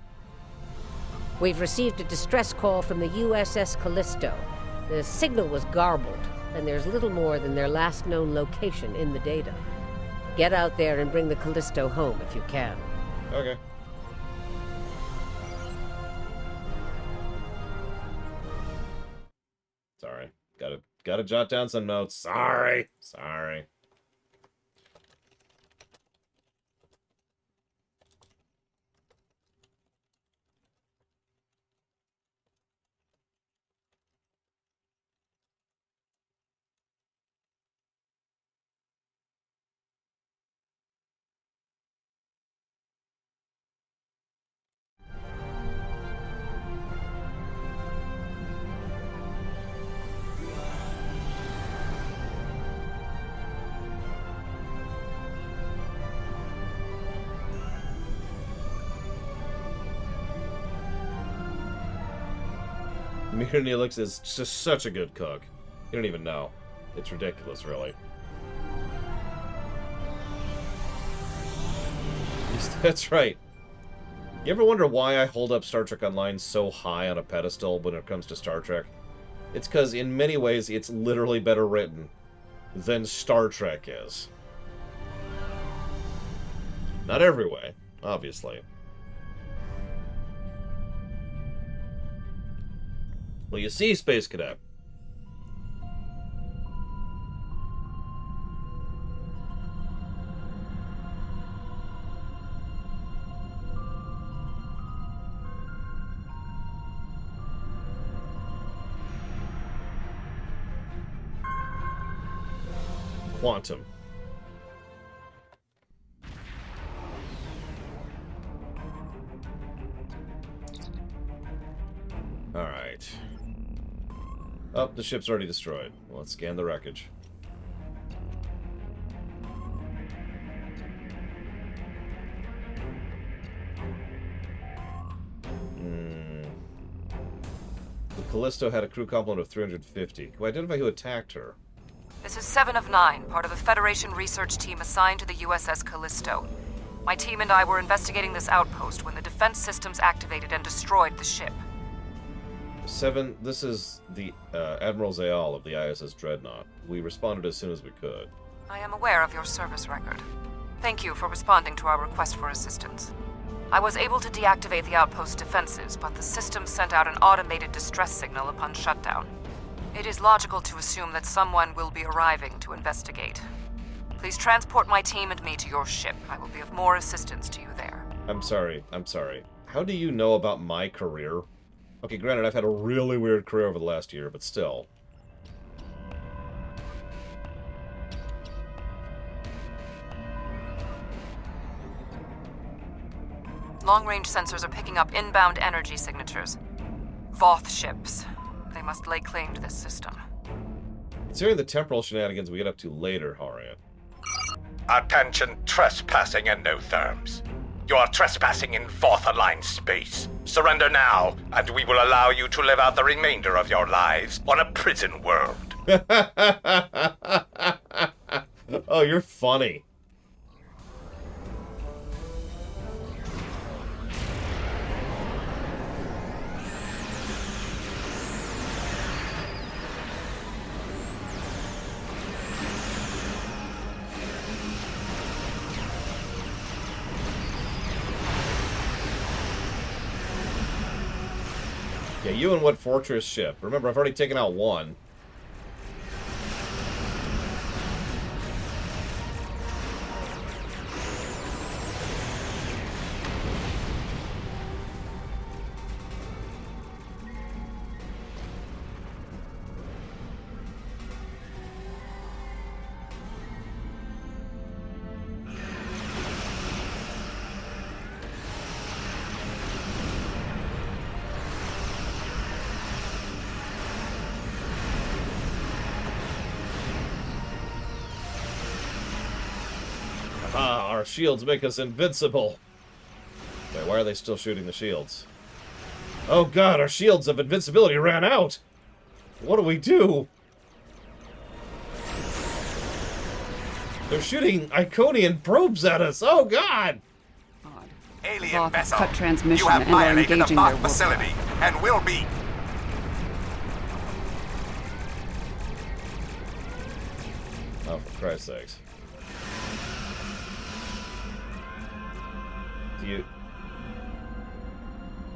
We've received a distress call from the USS Callisto. The signal was garbled, and there's little more than their last known location in the data. Get out there and bring the Callisto home if you can. Okay. Sorry. Gotta jot down some notes. Sorry. Mir Neelix is just such a good cook. You don't even know. It's ridiculous, really. That's right. You ever wonder why I hold up Star Trek Online so high on a pedestal when it comes to Star Trek? It's because in many ways it's literally better written than Star Trek is. Not every way, obviously. Well, you see, Space Cadet. Quantum. Alright. Oh, the ship's already destroyed. Well, let's scan the wreckage. The Callisto had a crew complement of 350. Can we identify who attacked her? This is 7 of 9, part of a Federation research team assigned to the USS Callisto. My team and I were investigating this outpost when the defense systems activated and destroyed the ship. 7, this is the Admiral Zayal of the ISS Dreadnought. We responded as soon as we could. I am aware of your service record. Thank you for responding to our request for assistance. I was able to deactivate the outpost defenses, but the system sent out an automated distress signal upon shutdown. It is logical to assume that someone will be arriving to investigate. Please transport my team and me to your ship. I will be of more assistance to you there. I'm sorry. How do you know about my career? Okay, granted, I've had a really weird career over the last year, but still. Long-range sensors are picking up inbound energy signatures. Voth ships. They must lay claim to this system. Considering the temporal shenanigans we get up to later, Harian. Attention trespassing endotherms. You are trespassing in Voth-aligned space. Surrender now, and we will allow you to live out the remainder of your lives on a prison world. Oh, you're funny. Yeah, you and what fortress ship? Remember, I've already taken out one. Our shields make us invincible. Wait, why are they still shooting the shields? Oh god, our shields of invincibility ran out! What do we do? They're shooting Iconian probes at us! Oh god! Alien Voth vessel, cut transmission you have and are violated the engaging their Voth facility and will be. Oh, for Christ's sakes. Do you...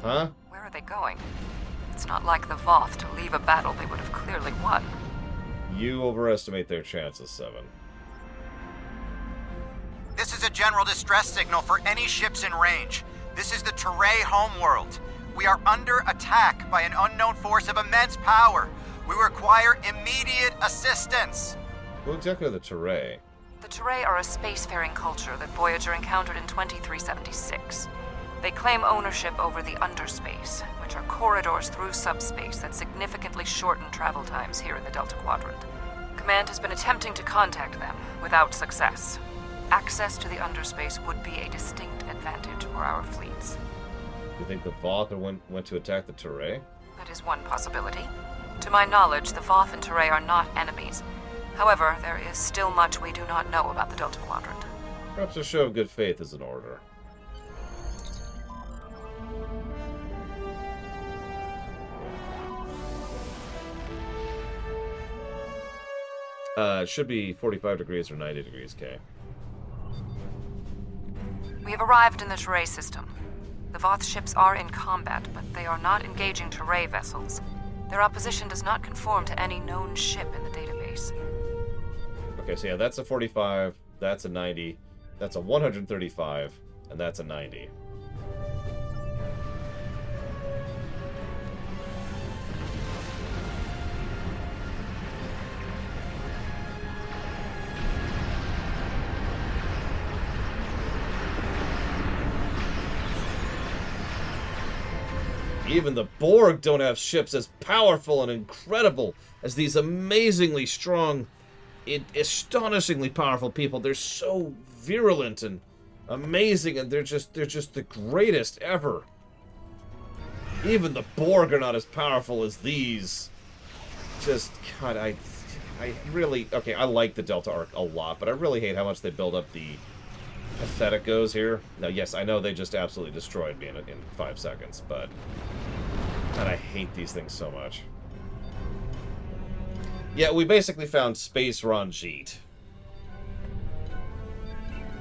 Huh? Where are they going? It's not like the Voth to leave a battle they would have clearly won. You overestimate their chances, 7. This is a general distress signal for any ships in range. This is the Teray homeworld. We are under attack by an unknown force of immense power. We require immediate assistance. Who exactly are the Teray? The Teray are a spacefaring culture that Voyager encountered in 2376. They claim ownership over the underspace, which are corridors through subspace that significantly shorten travel times here in the Delta Quadrant. Command has been attempting to contact them, without success. Access to the underspace would be a distinct advantage for our fleets. You think the Voth went to attack the Teray? That is one possibility. To my knowledge, the Voth and Teray are not enemies. However, there is still much we do not know about the Delta Quadrant. Perhaps a show of good faith is in order. It should be 45 degrees or 90 degrees K. We have arrived in the Teray system. The Voth ships are in combat, but they are not engaging Teray vessels. Their opposition does not conform to any known ship in the database. Okay, so yeah, that's a 45, that's a 90, that's a 135, and that's a 90. Even the Borg don't have ships as powerful and incredible as these amazingly strong, astonishingly powerful people. They're so virulent and amazing, and they're just the greatest ever. Even the Borg are not as powerful as these. Just, God, I really... Okay, I like the Delta Arc a lot, but I really hate how much they build up the Patheticos here. Now, yes, I know they just absolutely destroyed me in 5 seconds, but... God, I hate these things so much. Yeah, we basically found Space Ranjit.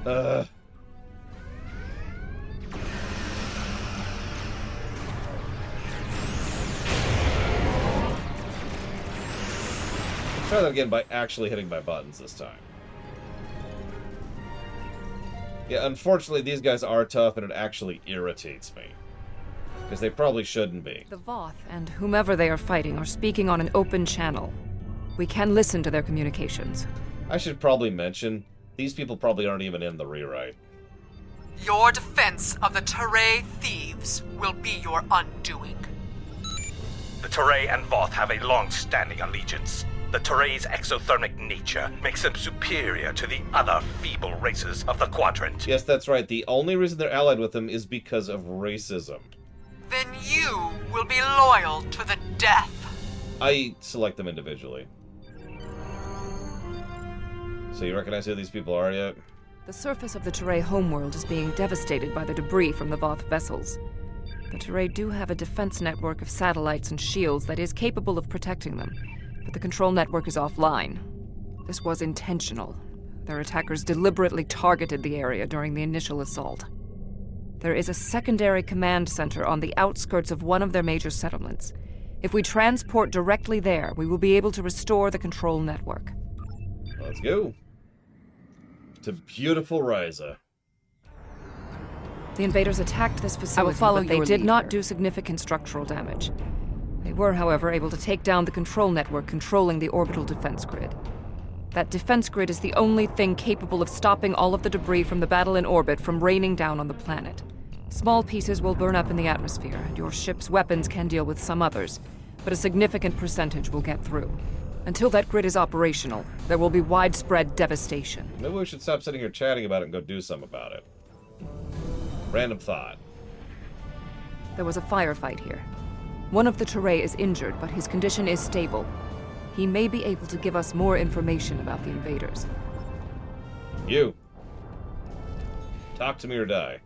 Try that again by actually hitting my buttons this time. Yeah, unfortunately, these guys are tough, and it actually irritates me. Because they probably shouldn't be. The Voth and whomever they are fighting are speaking on an open channel. We can listen to their communications. I should probably mention, these people probably aren't even in the rewrite. Your defense of the Teray thieves will be your undoing. The Teray and Voth have a long-standing allegiance. The Teray's exothermic nature makes them superior to the other feeble races of the Quadrant. Yes, that's right. The only reason they're allied with them is because of racism. Then you will be loyal to the death. I select them individually. So you recognize who these people are yet? The surface of the Teray homeworld is being devastated by the debris from the Voth vessels. The Teray do have a defense network of satellites and shields that is capable of protecting them, but the control network is offline. This was intentional. Their attackers deliberately targeted the area during the initial assault. There is a secondary command center on the outskirts of one of their major settlements. If we transport directly there, we will be able to restore the control network. Let's go. To beautiful Ryza. The invaders attacked this facility, I will follow but they your did lead not here. do significant structural damage. They were, however, able to take down the control network controlling the orbital defense grid. That defense grid is the only thing capable of stopping all of the debris from the battle in orbit from raining down on the planet. Small pieces will burn up in the atmosphere, and your ship's weapons can deal with some others, but a significant percentage will get through. Until that grid is operational, there will be widespread devastation. Maybe we should stop sitting here chatting about it and go do something about it. Random thought. There was a firefight here. One of the Teray is injured, but his condition is stable. He may be able to give us more information about the invaders. You. Talk to me or die.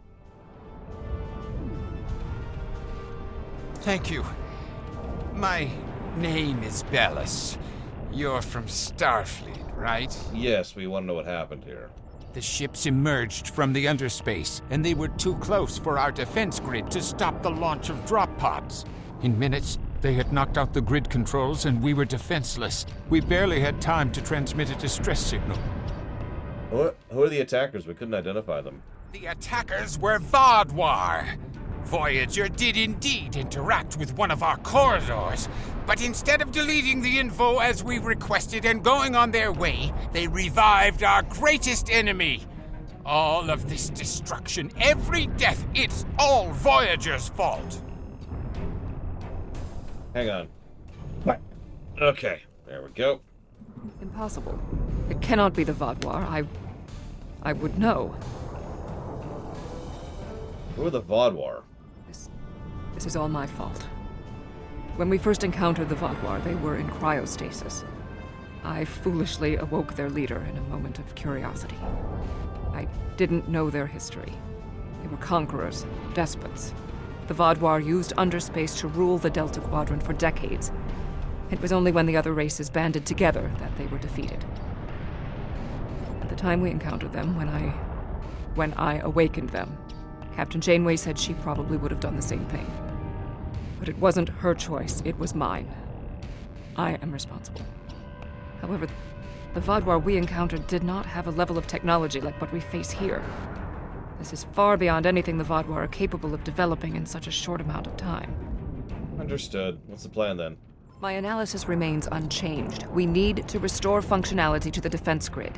Thank you. My name is Bellis. You're from Starfleet, right? Yes, we want to know what happened here. The ships emerged from the underspace, and they were too close for our defense grid to stop the launch of drop pods. In minutes, they had knocked out the grid controls, and we were defenseless. We barely had time to transmit a distress signal. Who are the attackers? We couldn't identify them. The attackers were Vodwar. Voyager did indeed interact with one of our corridors, but instead of deleting the info as we requested and going on their way, they revived our greatest enemy. All of this destruction, every death, it's all Voyager's fault. Hang on. What? Okay, there we go. Impossible. It cannot be the Vodwar. I would know. Who are the Vodwar? This is all my fault. When we first encountered the Vodwar, they were in cryostasis. I foolishly awoke their leader in a moment of curiosity. I didn't know their history. They were conquerors, despots. The Vodwar used underspace to rule the Delta Quadrant for decades. It was only when the other races banded together that they were defeated. At the time we encountered them, when I awakened them, Captain Janeway said she probably would have done the same thing. But it wasn't her choice, it was mine. I am responsible. However, the Vodwar we encountered did not have a level of technology like what we face here. This is far beyond anything the Vodwar are capable of developing in such a short amount of time. Understood. What's the plan then? My analysis remains unchanged. We need to restore functionality to the defense grid.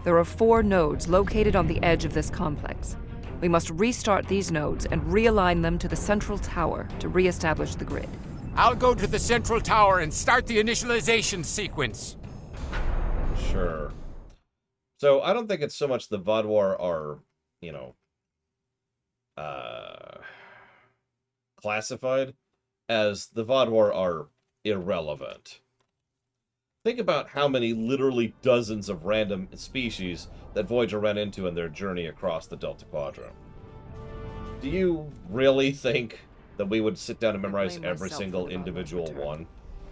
There are 4 nodes located on the edge of this complex. We must restart these nodes and realign them to the central tower to re-establish the grid. I'll go to the central tower and start the initialization sequence. Sure. So I don't think it's so much the Vodwar are, you know, classified as the Vodwar are irrelevant. Think about how many literally dozens of random species that Voyager ran into in their journey across the Delta Quadrant. Do you really think that we would sit down and memorize every single individual one?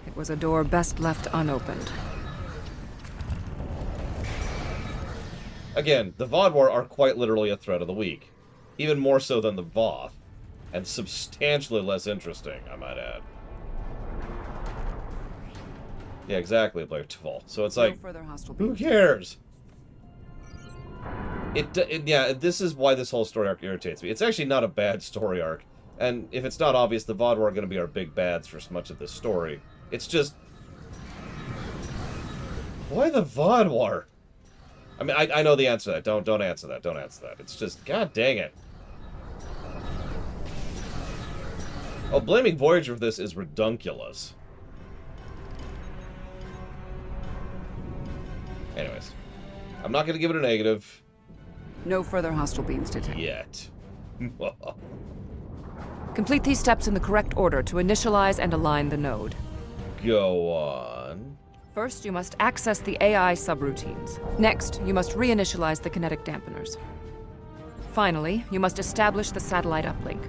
It was a door best left unopened. Again, the Vodwar are quite literally a threat of the week. Even more so than the Voth. And substantially less interesting, I might add. Yeah, exactly, Blair Tuvok. So it's like, who cares? Yeah, this is why this whole story arc irritates me. It's actually not a bad story arc. And if it's not obvious, the Vodwar are going to be our big bads for much of this story. It's just... why the Vodwar? I mean, I know the answer to that. Don't answer that. Don't answer that. It's just, god dang it. Oh, blaming Voyager for this is redunculous. Anyways. I'm not going to give it a negative. No further hostile beams detected. Yet. Complete these steps in the correct order to initialize and align the node. Go on. First, you must access the AI subroutines. Next, you must reinitialize the kinetic dampeners. Finally, you must establish the satellite uplink.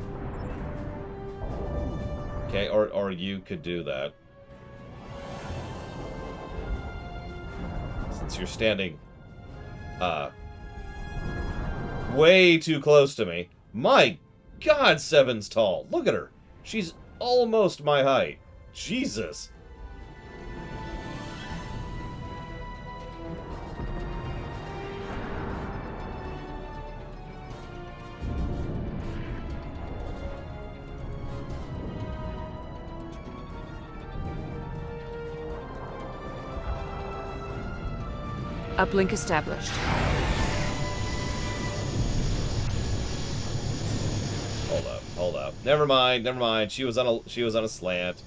Okay, or you could do that. Since you're standing, way too close to me. My God, Seven's tall. Look at her. She's almost my height. Jesus. Uplink established. Hold up. Never mind. She was on a slant.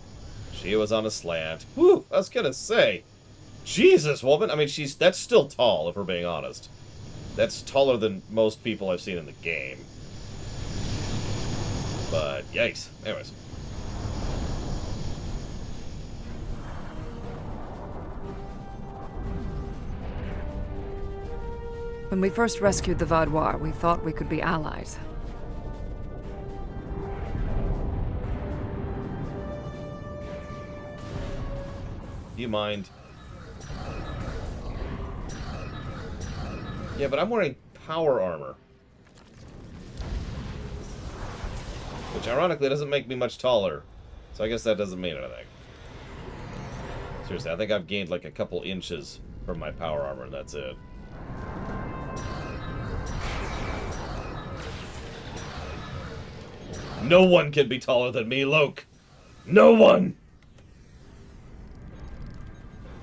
Whew, I was gonna say. Jesus, woman. I mean, that's still tall, if we're being honest. That's taller than most people I've seen in the game. But, yikes. Anyways. When we first rescued the Vodwar, we thought we could be allies. Do you mind? Yeah, but I'm wearing power armor. Which ironically doesn't make me much taller. So I guess that doesn't mean anything. Seriously, I think I've gained like a couple inches from my power armor and that's it. No one can be taller than me, Loke. No one!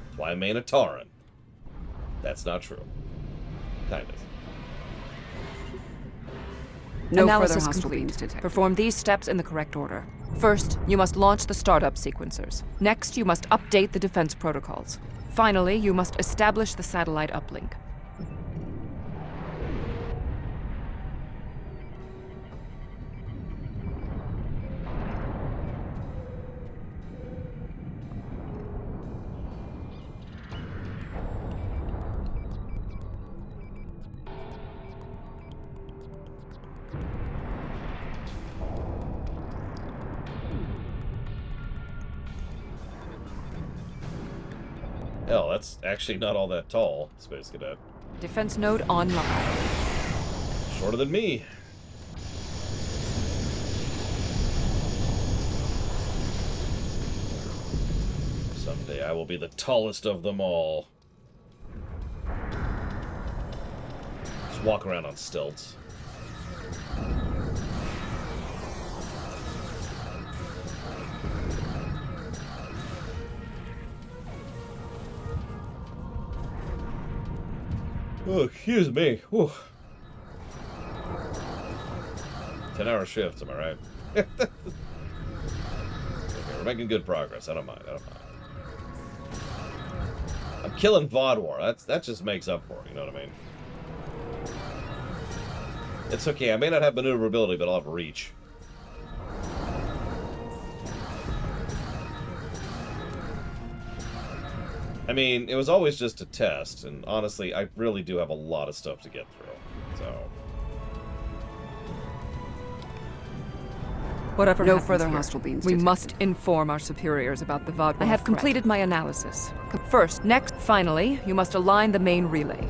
That's why I main a Tauren. That's not true. Kind of. No Analysis further hostile beams detected. Perform these steps in the correct order. First, you must launch the startup sequencers. Next, you must update the defense protocols. Finally, you must establish the satellite uplink. Hell, that's actually not all that tall, Space Cadet. Defense node online. Shorter than me. Someday I will be the tallest of them all. Just walk around on stilts. Oh, excuse me. Whew. 10-hour shifts, am I right? Okay, we're making good progress. I don't mind. I'm killing Vodwar. That just makes up for it, you know what I mean? It's okay. I may not have maneuverability, but I'll have reach. I mean, it was always just a test, and honestly, I really do have a lot of stuff to get through, so... Whatever No happens further here, hostile beings we detected. must inform our superiors about the Voth. I have threat. completed my analysis. Finally, you must align the main relay.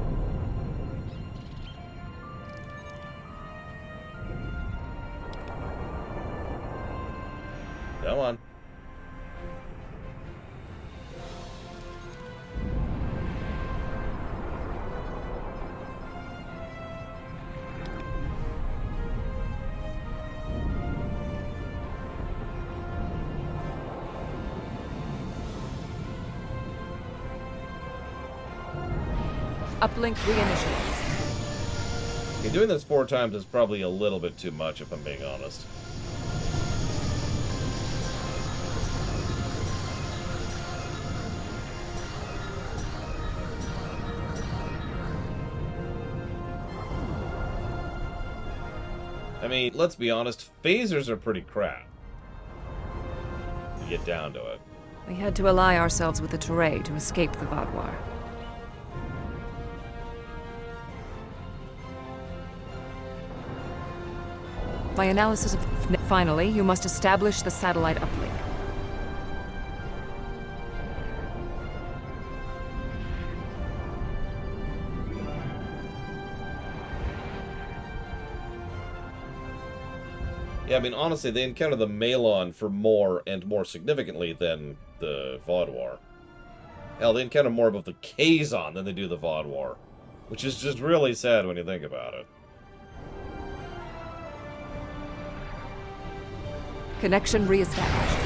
Come on. Uplink reinitialized. Okay, doing this 4 times is probably a little bit too much, if I'm being honest. I mean, let's be honest, phasers are pretty crap. To get down to it. We had to ally ourselves with the Teray to escape the Vodwar. My analysis of... Finally, you must establish the satellite uplink. Yeah, I mean, honestly, they encounter the Malon for more and more significantly than the Vodwar. Hell, they encounter more of the Kazon than they do the Vodwar. Which is just really sad when you think about it. Connection reestablished.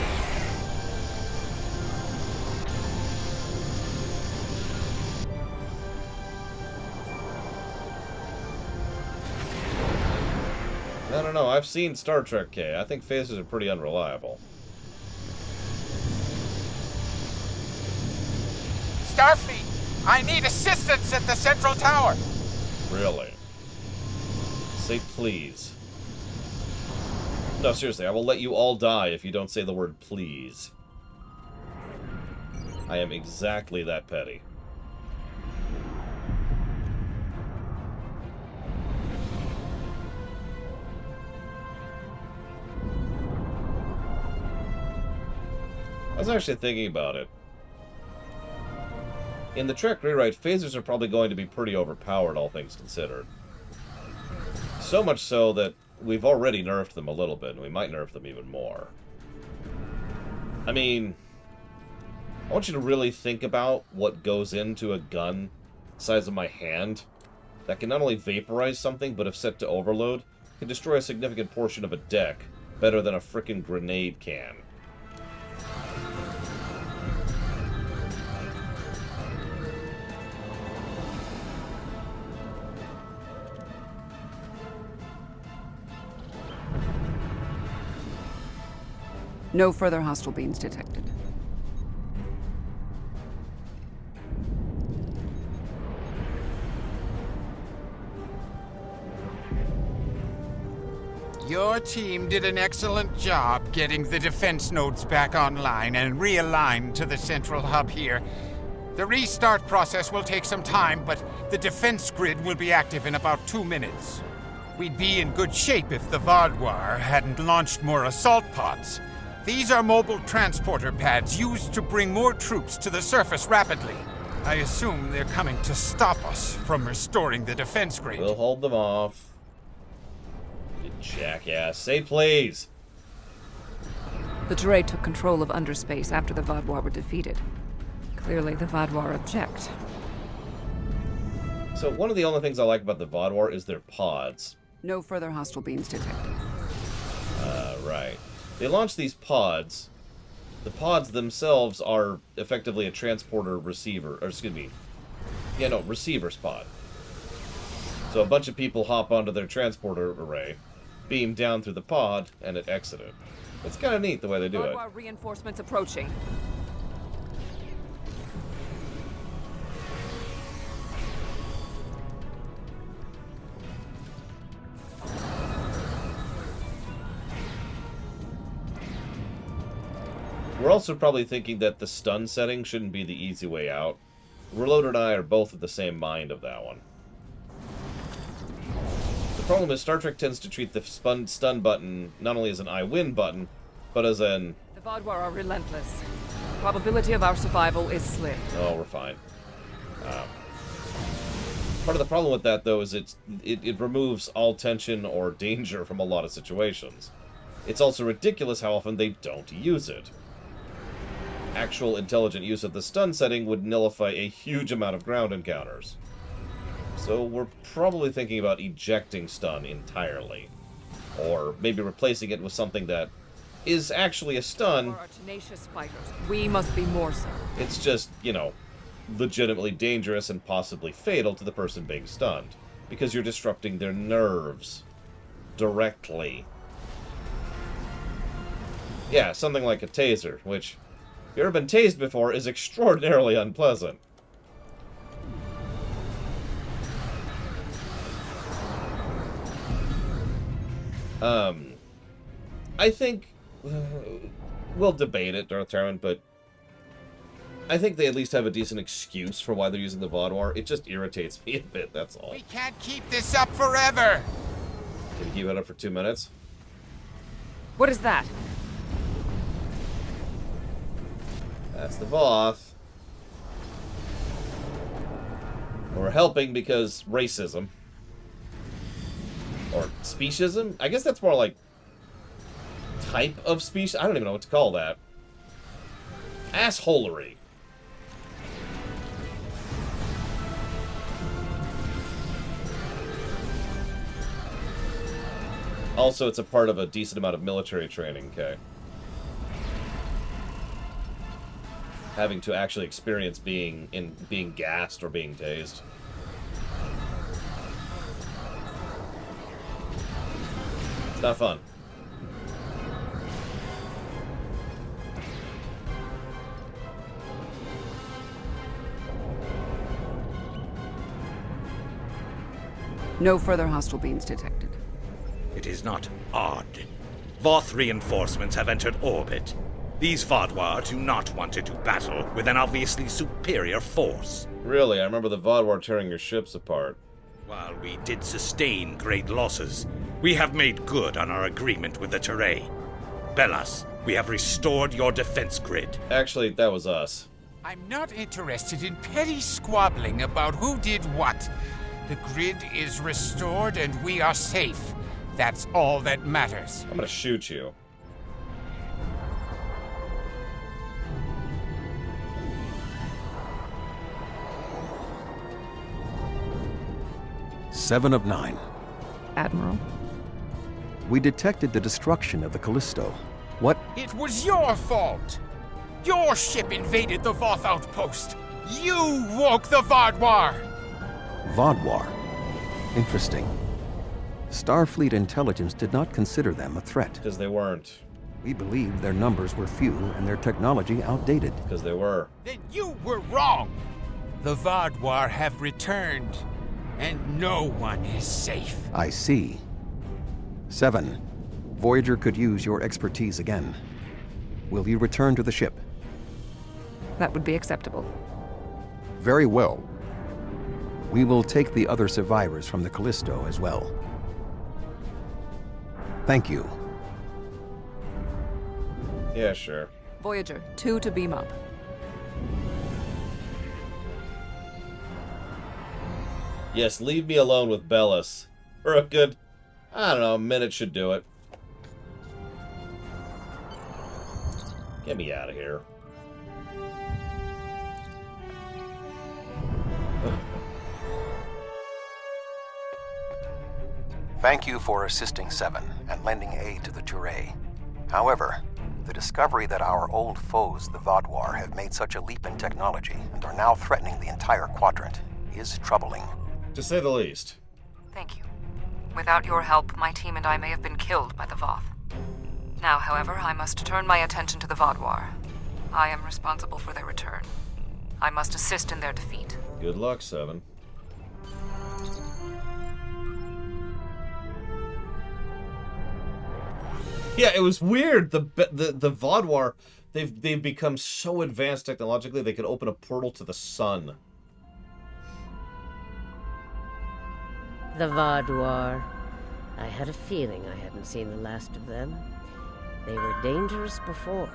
I don't know, I've seen Star Trek K. I think phasers are pretty unreliable. Starfleet, I need assistance at the central tower. Really? Say please. No, seriously, I will let you all die if you don't say the word please. I am exactly that petty. I was actually thinking about it. In the Trek rewrite, phasers are probably going to be pretty overpowered, all things considered. So much so that we've already nerfed them a little bit, and we might nerf them even more. I mean, I want you to really think about what goes into a gun the size of my hand that can not only vaporize something, but if set to overload, can destroy a significant portion of a deck better than a frickin' grenade can. No further hostile beings detected. Your team did an excellent job getting the defense nodes back online and realigned to the central hub here. The restart process will take some time, but the defense grid will be active in about 2 minutes. We'd be in good shape if the Vodwar hadn't launched more assault pods. These are mobile transporter pads used to bring more troops to the surface rapidly. I assume they're coming to stop us from restoring the defense grid. We'll hold them off. You jackass. Say please. The Teray took control of underspace after the Vodwar were defeated. Clearly, the Vodwar object. So one of the only things I like about the Vodwar is their pods. No further hostile beings detected. Right. They launch these pods. The pods themselves are effectively a transporter receiver, or excuse me. Yeah, no, receiver pod. So a bunch of people hop onto their transporter array, beamed down through the pod, and it exited. It's kind of neat the way they do it. Bajor reinforcements approaching. We're also probably thinking that the stun setting shouldn't be the easy way out. Reloader and I are both of the same mind of that one. The problem is Star Trek tends to treat the stun button not only as an I win button, but as an... The Vodwar are relentless. Probability of our survival is slim. Oh, we're fine. Part of the problem with that, though, is it removes all tension or danger from a lot of situations. It's also ridiculous how often they don't use it. Actual intelligent use of the stun setting would nullify a huge amount of ground encounters. So we're probably thinking about ejecting stun entirely. Or maybe replacing it with something that is actually a stun. For our tenacious fighters, we must be more so. It's just, you know, legitimately dangerous and possibly fatal to the person being stunned. Because you're disrupting their nerves. Directly. Yeah, something like a taser, which... if you've ever been tased before, is extraordinarily unpleasant. I think... we'll debate it, Darth Terran, but... I think they at least have a decent excuse for why they're using the Vodwar. It just irritates me a bit, that's all. We can't keep this up forever! Can you keep it up for 2 minutes? What is that? That's the Voth. We're helping because racism. Or speciesism? I guess that's more like type of species. I don't even know what to call that. Assholery. Also, it's a part of a decent amount of military training, okay? Having to actually experience being gassed or being tased. It's not fun. No further hostile beams detected. It is not odd. Voth reinforcements have entered orbit. These Vodwar do not want to do battle with an obviously superior force. Really? I remember the Vodwar tearing your ships apart. While we did sustain great losses, we have made good on our agreement with the Teray. Bellas, we have restored your defense grid. Actually, that was us. I'm not interested in petty squabbling about who did what. The grid is restored and we are safe. That's all that matters. I'm gonna shoot you. Seven of 9. Admiral? We detected the destruction of the Callisto. What? It was your fault! Your ship invaded the Voth outpost! You woke the Vodwar! Vodwar. Interesting. Starfleet intelligence did not consider them a threat. Because they weren't. We believed their numbers were few and their technology outdated. Because they were. Then you were wrong! The Vodwar have returned, and no one is safe. I see. 7. Voyager could use your expertise again. Will you return to the ship? That would be acceptable. Very well. We will take the other survivors from the Callisto as well. Thank you. Yeah, sure. Voyager, 2 to beam up. Yes, leave me alone with Bellas. For a good, I don't know, a minute should do it. Get me out of here. Thank you for assisting 7 and lending aid to the Teray. However, the discovery that our old foes, the Vodwar, have made such a leap in technology and are now threatening the entire Quadrant is troubling. To say the least. Thank you. Without your help, my team and I may have been killed by the Voth. Now, however, I must turn my attention to the Vodwar. I am responsible for their return. I must assist in their defeat. Good luck, Seven. Yeah, it was weird. The Vodwar, they've become so advanced technologically they could open a portal to the sun. The Vodwar. I had a feeling I hadn't seen the last of them. They were dangerous before,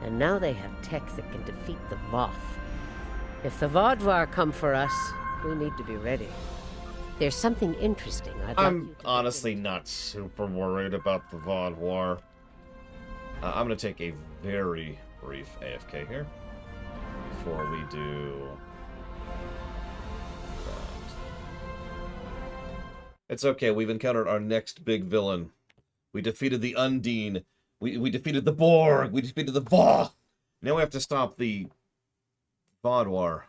and now they have tech that can defeat the Voth. If the Vodwar come for us, we need to be ready. There's something interesting I'm honestly not super worried about the Vodwar. I'm going to take a very brief AFK here before we do that. It's okay, we've encountered our next big villain. We defeated the Undine. We defeated the Borg. We defeated the Voth. Now we have to stop the Vodwar.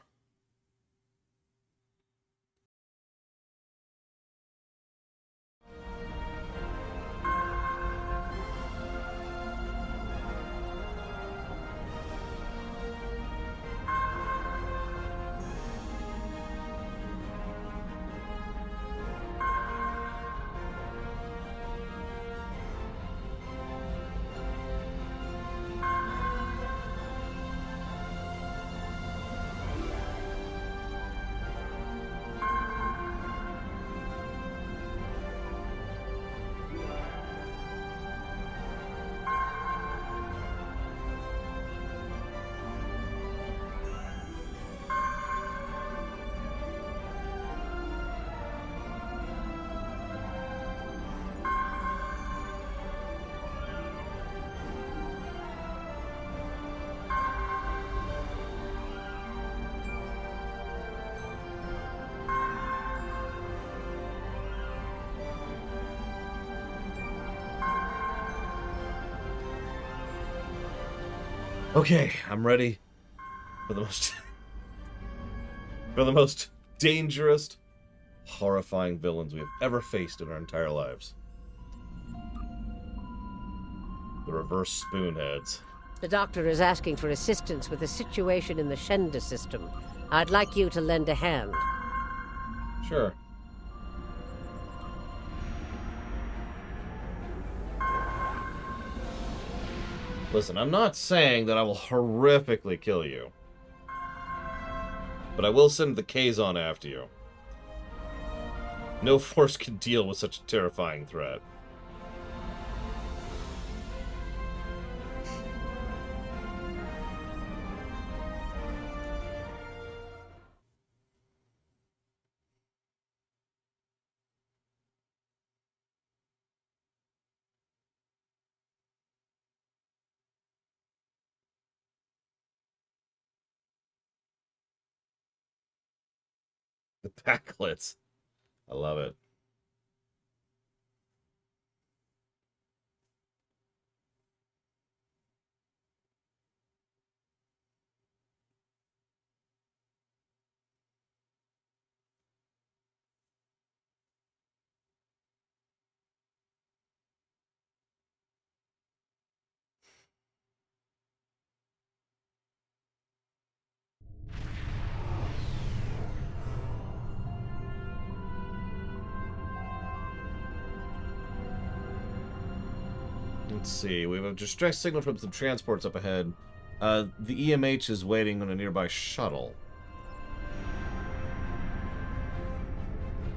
Okay, I'm ready for the most dangerous, horrifying villains we have ever faced in our entire lives. The reverse spoonheads. The doctor is asking for assistance with a situation in the Shenda system. I'd like you to lend a hand. Sure. Listen, I'm not saying that I will horrifically kill you. But I will send the Kazon after you. No force can deal with such a terrifying threat. The backlets. I love it. Let's see, we have a distress signal from some transports up ahead. The EMH is waiting on a nearby shuttle.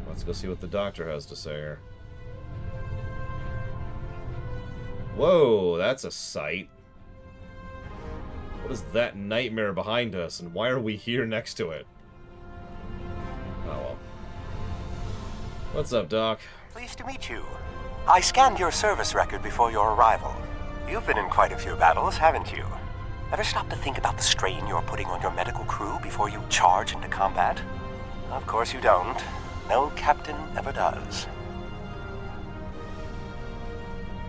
Let's go see what the doctor has to say here. Whoa, that's a sight. What is that nightmare behind us, and why are we here next to it? Oh well. What's up, Doc? Pleased to meet you. I scanned your service record before your arrival. You've been in quite a few battles, haven't you? Ever stop to think about the strain you're putting on your medical crew before you charge into combat? Of course you don't. No captain ever does.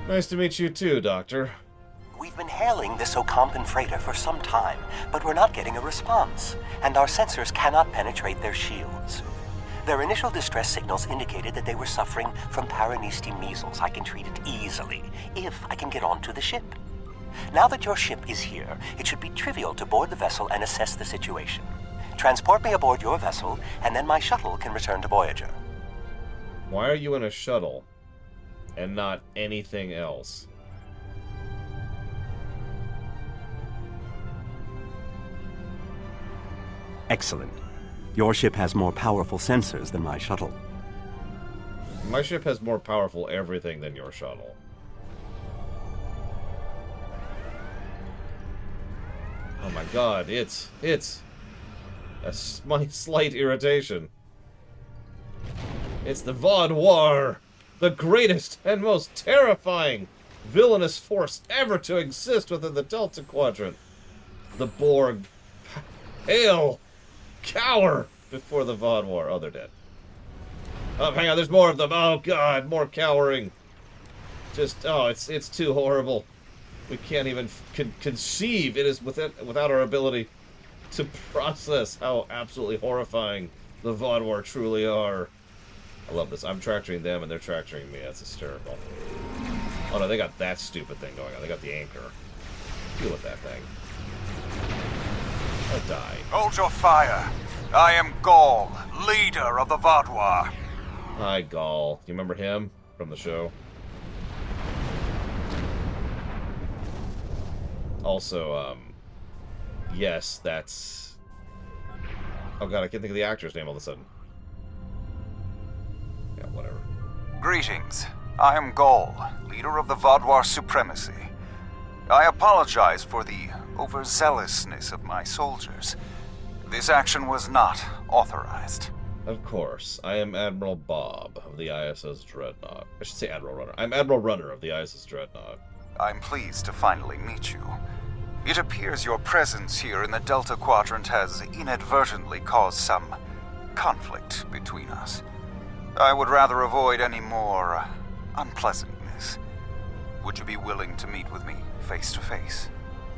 Nice to meet you too, Doctor. We've been hailing this Ocampan freighter for some time, but we're not getting a response, and our sensors cannot penetrate their shields. Their initial distress signals indicated that they were suffering from paranesty measles. I can treat it easily, if I can get onto the ship. Now that your ship is here, it should be trivial to board the vessel and assess the situation. Transport me aboard your vessel, and then my shuttle can return to Voyager. Why are you in a shuttle and not anything else? Excellent. Your ship has more powerful sensors than my shuttle. My ship has more powerful everything than your shuttle. Oh my god, it's a slight irritation. It's the Voth War, the greatest and most terrifying villainous force ever to exist within the Delta Quadrant. The Borg hail, cower before the Voth War. Oh, they're dead. Oh, hang on, there's more of them. Oh god, more cowering. Just, oh, it's too horrible. We can't even conceive it is without our ability to process how absolutely horrifying the Voth War truly are. I love this. I'm tractoring them and they're tractoring me. That's hysterical. Oh no, they got that stupid thing going on. They got the anchor. Deal with that thing. I'll die. Hold your fire. I am Gaul, leader of the Voth War. Hi, Gaul. You remember him from the show? Also, yes, that's... Oh god, I can't think of the actor's name all of a sudden. Yeah, whatever. Greetings. I am Gaul, leader of the Voth War supremacy. I apologize for the overzealousness of my soldiers. This action was not authorized. Of course. I am Admiral Bob of the ISS Dreadnought. I should say Admiral Runner. I'm Admiral Runner of the ISS Dreadnought. I'm pleased to finally meet you. It appears your presence here in the Delta Quadrant has inadvertently caused some conflict between us. I would rather avoid any more unpleasantness. Would you be willing to meet with me face to face?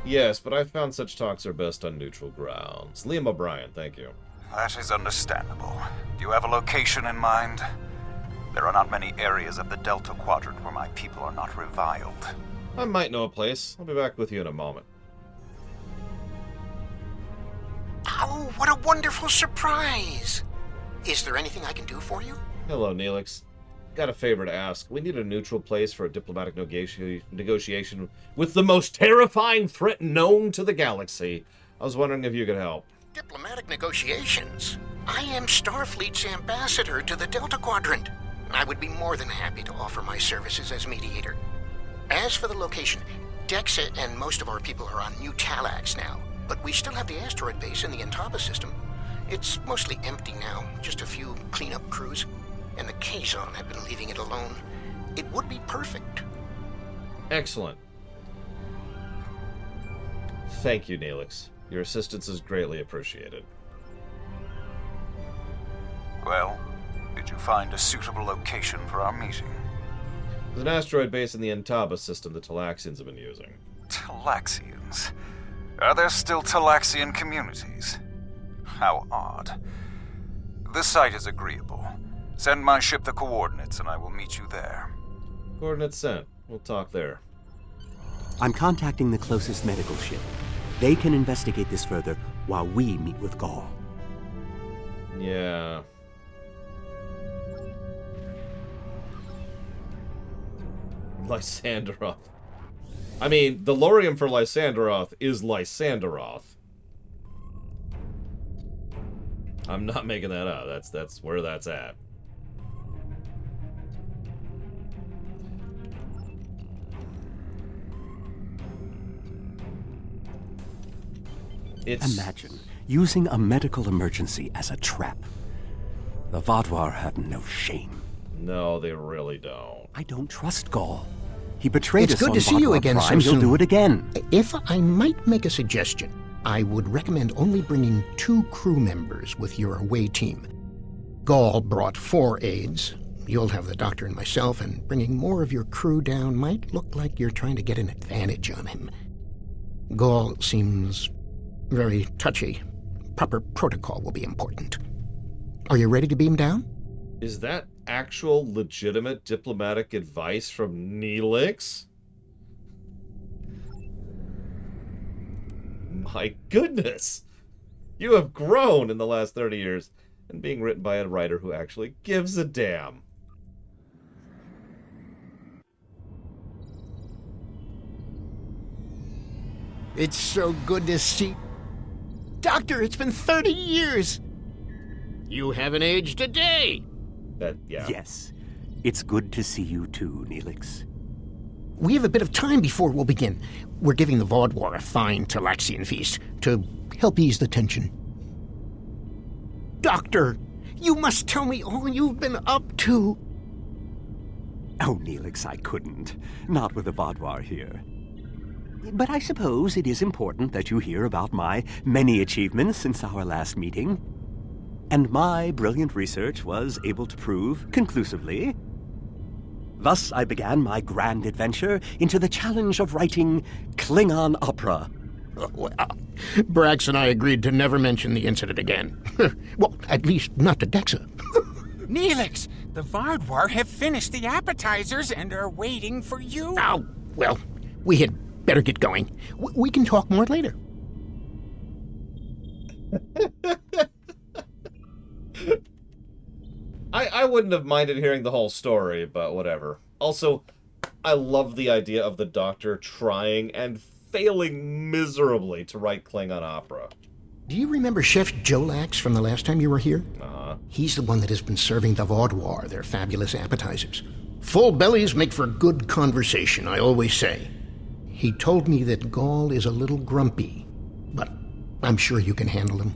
Yes, but I've found such talks are best on neutral grounds. Liam O'Brien, thank you. That is understandable. Do you have a location in mind? There are not many areas of the Delta Quadrant where my people are not reviled. I might know a place. I'll be back with you in a moment. Oh, what a wonderful surprise! Is there anything I can do for you? Hello, Neelix. Got a favor to ask. We need a neutral place for a diplomatic negotiation with the most terrifying threat known to the galaxy. I was wondering if you could help. Diplomatic negotiations? I am Starfleet's ambassador to the Delta Quadrant. I would be more than happy to offer my services as mediator. As for the location, Dexa and most of our people are on New Talax now, but we still have the asteroid base in the Intaba system. It's mostly empty now, just a few cleanup crews, and the Kazon have been leaving it alone. It would be perfect. Excellent. Thank you, Neelix. Your assistance is greatly appreciated. Well, did you find a suitable location for our meeting? There's an asteroid base in the Intaba system the Talaxians have been using. Talaxians? Are there still Talaxian communities? How odd. This site is agreeable. Send my ship the coordinates and I will meet you there. Coordinates sent. We'll talk there. I'm contacting the closest medical ship. They can investigate this further while we meet with Gaul. Yeah. Lysandaroth. I mean, the Lorium for Lysandaroth is Lysandaroth. I'm not making that up. That's where that's at. Imagine using a medical emergency as a trap. The Voth War have no shame. No, they really don't. I don't trust Gaul. He betrayed us on It's good to see you again so soon. He'll do it again. If I might make a suggestion, I would recommend only bringing 2 crew members with your away team. Gaul brought 4 aides. You'll have the doctor and myself, and bringing more of your crew down might look like you're trying to get an advantage on him. Gaul seems very touchy. Proper protocol will be important. Are you ready to beam down? Is that actual legitimate diplomatic advice from Neelix? My goodness! You have grown in the last 30 years, and being written by a writer who actually gives a damn. It's so good to see... Doctor, it's been 30 years! You haven't aged a day! Yeah. Yes. It's good to see you too, Neelix. We have a bit of time before we'll begin. We're giving the Vaudwar a fine Talaxian feast to help ease the tension. Doctor, you must tell me all you've been up to. Oh, Neelix, I couldn't. Not with the Vaudwar here. But I suppose it is important that you hear about my many achievements since our last meeting. And my brilliant research was able to prove conclusively. Thus, I began my grand adventure into the challenge of writing Klingon opera. Well, Brax and I agreed to never mention the incident again. Well, at least not to Dexa. Neelix, the Vaudwar have finished the appetizers and are waiting for you. Oh, well, we had better get going. We can talk more later. I wouldn't have minded hearing the whole story, but whatever. Also, I love the idea of the Doctor trying and failing miserably to write Klingon opera. Do you remember Chef Jolax from the last time you were here? Uh-huh. He's the one that has been serving the Vaudwar their fabulous appetizers. Full bellies make for good conversation, I always say. He told me that Gaul is a little grumpy, but I'm sure you can handle him.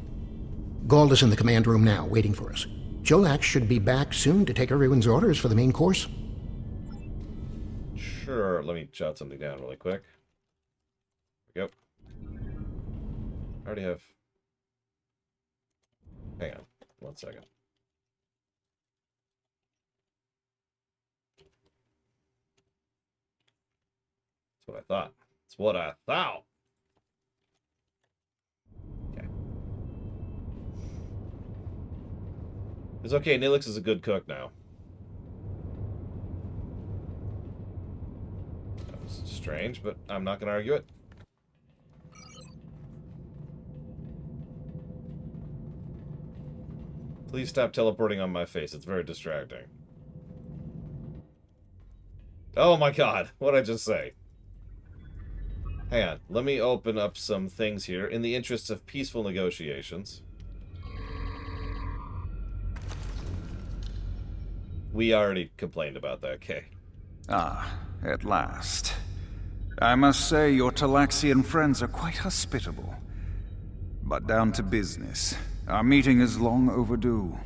Gaul is in the command room now, waiting for us. Jolax should be back soon to take everyone's orders for the main course. Sure, let me jot something down really quick. There we go. I already have... Hang on, 1 second. That's what I thought. That's what I thought. Okay. It's okay, Neelix is a good cook now. That was strange, but I'm not going to argue it. Please stop teleporting on my face. It's very distracting. Oh my god, what did I just say? Hang on, let me open up some things here in the interests of peaceful negotiations. We already complained about that, okay. Ah, at last. I must say your Talaxian friends are quite hospitable. But down to business. Our meeting is long overdue.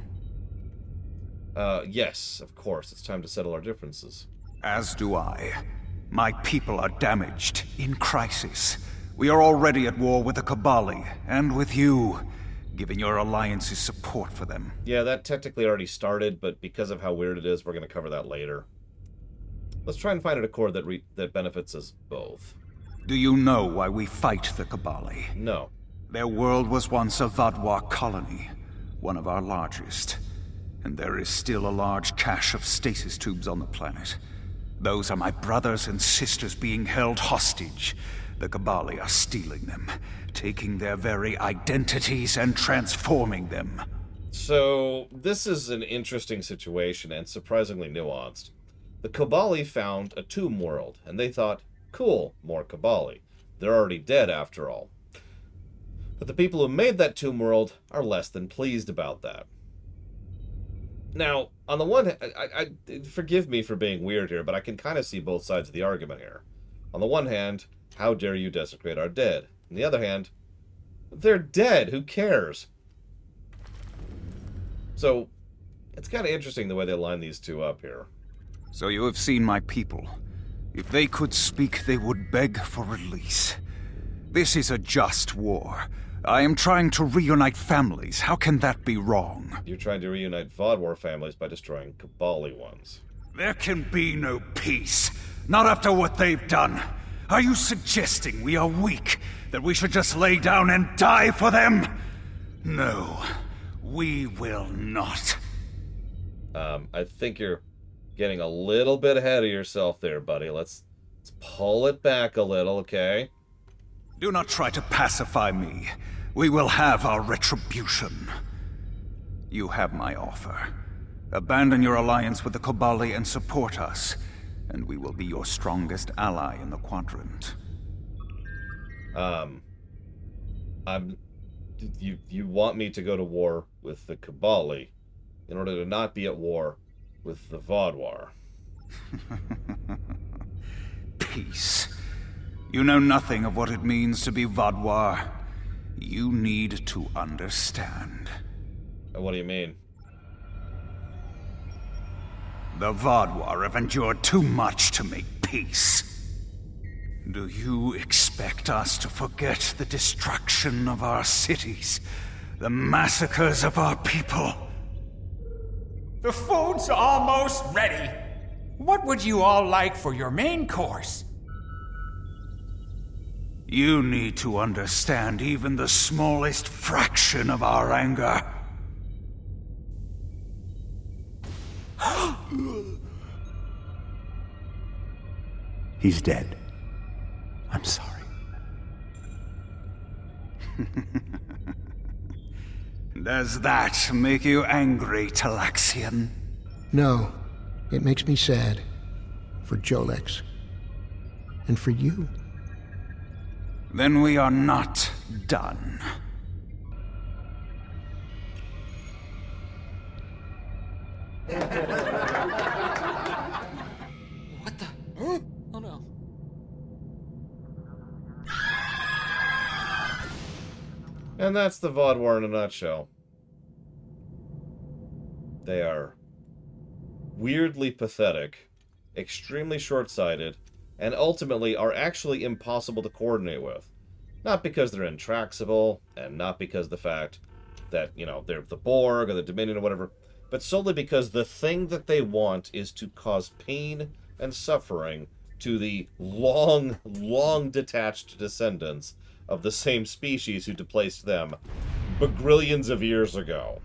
Yes, of course. It's time to settle our differences. As do I. My people are damaged, in crisis. We are already at war with the Cabali, and with you, giving your alliances support for them. Yeah, that technically already started, but because of how weird it is, we're going to cover that later. Let's try and find an accord that benefits us both. Do you know why we fight the Cabali? No. Their world was once a Vaudwar colony, one of our largest. And there is still a large cache of stasis tubes on the planet. Those are my brothers and sisters being held hostage. The Cabali are stealing them, taking their very identities and transforming them. So, this is an interesting situation and surprisingly nuanced. The Cabali found a tomb world, and they thought, cool, more Cabali. They're already dead after all. But the people who made that tomb world are less than pleased about that. Now, on the one hand, forgive me for being weird here, but I can kind of see both sides of the argument here. On the one hand, how dare you desecrate our dead? On the other hand, they're dead, who cares? So, it's kind of interesting the way they line these two up here. So you have seen my people. If they could speak, they would beg for release. This is a just war. I am trying to reunite families. How can that be wrong? You're trying to reunite Vaudwar families by destroying Cabali ones. There can be no peace. Not after what they've done. Are you suggesting we are weak? That we should just lay down and die for them? No. We will not. I think you're getting a little bit ahead of yourself there, buddy. Let's pull it back a little, okay? Do not try to pacify me. We will have our retribution. You have my offer. Abandon your alliance with the Kobali and support us, and we will be your strongest ally in the Quadrant. You want me to go to war with the Kobali in order to not be at war with the Vodwar. Peace. You know nothing of what it means to be Vodwar. You need to understand. What do you mean? The Vodwar have endured too much to make peace. Do you expect us to forget the destruction of our cities? The massacres of our people? The food's almost ready. What would you all like for your main course? You need to understand even the smallest fraction of our anger. He's dead. I'm sorry. Does that make you angry, Talaxian? No. It makes me sad. For Jolex. And for you. Then we are not done. What the? Huh? Oh no. And that's the Vodwar in a nutshell. They are weirdly pathetic, extremely short-sighted, and ultimately are actually impossible to coordinate with. Not because they're intractable, and not because the fact that, you know, they're the Borg or the Dominion or whatever, but solely because the thing that they want is to cause pain and suffering to the long, long detached descendants of the same species who displaced them bagrillions of years ago.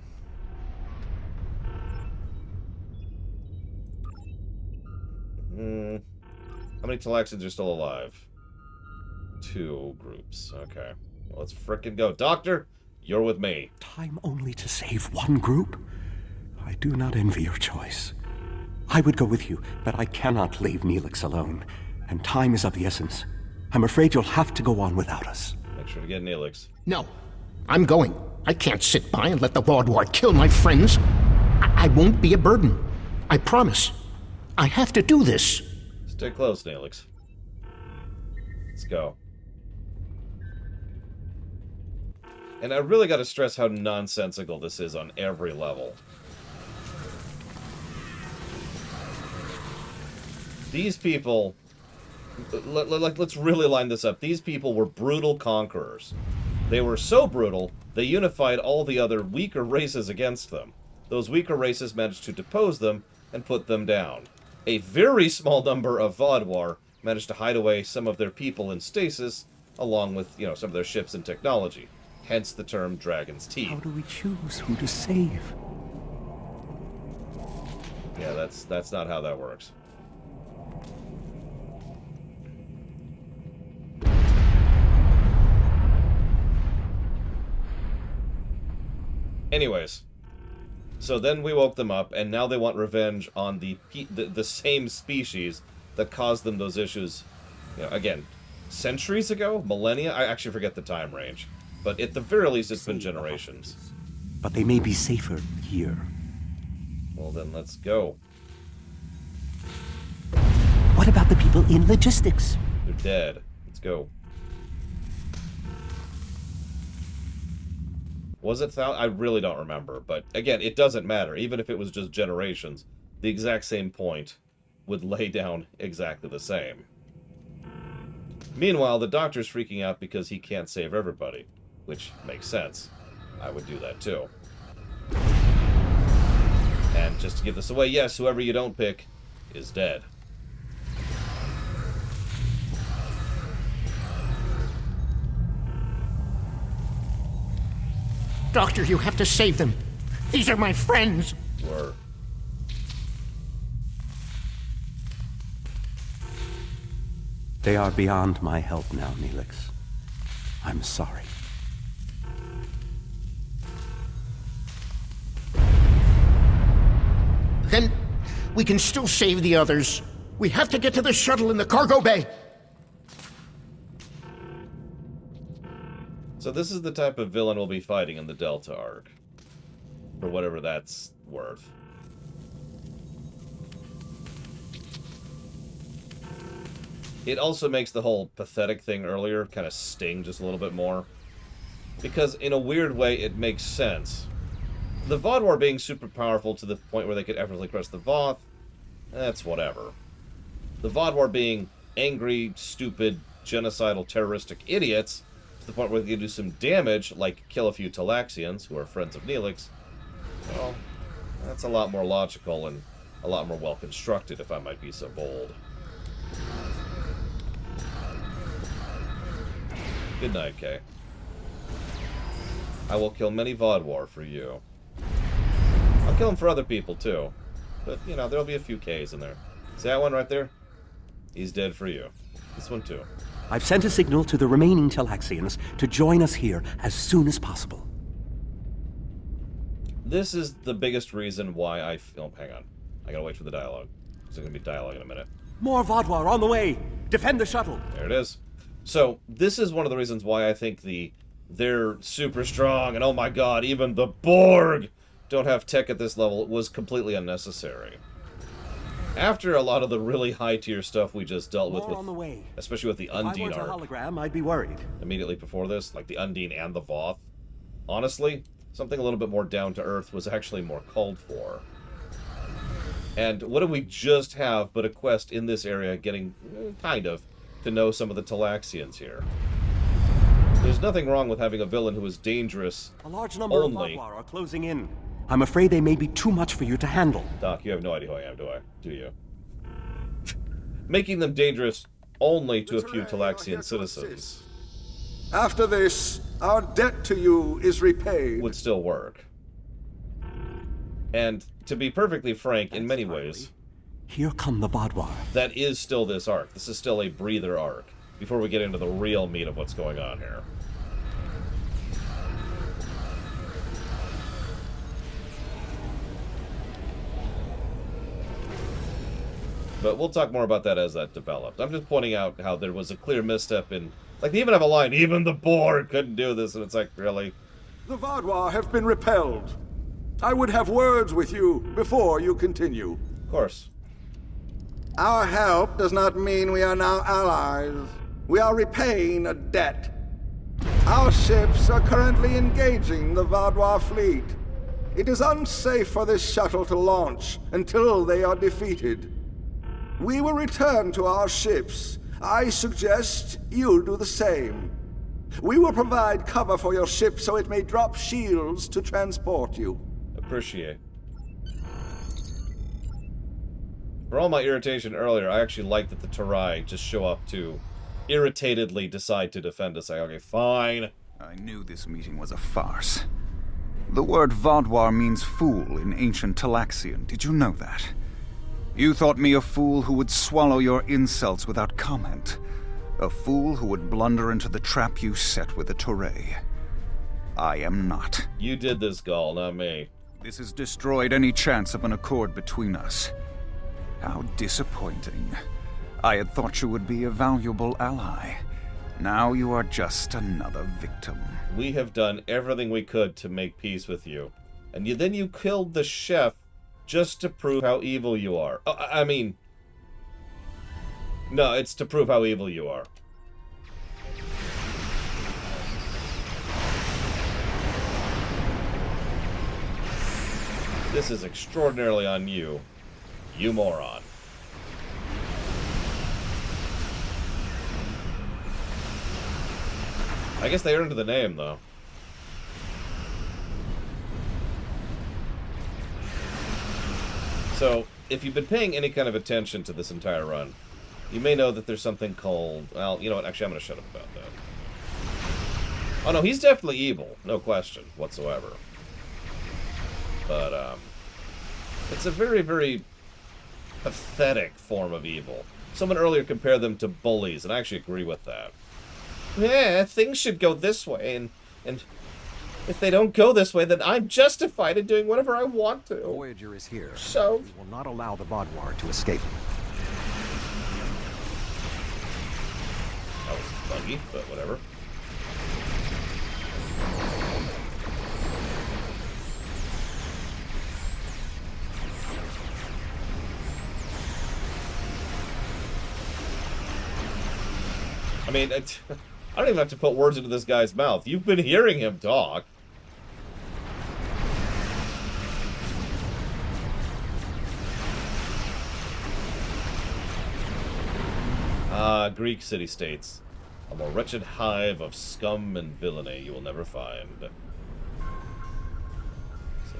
How many Talaxians are still alive? 2 groups. Okay. Well, let's frickin' go. Doctor, you're with me. Time only to save one group? I do not envy your choice. I would go with you, but I cannot leave Neelix alone. And time is of the essence. I'm afraid you'll have to go on without us. Make sure to get Neelix. No. I'm going. I can't sit by and let the Vodwar kill my friends. I won't be a burden. I promise. I have to do this. Stay close, Neelix. Let's go. And I really got to stress how nonsensical this is on every level. These people... let's really line this up. These people were brutal conquerors. They were so brutal, they unified all the other weaker races against them. Those weaker races managed to depose them and put them down. A very small number of Vodwar managed to hide away some of their people in stasis, along with, you know, some of their ships and technology. Hence the term Dragon's Teeth. How do we choose who to save? Yeah, that's not how that works. Anyways, so then we woke them up, and now they want revenge on the same species that caused them those issues, you know, again, centuries ago? Millennia? I actually forget the time range. But at the very least, it's been generations. But they may be safer here. Well, then let's go. What about the people in logistics? They're dead. Let's go. Was it I really don't remember, but again, it doesn't matter. Even if it was just generations, the exact same point would lay down exactly the same. Meanwhile, the Doctor's freaking out because he can't save everybody, which makes sense. I would do that too. And just to give this away, yes, whoever you don't pick is dead. Doctor, you have to save them. These are my friends. Were. They are beyond my help now, Neelix. I'm sorry. Then we can still save the others. We have to get to the shuttle in the cargo bay. So this is the type of villain we'll be fighting in the Delta arc. For whatever that's worth. It also makes the whole pathetic thing earlier kind of sting just a little bit more. Because in a weird way, it makes sense. The Voth War being super powerful to the point where they could effortlessly crush the Voth, that's whatever. The Voth War being angry, stupid, genocidal, terroristic idiots, to the point where they can do some damage, like kill a few Talaxians, who are friends of Neelix, well, that's a lot more logical and a lot more well-constructed, if I might be so bold. Good night, Kay. I will kill many Voth War for you. I'll kill them for other people, too. But, you know, there'll be a few Ks in there. See that one right there? He's dead for you. This one, too. I've sent a signal to the remaining Talaxians to join us here as soon as possible. This is the biggest reason why I feel... Hang on. I gotta wait for the dialogue. There's gonna be dialogue in a minute. More Voth War on the way! Defend the shuttle! There it is. So, this is one of the reasons why I think they're super strong, and oh my god, even the Borg don't have tech at this level. It was completely unnecessary. After a lot of the really high-tier stuff we just dealt with, on the way. Especially with the Undine arc. If I weren't a hologram, I'd be worried. Immediately before this, like the Undine and the Voth. Honestly, something a little bit more down-to-earth was actually more called for. And what do we just have but a quest in this area getting, kind of, to know some of the Talaxians here? There's nothing wrong with having a villain who is dangerous. A large number of Voth War are closing in. I'm afraid they may be too much for you to handle. Doc, you have no idea who I am, do I? Do you? Making them dangerous only to a few Talaxian citizens. After this, our debt to you is repaid. Would still work. And to be perfectly frank, in many ways, here come the Voth War. That is still this arc. This is still a breather arc before we get into the real meat of what's going on here. But we'll talk more about that as that developed. I'm just pointing out how there was a clear misstep in... Like, they even have a line, even the Borg couldn't do this, and it's like, really? The Voth War have been repelled. I would have words with you before you continue. Of course. Our help does not mean we are now allies. We are repaying a debt. Our ships are currently engaging the Voth War fleet. It is unsafe for this shuttle to launch until they are defeated. We will return to our ships. I suggest you do the same. We will provide cover for your ship so it may drop shields to transport you. Appreciate. For all my irritation earlier, I actually like that the Tarai just show up to irritatedly decide to defend us. Like, okay, fine. I knew this meeting was a farce. The word Voth War means fool in ancient Talaxian. Did you know that? You thought me a fool who would swallow your insults without comment. A fool who would blunder into the trap you set with the Tarai. I am not. You did this, Gaul, not me. This has destroyed any chance of an accord between us. How disappointing. I had thought you would be a valuable ally. Now you are just another victim. We have done everything we could to make peace with you. And then you killed the chef just to prove how evil you are. I mean... No, it's to prove how evil you are. This is extraordinarily on you. You moron. I guess they earned the name, though. So, if you've been paying any kind of attention to this entire run, you may know that there's something called... Well, you know what? Actually, I'm going to shut up about that. Oh, no, he's definitely evil. No question whatsoever. But, it's a very, very pathetic form of evil. Someone earlier compared them to bullies, and I actually agree with that. Yeah, things should go this way, and if they don't go this way, then I'm justified in doing whatever I want to. Voyager is here. So? We will not allow the Vodwar to escape. That was buggy, but whatever. I mean, I don't even have to put words into this guy's mouth. You've been hearing him talk. Greek city-states. A more wretched hive of scum and villainy you will never find. Set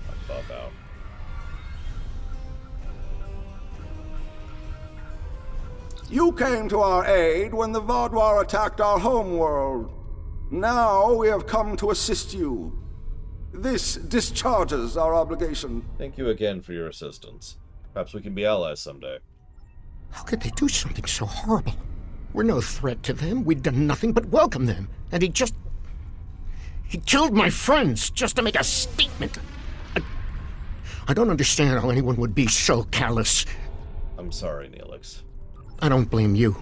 my buff out. You came to our aid when the Vodwar attacked our homeworld. Now we have come to assist you. This discharges our obligation. Thank you again for your assistance. Perhaps we can be allies someday. How could they do something so horrible? We're no threat to them. We'd done nothing but welcome them. And he killed my friends just to make a statement. I don't understand how anyone would be so callous. I'm sorry, Neelix. I don't blame you.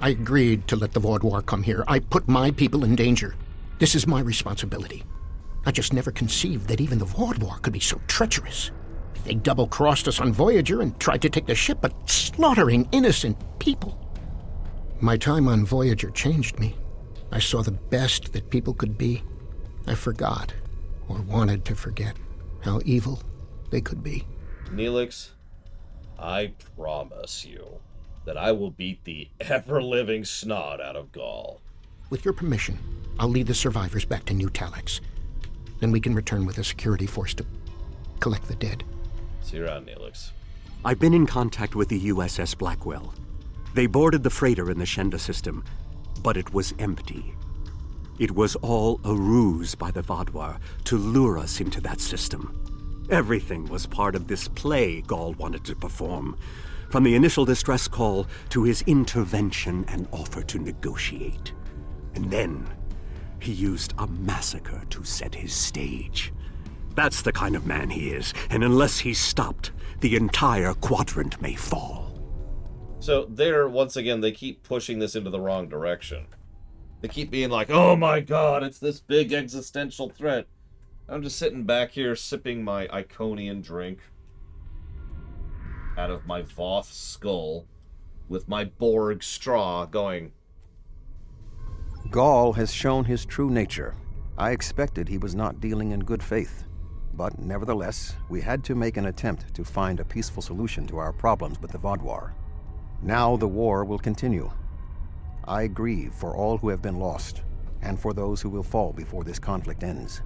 I agreed to let the Vodwar come here. I put my people in danger. This is my responsibility. I just never conceived that even the Vodwar could be so treacherous. They double-crossed us on Voyager and tried to take the ship, but slaughtering innocent people. My time on Voyager changed me. I saw the best that people could be. I forgot, or wanted to forget, how evil they could be. Neelix, I promise you that I will beat the ever-living snot out of Gaul. With your permission, I'll lead the survivors back to New Talax. Then we can return with a security force to collect the dead. See you around, Neelix. I've been in contact with the USS Blackwell. They boarded the freighter in the Shenda system, but it was empty. It was all a ruse by the Vodwar to lure us into that system. Everything was part of this play Gaul wanted to perform, from the initial distress call to his intervention and offer to negotiate. And then he used a massacre to set his stage. That's the kind of man he is, and unless he's stopped, the entire Quadrant may fall. So there, once again, they keep pushing this into the wrong direction. They keep being like, oh my god, it's this big existential threat. I'm just sitting back here sipping my Iconian drink out of my Voth skull with my Borg straw going. Gaul has shown his true nature. I expected he was not dealing in good faith. But nevertheless, we had to make an attempt to find a peaceful solution to our problems with the Vodwar. Now the war will continue. I grieve for all who have been lost, and for those who will fall before this conflict ends.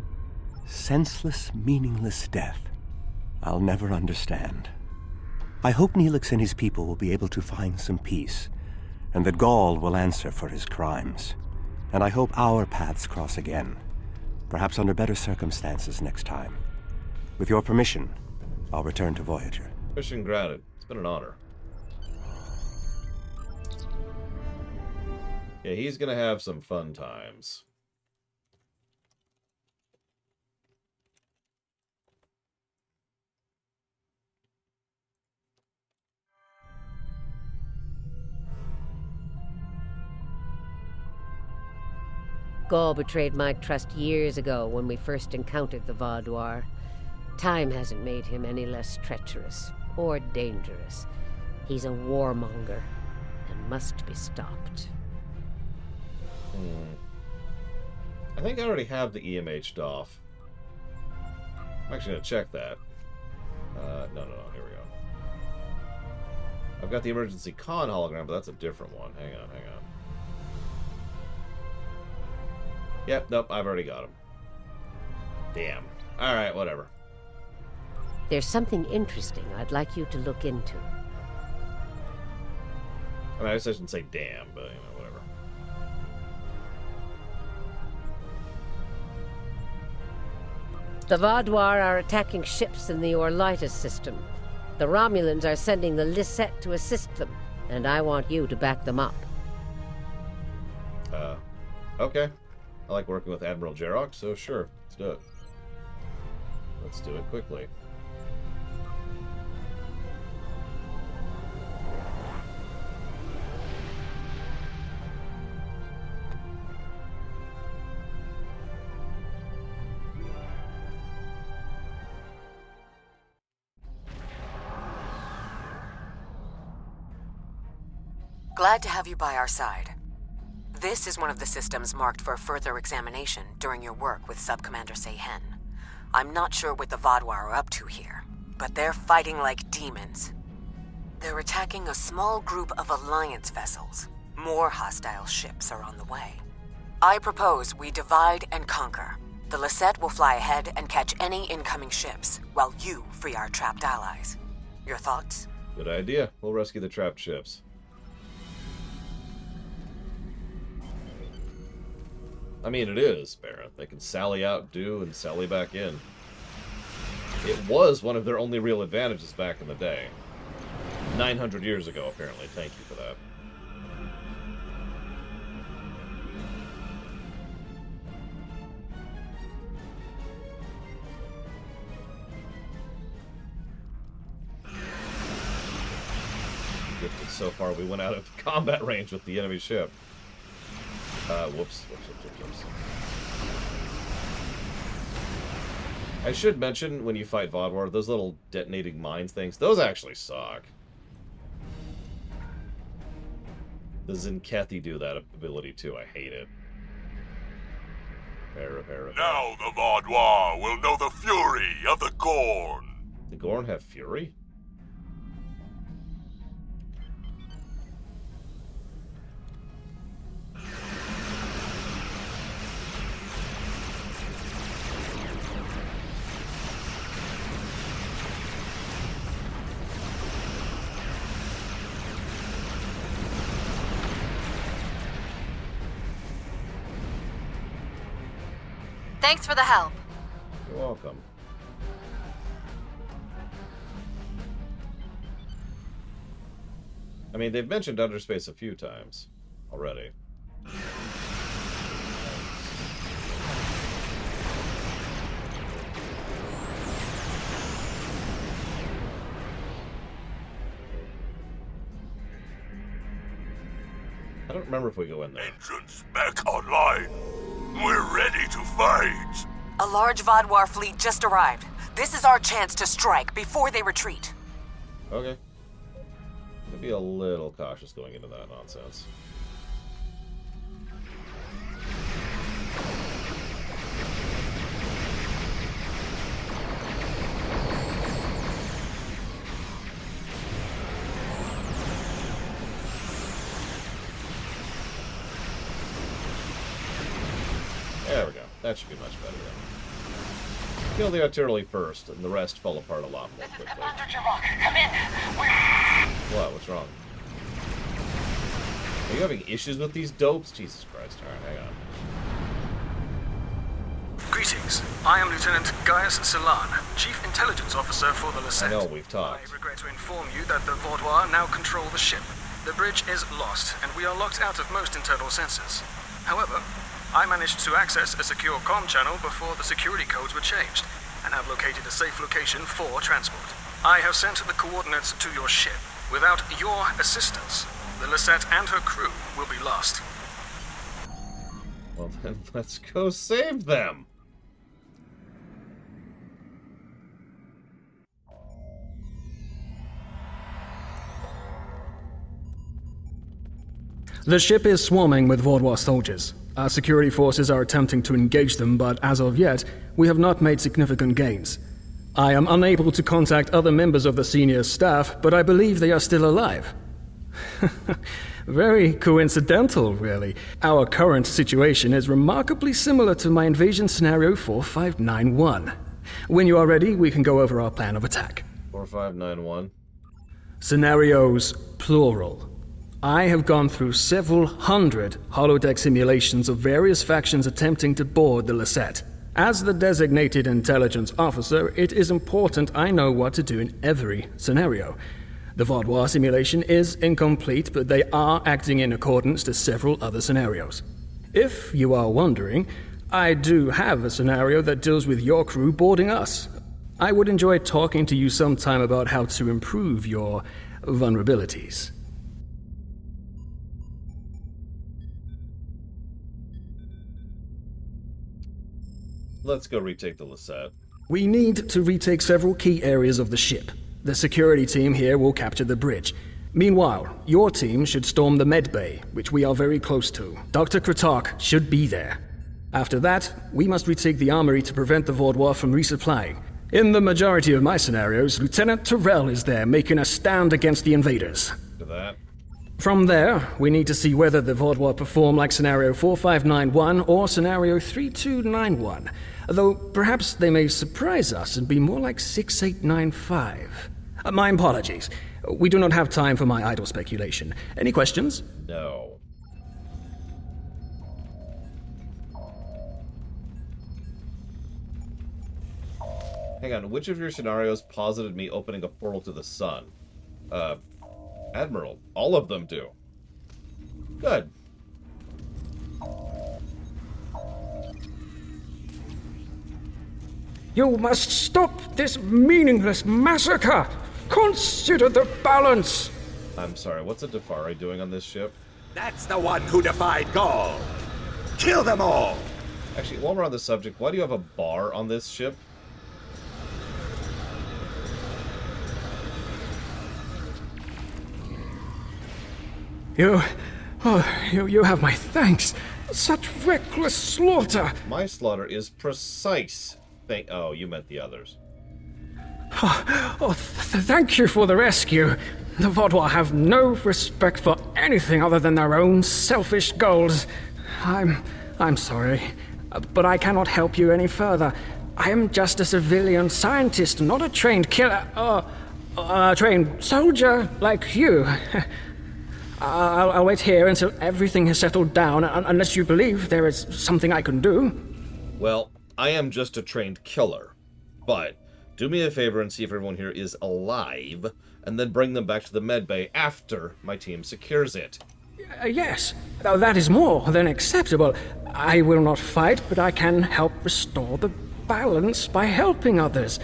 Senseless, meaningless death. I'll never understand. I hope Neelix and his people will be able to find some peace, and that Gaul will answer for his crimes. And I hope our paths cross again, perhaps under better circumstances next time. With your permission, I'll return to Voyager. Mission granted. It's been an honor. Yeah, he's gonna have some fun times. Gaul betrayed my trust years ago when we first encountered the Vodwar. Time hasn't made him any less treacherous or dangerous. He's a warmonger and must be stopped. I think I already have the EMH'd off. I'm actually gonna check that. No, here we go. I've got the emergency con hologram, but that's a different one. Hang on. Yep, nope, I've already got him. Damn. Alright, whatever. There's something interesting I'd like you to look into. I mean, I guess I shouldn't say damn, but, whatever. The Vaudouar are attacking ships in the Orlitis system. The Romulans are sending the Lissette to assist them, and I want you to back them up. Okay. I like working with Admiral Jarok, so sure, let's do it. Let's do it quickly. Glad to have you by our side. This is one of the systems marked for further examination during your work with Subcommander Seyhen. I'm not sure what the Vaudouar are up to here, but they're fighting like demons. They're attacking a small group of Alliance vessels. More hostile ships are on the way. I propose we divide and conquer. The Lissette will fly ahead and catch any incoming ships, while you free our trapped allies. Your thoughts? Good idea. We'll rescue the trapped ships. I mean, it is, Baron. They can sally out, do, and sally back in. It was one of their only real advantages back in the day. 900 years ago, apparently. Thank you for that. Drifted so far we went out of combat range with the enemy ship. Whoops. I should mention, when you fight Vaudouar, those little detonating mines things, those actually suck. The Zinkethi do that ability too, I hate it. Now the Vaudouar will know the fury of the Gorn. The Gorn have fury? Thanks for the help. You're welcome. I mean, they've mentioned Underspace a few times already. I don't remember if we go in there. Engines back online. We're ready to fight. A large Vaudouar fleet just arrived. This is our chance to strike before they retreat. Okay. I'm gonna be a little cautious going into that nonsense. There we go. That should be much better then. Kill the artillery first, and the rest fall apart a lot more quickly. Come in. What? What's wrong? Are you having issues with these dopes? Jesus Christ. Alright, hang on. Greetings. I am Lieutenant Gaius Silan, Chief Intelligence Officer for the Lissette. I know, we've talked. I regret to inform you that the Vaudouar now control the ship. The bridge is lost, and we are locked out of most internal sensors. However, I managed to access a secure comm channel before the security codes were changed, and have located a safe location for transport. I have sent the coordinates to your ship. Without your assistance, the Lissette and her crew will be lost. Well then, let's go save them! The ship is swarming with Vaudouar soldiers. Our security forces are attempting to engage them, but as of yet, we have not made significant gains. I am unable to contact other members of the senior staff, but I believe they are still alive. Very coincidental, really. Our current situation is remarkably similar to my invasion scenario 4591. When you are ready, we can go over our plan of attack. 4591. Scenarios, plural. I have gone through several hundred holodeck simulations of various factions attempting to board the Lissette. As the designated intelligence officer, it is important I know what to do in every scenario. The Vaudois simulation is incomplete, but they are acting in accordance to several other scenarios. If you are wondering, I do have a scenario that deals with your crew boarding us. I would enjoy talking to you sometime about how to improve your vulnerabilities. Let's go retake the Lissette. We need to retake several key areas of the ship. The security team here will capture the bridge. Meanwhile, your team should storm the med bay, which we are very close to. Dr. Kratok should be there. After that, we must retake the armory to prevent the Vaudois from resupplying. In the majority of my scenarios, Lieutenant Terrell is there making a stand against the invaders. To that. From there, we need to see whether the Vaudois perform like Scenario 4591 or Scenario 3291, though perhaps they may surprise us and be more like 6895. My apologies. We do not have time for my idle speculation. Any questions? No. Hang on, which of your scenarios posited me opening a portal to the sun? Admiral. All of them do. Good. You must stop this meaningless massacre! Consider the balance! I'm sorry, what's a Defari doing on this ship? That's the one who defied Gaul! Kill them all! Actually, while we're on the subject, why do you have a bar on this ship? You have my thanks. Such reckless slaughter. My slaughter is precise. Oh, you meant the others. Thank you for the rescue. The Vaudois have no respect for anything other than their own selfish goals. I'm sorry, but I cannot help you any further. I am just a civilian scientist, not a trained killer, a trained soldier like you. I'll wait here until everything has settled down, unless you believe there is something I can do. Well, I am just a trained killer. But do me a favor and see if everyone here is alive, and then bring them back to the medbay after my team secures it. Yes, that is more than acceptable. I will not fight, but I can help restore the balance by helping others.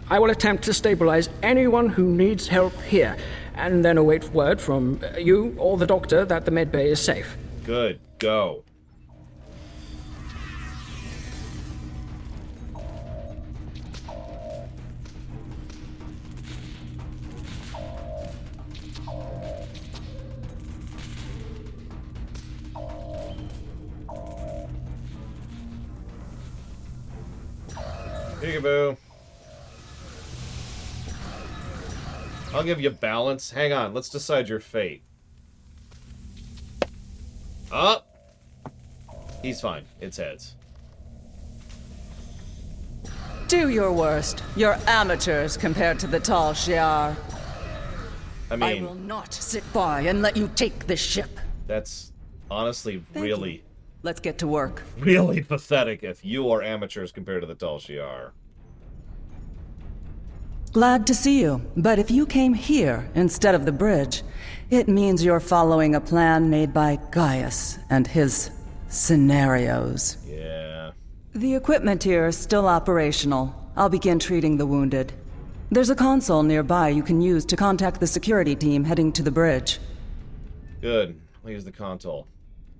I will attempt to stabilize anyone who needs help here, and then await word from you or the doctor that the medbay is safe. Good. Go. Peekaboo. I'll give you balance. Hang on, let's decide your fate. Up. He's fine. It's heads. Do your worst. You're amateurs compared to the tall Shi'ar. I mean, I will not sit by and let you take this ship. That's honestly really... Let's get to work. Really pathetic if you are amateurs compared to the tall Shi'ar. Glad to see you, but if you came here instead of the bridge, it means you're following a plan made by Gaius and his scenarios. Yeah. The equipment here is still operational. I'll begin treating the wounded. There's a console nearby you can use to contact the security team heading to the bridge. Good. I'll use the console.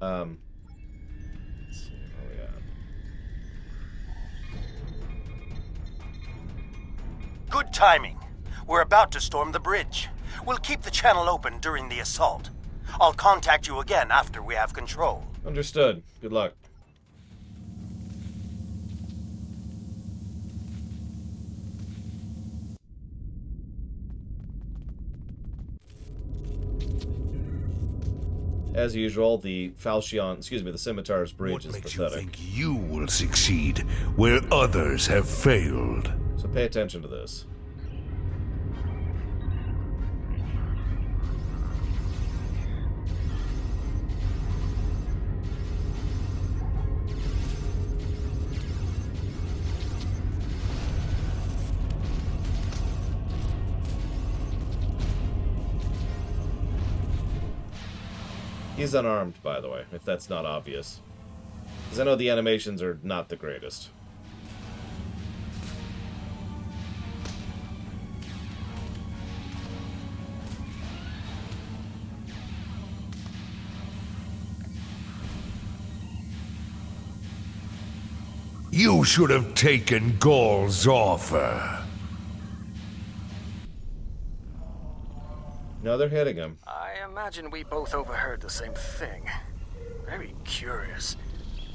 Let's see. Oh, yeah. Good timing. We're about to storm the bridge. We'll keep the channel open during the assault. I'll contact you again after we have control. Understood. Good luck. As usual, the the Scimitar's bridge is pathetic. You think you will succeed where others have failed? So pay attention to this. He's unarmed, by the way, if that's not obvious. Because I know the animations are not the greatest. You should have taken Gaul's offer. No, they're hitting him. I imagine we both overheard the same thing. Very curious.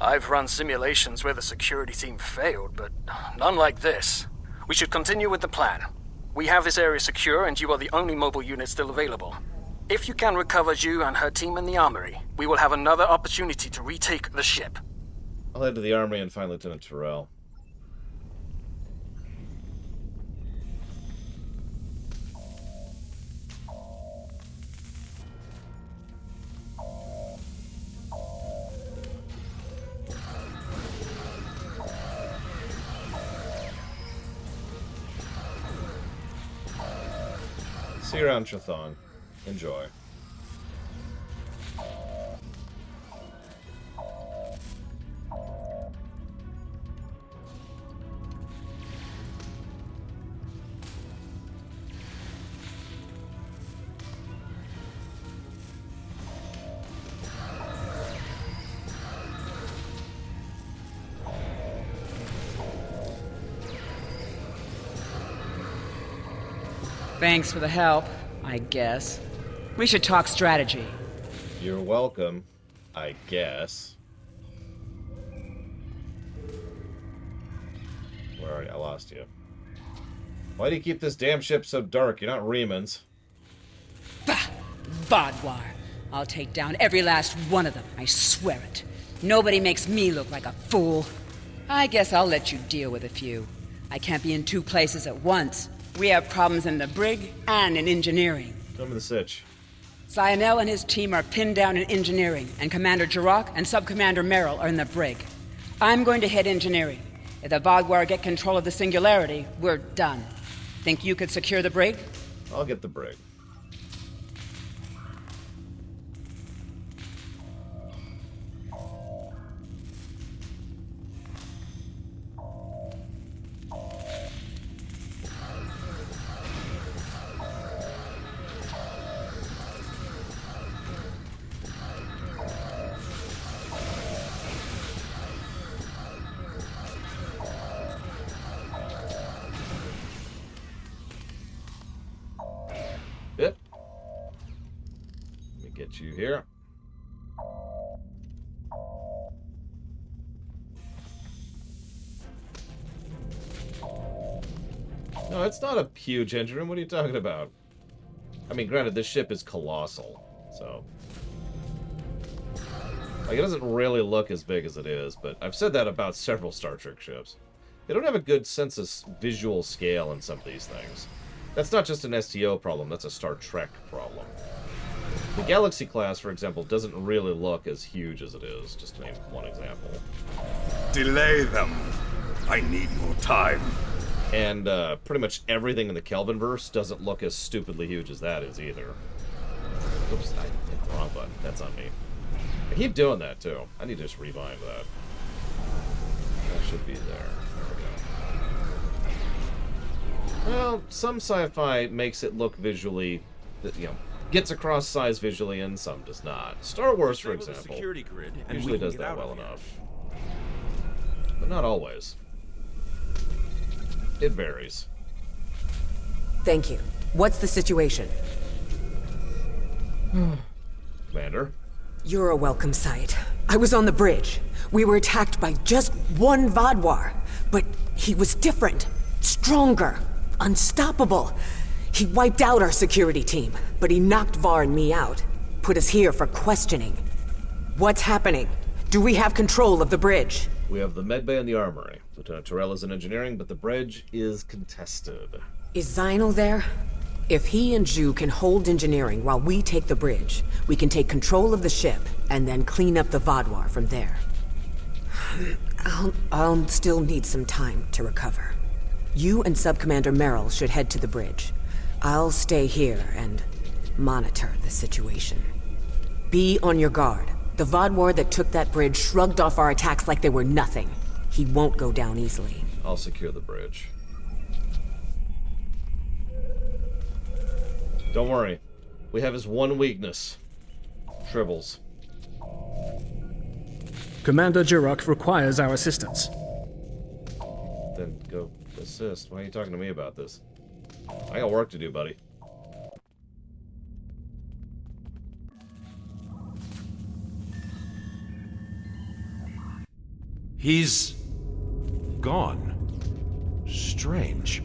I've run simulations where the security team failed, but none like this. We should continue with the plan. We have this area secure, and you are the only mobile unit still available. If you can recover Zhu and her team in the armory, we will have another opportunity to retake the ship. I'll head to the armory and find Lieutenant Terrell. See you around, Chthon. Enjoy. Thanks for the help, I guess. We should talk strategy. You're welcome, I guess. Where are you? I lost you. Why do you keep this damn ship so dark? You're not Riemann's. Bah! Bajor. I'll take down every last one of them, I swear it. Nobody makes me look like a fool. I guess I'll let you deal with a few. I can't be in two places at once. We have problems in the brig and in engineering. Tell me the sitch. Sionel and his team are pinned down in engineering, and Commander Jirok and Sub-Commander Merrill are in the brig. I'm going to head engineering. If the Vagwar get control of the Singularity, we're done. Think you could secure the brig? I'll get the brig. Yep. Let me get you here. No, it's not a huge engine room. What are you talking about? I mean, granted, this ship is colossal, so... Like, it doesn't really look as big as it is, but I've said that about several Star Trek ships. They don't have a good sense of visual scale in some of these things. That's not just an STO problem, that's a Star Trek problem. The Galaxy class, for example, doesn't really look as huge as it is, just to name one example. Delay them. I need more time. And pretty much everything in the Kelvinverse doesn't look as stupidly huge as that is either. Oops, I hit the wrong button. That's on me. I keep doing that, too. I need to just rebind that. That should be there. There we go. Well, some sci-fi makes it look visually, you know, gets across size visually, and some does not. Star Wars, for example, usually does that well enough. But not always. It varies. Thank you. What's the situation? Commander? You're a welcome sight. I was on the bridge. We were attacked by just one Vadwar, but he was different, stronger, unstoppable. He wiped out our security team, but he knocked Var and me out. Put us here for questioning. What's happening? Do we have control of the bridge? We have the medbay and the armory. Lieutenant Terrell is in engineering, but the bridge is contested. Is Zinal there? If he and Zhu can hold engineering while we take the bridge, we can take control of the ship and then clean up the Vadwar from there. I'll still need some time to recover. You and Sub-Commander Merrill should head to the bridge. I'll stay here and monitor the situation. Be on your guard. The Vodwar that took that bridge shrugged off our attacks like they were nothing. He won't go down easily. I'll secure the bridge. Don't worry. We have his one weakness. Tribbles. Commander Jirok requires our assistance. Then go assist. Why are you talking to me about this? I got work to do, buddy. He's gone. Strange.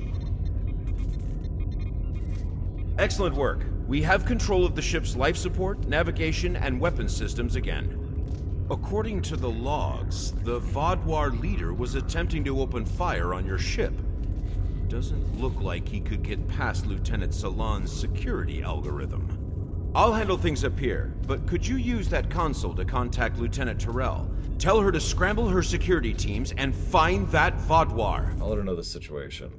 Excellent work. We have control of the ship's life support, navigation, and weapons systems again. According to the logs, the Vodwar leader was attempting to open fire on your ship. Doesn't look like he could get past Lieutenant Salon's security algorithm. I'll handle things up here, but could you use that console to contact Lieutenant Terrell? Tell her to scramble her security teams and find that Vodwar. I'll let her know the situation.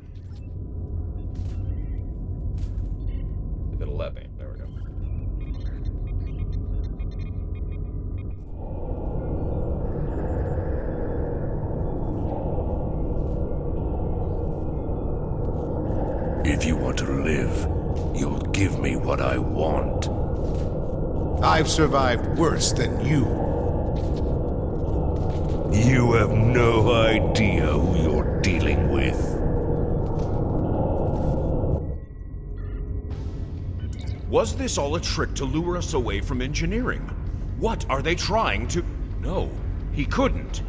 If it'll let me. There we go. If you want to live, you'll give me what I want. I've survived worse than you. You have no idea who you're dealing with. Was this all a trick to lure us away from engineering? What are they trying to... No, he couldn't.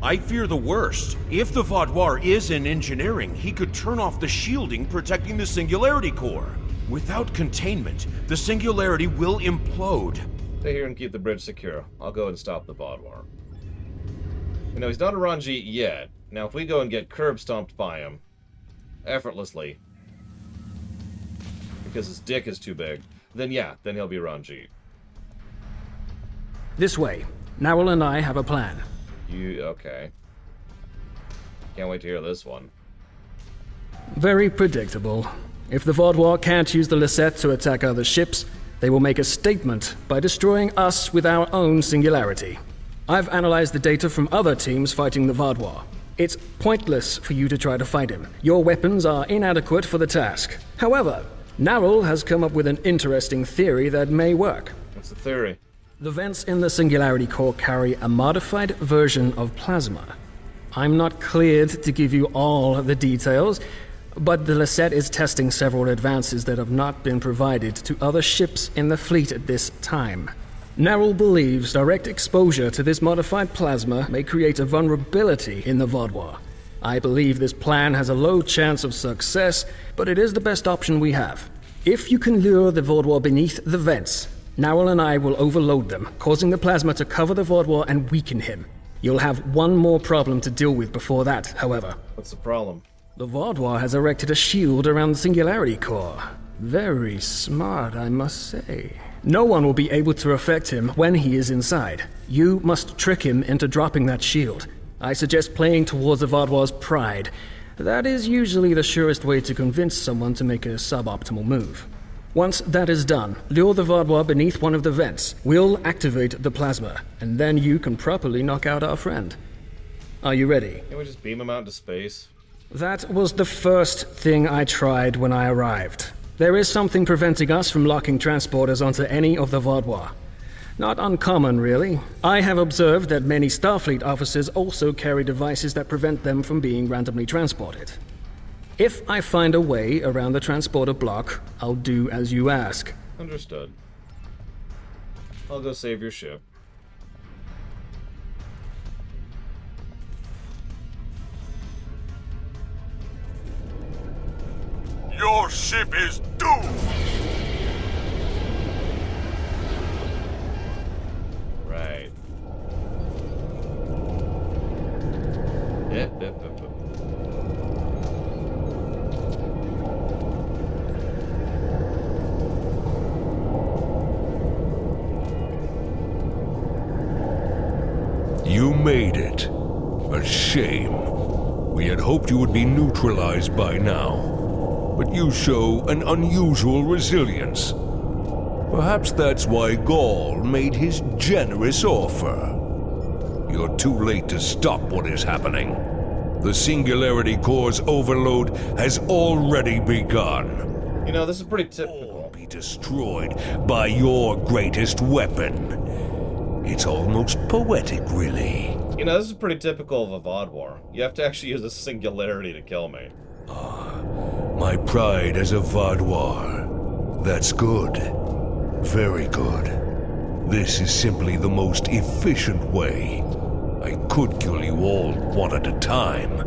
I fear the worst. If the Vodwar is in engineering, he could turn off the shielding protecting the Singularity Core. Without containment, the Singularity will implode. Stay here and keep the bridge secure. I'll go and stop the Vodwar. You know, he's not a Ranjit yet. Now, if we go and get curb stomped by him, effortlessly, because his dick is too big, then yeah, then he'll be Ranjit. This way. Narwhal and I have a plan. Okay. Can't wait to hear this one. Very predictable. If the Vodwar can't use the Lissette to attack other ships, they will make a statement by destroying us with our own singularity. I've analyzed the data from other teams fighting the Vodwar. It's pointless for you to try to fight him. Your weapons are inadequate for the task. However, Narwhal has come up with an interesting theory that may work. What's the theory? The vents in the Singularity Core carry a modified version of plasma. I'm not cleared to give you all the details, but the Lissette is testing several advances that have not been provided to other ships in the fleet at this time. Narwhal believes direct exposure to this modified plasma may create a vulnerability in the Vodwar. I believe this plan has a low chance of success, but it is the best option we have. If you can lure the Vodwar beneath the vents, Narwhal and I will overload them, causing the plasma to cover the Vodwar and weaken him. You'll have one more problem to deal with before that, however. What's the problem? The Vodwar has erected a shield around the Singularity Core. Very smart, I must say. No one will be able to affect him when he is inside. You must trick him into dropping that shield. I suggest playing towards the Vodwar's pride. That is usually the surest way to convince someone to make a suboptimal move. Once that is done, lure the Vodwar beneath one of the vents. We'll activate the plasma, and then you can properly knock out our friend. Are you ready? Can we just beam him out into space? That was the first thing I tried when I arrived. There is something preventing us from locking transporters onto any of the Vodwar. Not uncommon, really. I have observed that many Starfleet officers also carry devices that prevent them from being randomly transported. If I find a way around the transporter block, I'll do as you ask. Understood. I'll go save your ship. Your ship is doomed! Right. Yep. You made it. A shame. We had hoped you would be neutralized by now. But you show an unusual resilience. Perhaps that's why Gaul made his generous offer. You're too late to stop what is happening. The Singularity Core's overload has already begun. You know, this is pretty typical. All be destroyed by your greatest weapon. It's almost poetic, really. You know, this is pretty typical of a VOD war. You have to actually use a singularity to kill me. My pride as a Vaadwaur. That's good. Very good. This is simply the most efficient way. I could kill you all one at a time,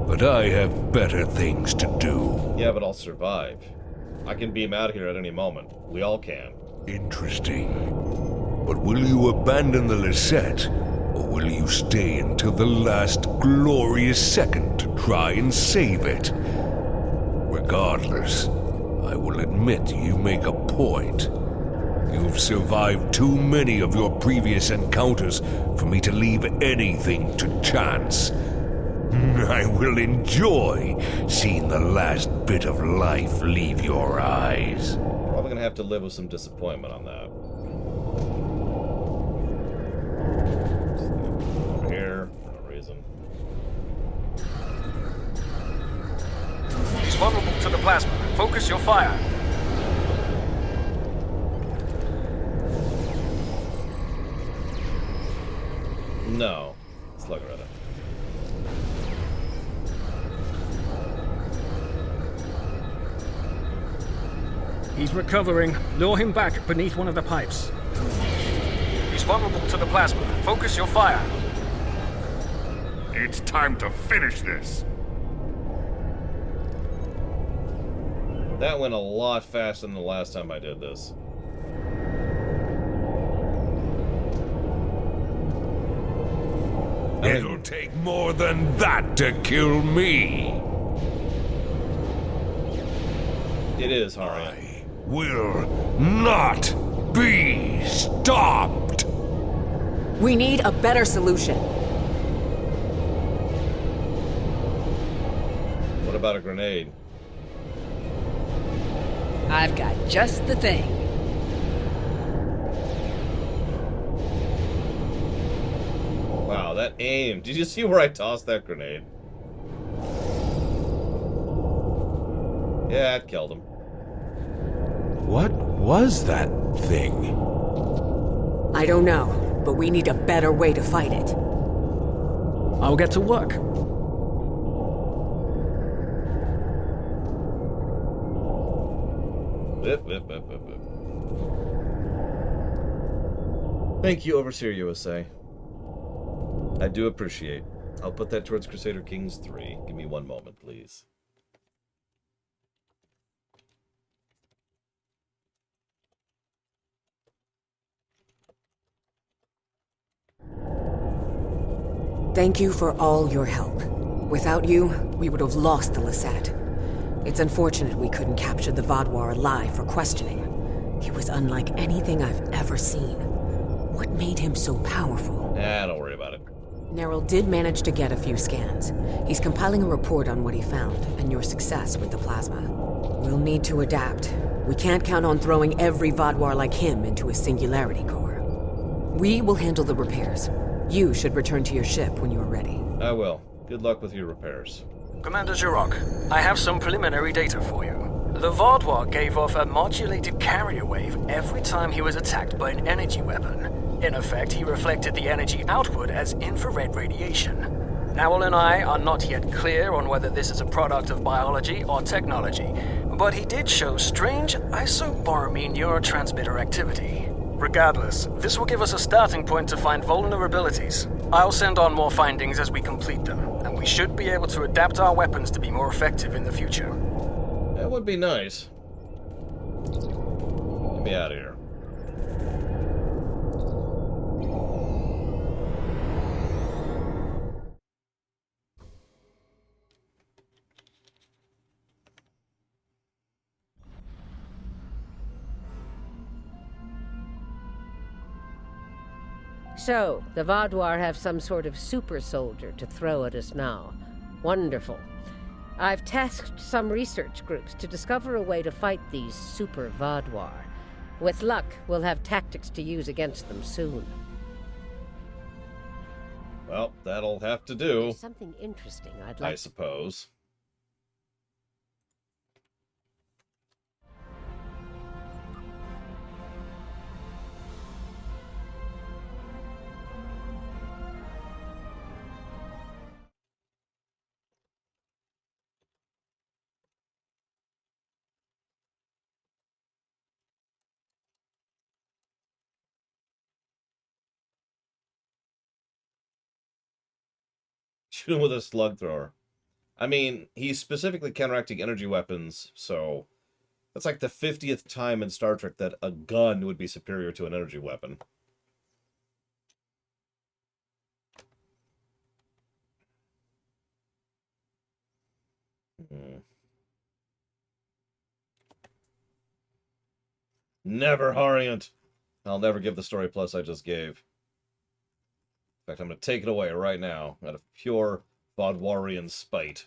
but I have better things to do. Yeah, but I'll survive. I can beam out here at any moment. We all can. Interesting. But will you abandon the Lissette, or will you stay until the last glorious second to try and save it? Regardless, I will admit you make a point. You've survived too many of your previous encounters for me to leave anything to chance. I will enjoy seeing the last bit of life leave your eyes. Probably gonna have to live with some disappointment on that. Over here, for no reason. He's vulnerable to the plasma. Focus your fire. No. Slug at it. He's recovering. Lure him back beneath one of the pipes. He's vulnerable to the plasma. Focus your fire. It's time to finish this. That went a lot faster than the last time I did this. It'll take more than that to kill me. It is, Hari. I will not be stopped. We need a better solution. What about a grenade? I've got just the thing. Wow, that aim. Did you see where I tossed that grenade? Yeah, it killed him. What was that thing? I don't know, but we need a better way to fight it. I'll get to work. Thank you, Overseer USA. I do appreciate. I'll put that towards Crusader Kings 3. Give me one moment, please. Thank you for all your help. Without you, we would have lost the Lissette. It's unfortunate we couldn't capture the Vaadwaur alive for questioning. He was unlike anything I've ever seen. What made him so powerful? Don't worry about it. Neril did manage to get a few scans. He's compiling a report on what he found, and your success with the plasma. We'll need to adapt. We can't count on throwing every Vaadwaur like him into a singularity core. We will handle the repairs. You should return to your ship when you are ready. I will. Good luck with your repairs. Commander Jirok, I have some preliminary data for you. The Vaadwaur gave off a modulated carrier wave every time he was attacked by an energy weapon. In effect, he reflected the energy outward as infrared radiation. Nowell and I are not yet clear on whether this is a product of biology or technology, but he did show strange isoboromine neurotransmitter activity. Regardless, this will give us a starting point to find vulnerabilities. I'll send on more findings as we complete them, and we should be able to adapt our weapons to be more effective in the future. That would be nice. Get me out of here. So, the Vaadwaur have some sort of super soldier to throw at us now. Wonderful. I've tasked some research groups to discover a way to fight these super Vaadwaur. With luck, we'll have tactics to use against them soon. Well, that'll have to do. There's something interesting I'd like I suppose. Shoot him with a slug thrower. I mean, he's specifically counteracting energy weapons, so that's like the 50th time in Star Trek that a gun would be superior to an energy weapon. Never Harient. I'll never give the story plus I just gave. In fact, I'm going to take it away right now, out of pure Vodwarian spite.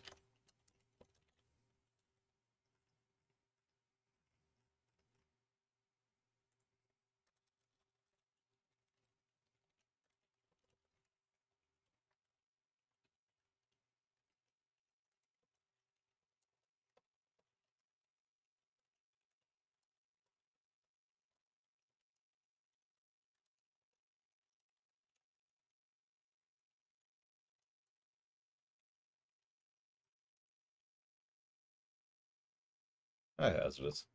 Hi, Hazardous.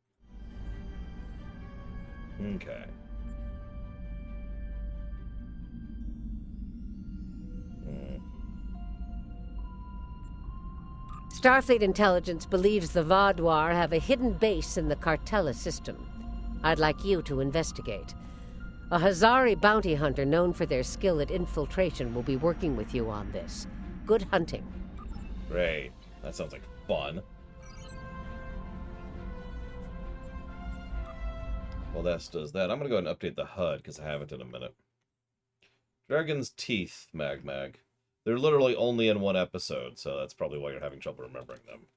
Okay. Starfleet intelligence believes the Vaadwaur have a hidden base in the Cartella system. I'd like you to investigate. A Hazari bounty hunter known for their skill at infiltration will be working with you on this. Good hunting. Great. That sounds like fun. Well, that does that. I'm going to go ahead and update the HUD, because I haven't in a minute. Dragon's Teeth, Mag. They're literally only in one episode, so that's probably why you're having trouble remembering them.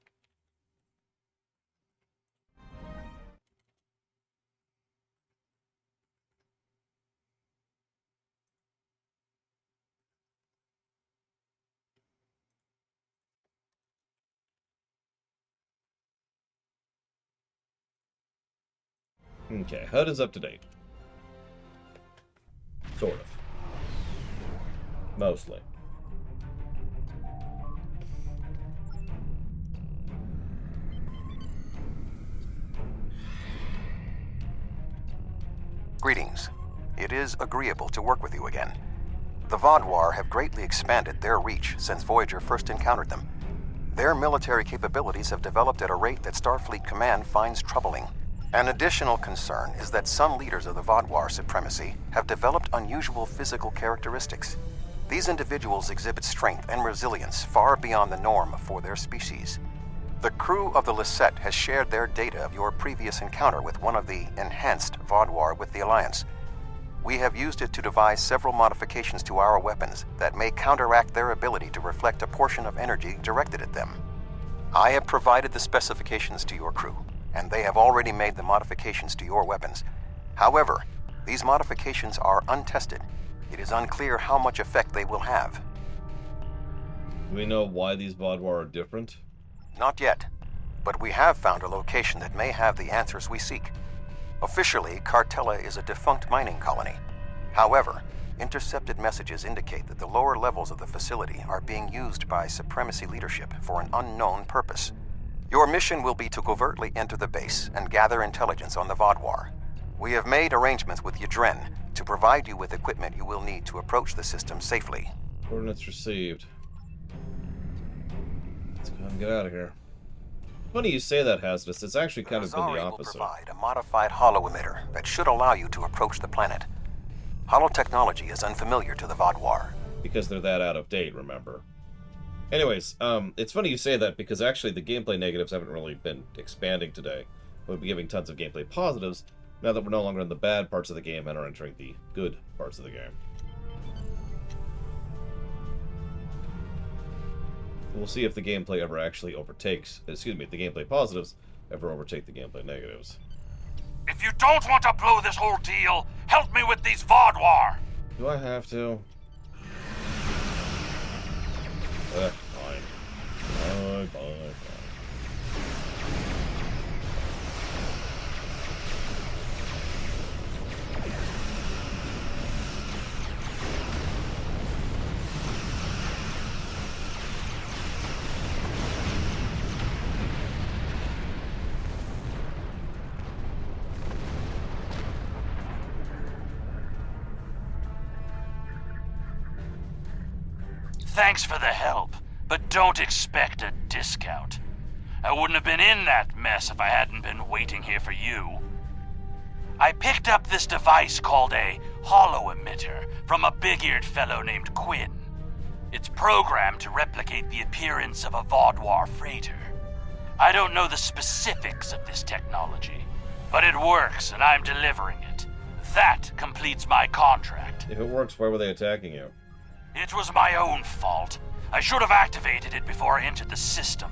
Okay, HUD is up to date. Sort of. Mostly. Greetings. It is agreeable to work with you again. The Vaadwaur have greatly expanded their reach since Voyager first encountered them. Their military capabilities have developed at a rate that Starfleet Command finds troubling. An additional concern is that some leaders of the Vaadwaur supremacy have developed unusual physical characteristics. These individuals exhibit strength and resilience far beyond the norm for their species. The crew of the Lissette has shared their data of your previous encounter with one of the enhanced Vaadwaur with the Alliance. We have used it to devise several modifications to our weapons that may counteract their ability to reflect a portion of energy directed at them. I have provided the specifications to your crew, and they have already made the modifications to your weapons. However, these modifications are untested. It is unclear how much effect they will have. Do we know why these Vaadwaur are different? Not yet, but we have found a location that may have the answers we seek. Officially, Cartella is a defunct mining colony. However, intercepted messages indicate that the lower levels of the facility are being used by Supremacy leadership for an unknown purpose. Your mission will be to covertly enter the base and gather intelligence on the Vaadwaur. We have made arrangements with Yadren to provide you with equipment you will need to approach the system safely. Coordinates received. Let's go ahead and get out of here. Funny you say that, Hazardous. It's actually kind of been the opposite. Will provide a modified holo-emitter that should allow you to approach the planet. Holo-technology is unfamiliar to the Vaadwaur. Because they're that out of date, remember. Anyways, it's funny you say that because actually the gameplay negatives haven't really been expanding today. We'll be giving tons of gameplay positives now that we're no longer in the bad parts of the game and are entering the good parts of the game. We'll see if the gameplay ever actually overtakes, the gameplay positives ever overtake the gameplay negatives. If you don't want to blow this whole deal, help me with these Vaudwar. Do I have to? Fine. Fine. Thanks for the help, but don't expect a discount. I wouldn't have been in that mess if I hadn't been waiting here for you. I picked up this device called a hollow emitter from a big-eared fellow named Quinn. It's programmed to replicate the appearance of a Vaudwar freighter. I don't know the specifics of this technology, but it works and I'm delivering it. That completes my contract. If it works, why were they attacking you? It was my own fault. I should have activated it before I entered the system,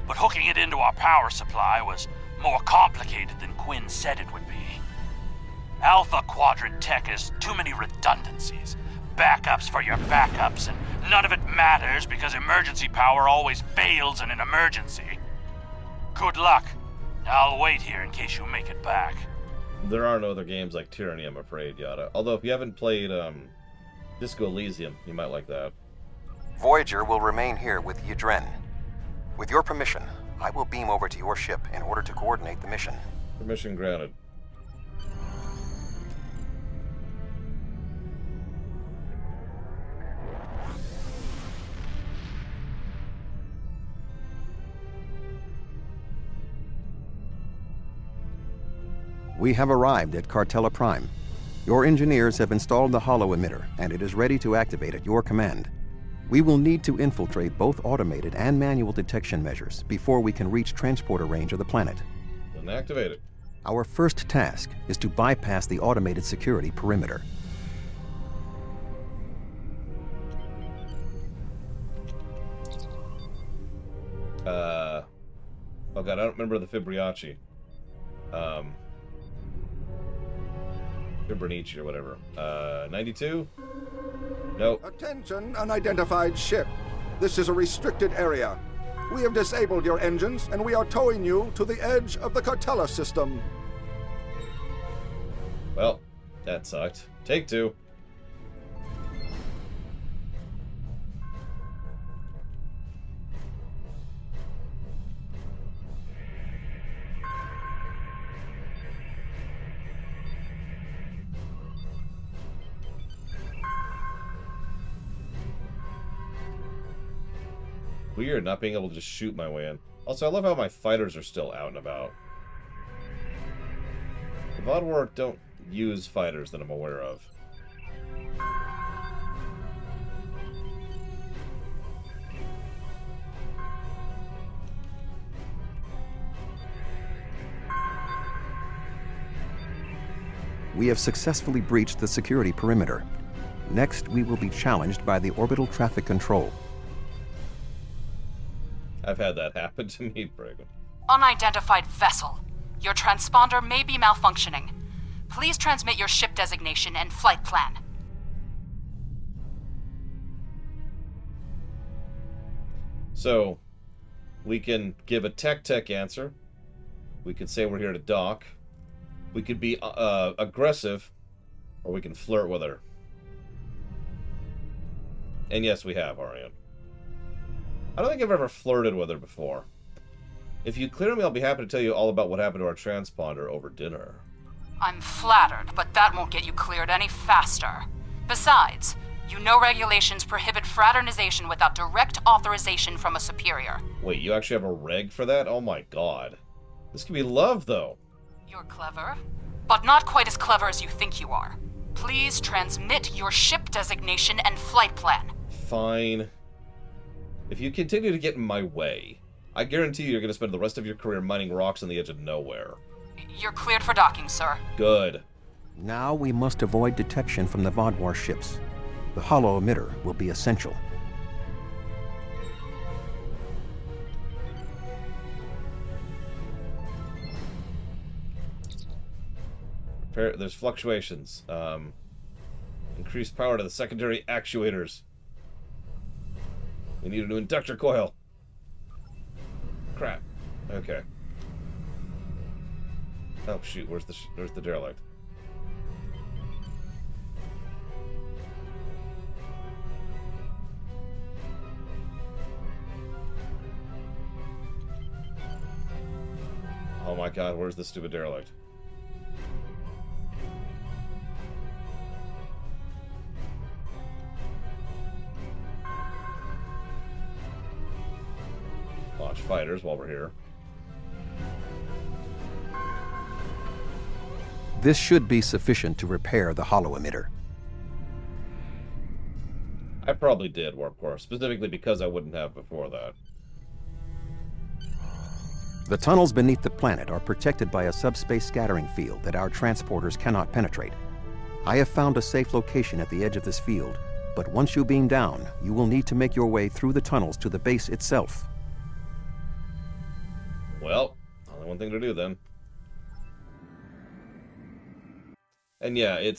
but hooking it into our power supply was more complicated than Quinn said it would be. Alpha Quadrant tech has too many redundancies, backups for your backups, and none of it matters because emergency power always fails in an emergency. Good luck. I'll wait here in case you make it back. There are no other games like Tyranny, I'm afraid, Yada. Although if you haven't played, Disco Elysium, you might like that. Voyager will remain here with Yadren. With your permission, I will beam over to your ship in order to coordinate the mission. Permission granted. We have arrived at Cartella Prime. Your engineers have installed the hollow emitter, and it is ready to activate at your command. We will need to infiltrate both automated and manual detection measures before we can reach transporter range of the planet. Then activate it. Our first task is to bypass the automated security perimeter. Oh god, I don't remember the Fibonacci. Fibonacci or whatever. 92? Nope. Attention, unidentified ship. This is a restricted area. We have disabled your engines, and we are towing you to the edge of the Cartella system. Well, that sucked. Take two. Weird not being able to just shoot my way in. Also, I love how my fighters are still out and about. The Vaudwar don't use fighters that I'm aware of. We have successfully breached the security perimeter. Next, we will be challenged by the orbital traffic control. I've had that happen to me, Bragan. Unidentified vessel. Your transponder may be malfunctioning. Please transmit your ship designation and flight plan. So, we can give a tech answer. We could say we're here to dock. We could be aggressive, or we can flirt with her. And yes, we have, Ariane. I don't think I've ever flirted with her before. If you clear me, I'll be happy to tell you all about what happened to our transponder over dinner. I'm flattered, but that won't get you cleared any faster. Besides, you know regulations prohibit fraternization without direct authorization from a superior. Wait, you actually have a reg for that? Oh my god. This could be love, though. You're clever, but not quite as clever as you think you are. Please transmit your ship designation and flight plan. Fine. If you continue to get in my way, I guarantee you're going to spend the rest of your career mining rocks on the edge of nowhere. You're cleared for docking, sir. Good. Now we must avoid detection from the Vaudwar ships. The hollow emitter will be essential. There's fluctuations. Increased power to the secondary actuators. We need a new inductor coil. Crap. Okay. Oh shoot! Where's the derelict? Oh my god! Where's the stupid derelict? Launch fighters while we're here. This should be sufficient to repair the hollow emitter. I probably did, Warp Core, specifically because I wouldn't have before that. The tunnels beneath the planet are protected by a subspace scattering field that our transporters cannot penetrate. I have found a safe location at the edge of this field, but once you beam down, you will need to make your way through the tunnels to the base itself. Well, only one thing to do then. And yeah, You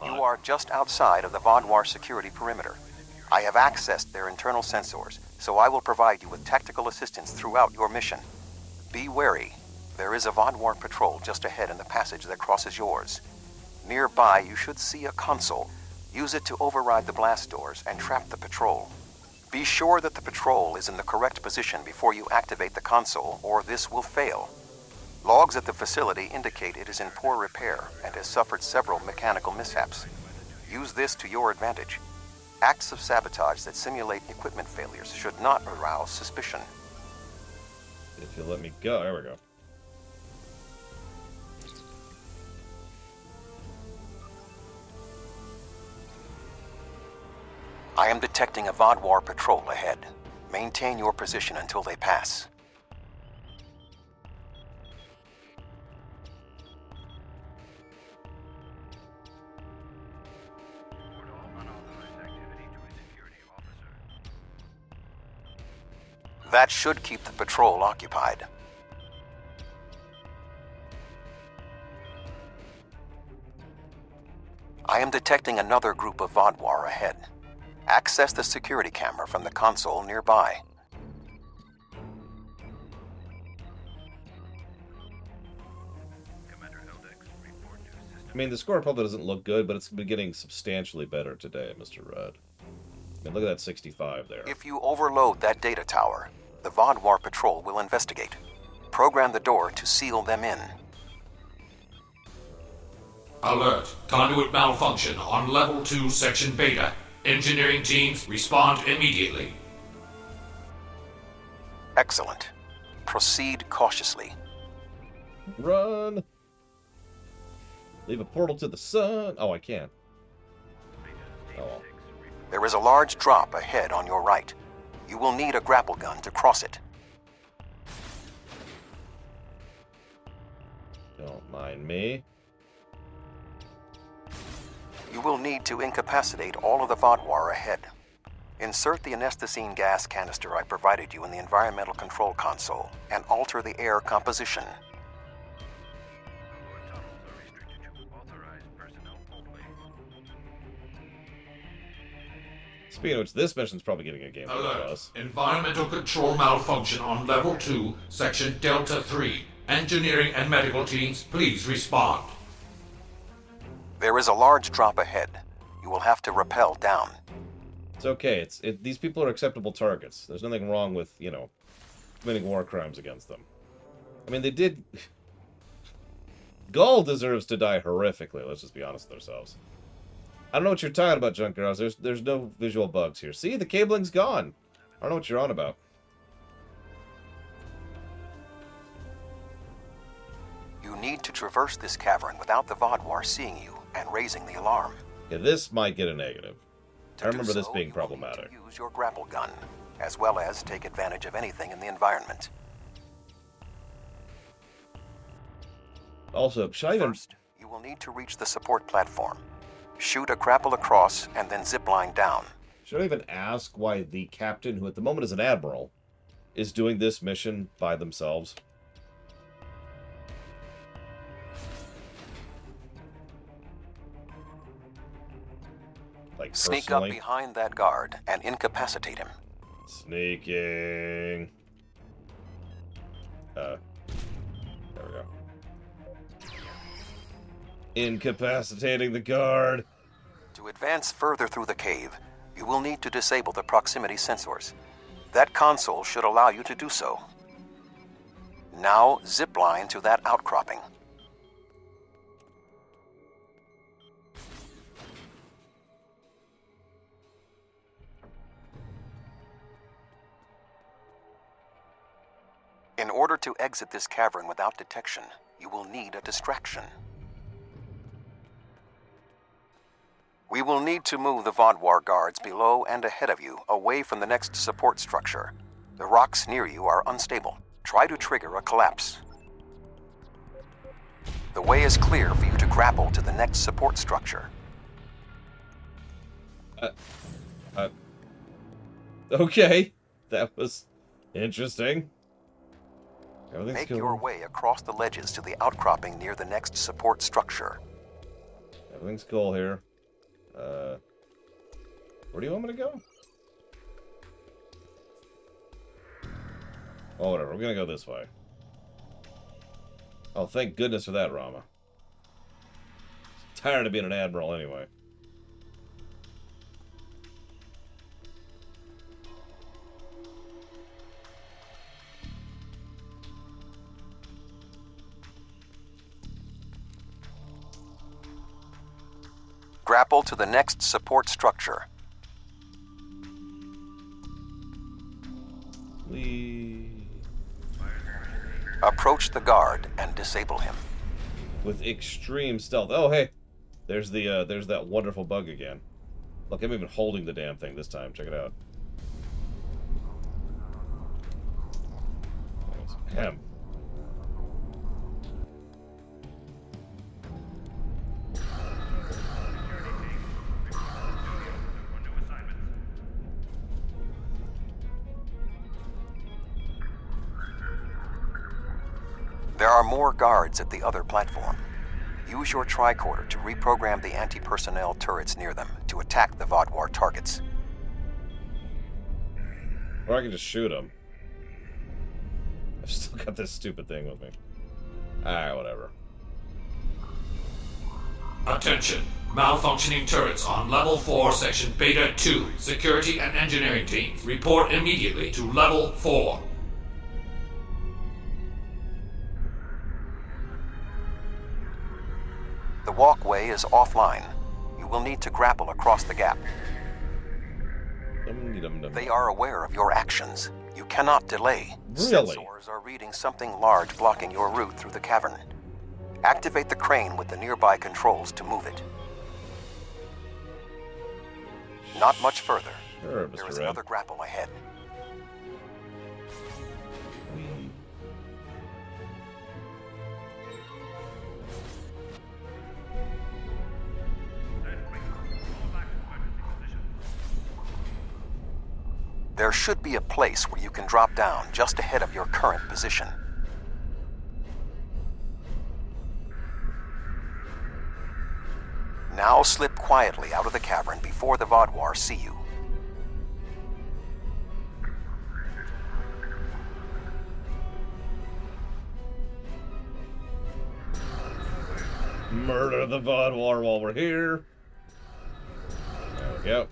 are just outside of the Vaadwaur security perimeter. I have accessed their internal sensors, so I will provide you with tactical assistance throughout your mission. Be wary. There is a Vaadwaur patrol just ahead in the passage that crosses yours. Nearby, you should see a console. Use it to override the blast doors and trap the patrol. Be sure that the patrol is in the correct position before you activate the console, or this will fail. Logs at the facility indicate it is in poor repair and has suffered several mechanical mishaps. Use this to your advantage. Acts of sabotage that simulate equipment failures should not arouse suspicion. If you let me go, there we go. I am detecting a Vaadwaur patrol ahead. Maintain your position until they pass. That should keep the patrol occupied. I am detecting another group of Vaadwaur ahead. Access the security camera from the console nearby. I mean, the score probably doesn't look good, but it's been getting substantially better today, Mr. Rudd. I mean, look at that 65 there. If you overload that data tower, the Vaadwaur patrol will investigate. Program the door to seal them in. Alert. Conduit malfunction on Level 2, Section Beta. Engineering teams, respond immediately. Excellent. Proceed cautiously. Run! Leave a portal to the sun. Oh, I can't. Oh, well. There is a large drop ahead on your right. You will need a grapple gun to cross it. Don't mind me. You will need to incapacitate all of the Vaadwaur ahead. Insert the anesthetine gas canister I provided you in the environmental control console and alter the air composition. Speaking of which, this mission's probably getting a game for Alert. us. Environmental control malfunction on Level 2, Section Delta 3. Engineering and medical teams, please respond. There is a large drop ahead. You will have to rappel down. It's okay. These people are acceptable targets. There's nothing wrong with, committing war crimes against them. I mean, they did... Gaul deserves to die horrifically, let's just be honest with ourselves. I don't know what you're talking about, Junk Girls. There's no visual bugs here. See, the cabling's gone. I don't know what you're on about. You need to traverse this cavern without the Vaadwaur seeing you and raising the alarm. Yeah, this might get a negative. I remember this being problematic. Use your grapple gun, as well as take advantage of anything in the environment. Also, should I even... First, you will need to reach the support platform. Shoot a grapple across and then zipline down. Should I even ask why the captain, who at the moment is an admiral, is doing this mission by themselves? Like, Sneak personally. up behind that guard and incapacitate him. Sneaking. There we go. Incapacitating the guard. To advance further through the cave, you will need to disable the proximity sensors. That console should allow you to do so. Now, zipline to that outcropping. In order to exit this cavern without detection, you will need a distraction. We will need to move the Vodwar guards below and ahead of you, away from the next support structure. The rocks near you are unstable. Try to trigger a collapse. The way is clear for you to grapple to the next support structure. Okay. That was interesting. Make your way across the ledges to the outcropping near the next support structure. Everything's cool here. Where do you want me to go? Oh, whatever. We're gonna go this way. Oh, thank goodness for that, Rama. Tired of being an Admiral anyway. Grapple to the next support structure. Approach the guard and disable him. With extreme stealth. Oh, hey. There's that wonderful bug again. Look, I'm even holding the damn thing this time. Check it out. Him. There are more guards at the other platform. Use your tricorder to reprogram the anti-personnel turrets near them to attack the Vodwar targets. Or I can just shoot them. I've still got this stupid thing with me. Alright, whatever. Attention. Malfunctioning turrets on Level 4, Section Beta 2. Security and engineering teams, report immediately to Level 4. The walkway is offline. You will need to grapple across the gap. They are aware of your actions. You cannot delay. Really? Sensors are reading something large blocking your route through the cavern. Activate the crane with the nearby controls to move it. Not much further. Sure, there is another grapple ahead. There should be a place where you can drop down just ahead of your current position. Now slip quietly out of the cavern before the Vodwar see you. Murder the Vodwar while we're here. There we go.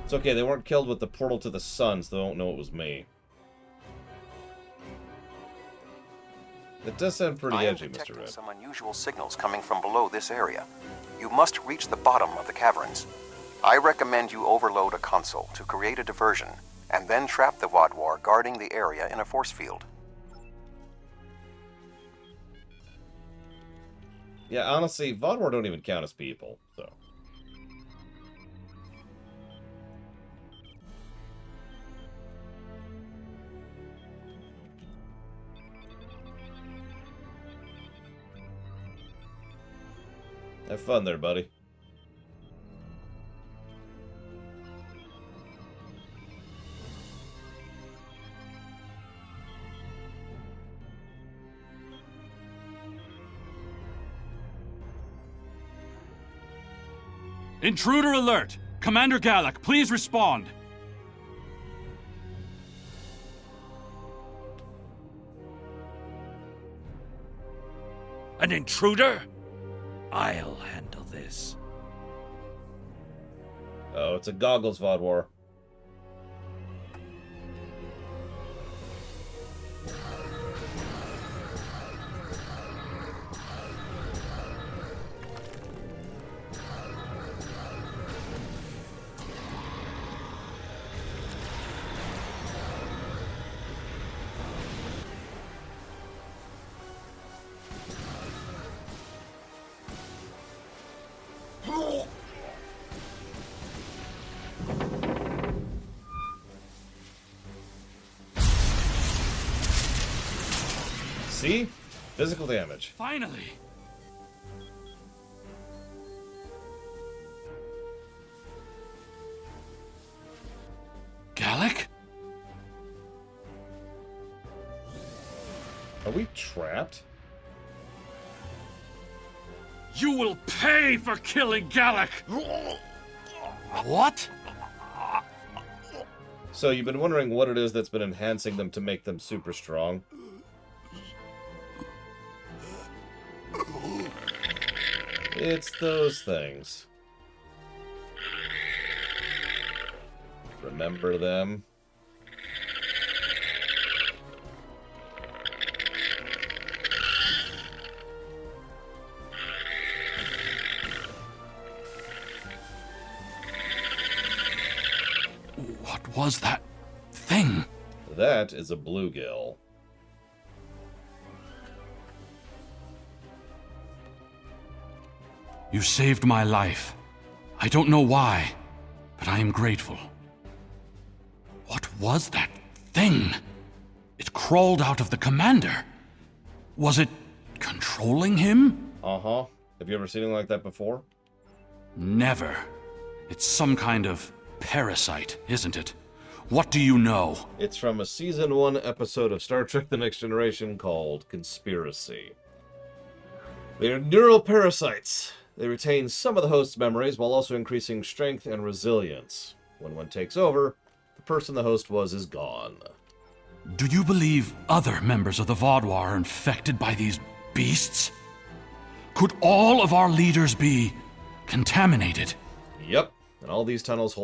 It's okay, they weren't killed with the portal to the sun, so they don't know it was me. That does sound pretty edgy, Mr. Red. Some unusual signals coming from below this area. You must reach the bottom of the caverns. I recommend you overload a console to create a diversion, and then trap the Vodwar guarding the area in a force field. Yeah, honestly, Vodwar don't even count as people, so... Have fun there, buddy. Intruder alert! Commander Galak, please respond! An intruder? I'll handle this. Oh, it's a goggles Vodwar. See? Physical damage. Finally! Galak? Are we trapped? You will pay for killing Galak! What? So you've been wondering what it is that's been enhancing them to make them super strong? It's those things. Remember them? What was that thing? That is a bluegill. You saved my life. I don't know why, but I am grateful. What was that thing? It crawled out of the commander. Was it controlling him? Uh-huh. Have you ever seen anything like that before? Never. It's some kind of parasite, isn't it? What do you know? It's from a Season 1 episode of Star Trek The Next Generation called Conspiracy. They are neural parasites. They retain some of the host's memories while also increasing strength and resilience. When one takes over, the person the host was is gone. Do you believe other members of the Vodwar are infected by these beasts? Could all of our leaders be contaminated? Yep, and all these tunnels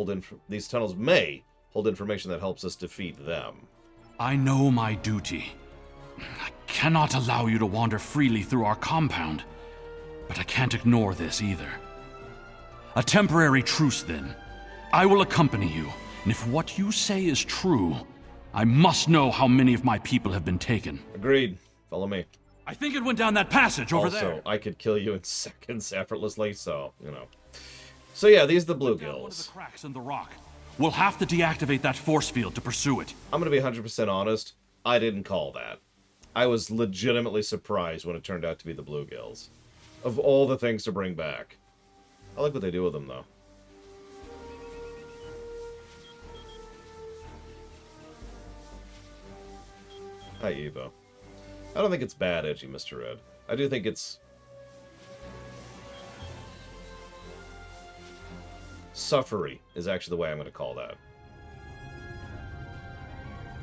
may hold information that helps us defeat them. I know my duty. I cannot allow you to wander freely through our compound, but I can't ignore this either. A temporary truce, then. I will accompany you, and if what you say is true, I must know how many of my people have been taken. Agreed. Follow me. I think it went down that passage over there. Also, I could kill you in seconds effortlessly, so, you know. So yeah, these are the bluegills. One of the cracks in the rock. We'll have to deactivate that force field to pursue it. I'm gonna be 100% honest. I didn't call that. I was legitimately surprised when it turned out to be the bluegills. Of all the things to bring back. I like what they do with them, though. Hi, Evo. I don't think it's bad, Edgy Mr. Red. I do think it's... suffery is actually the way I'm going to call that.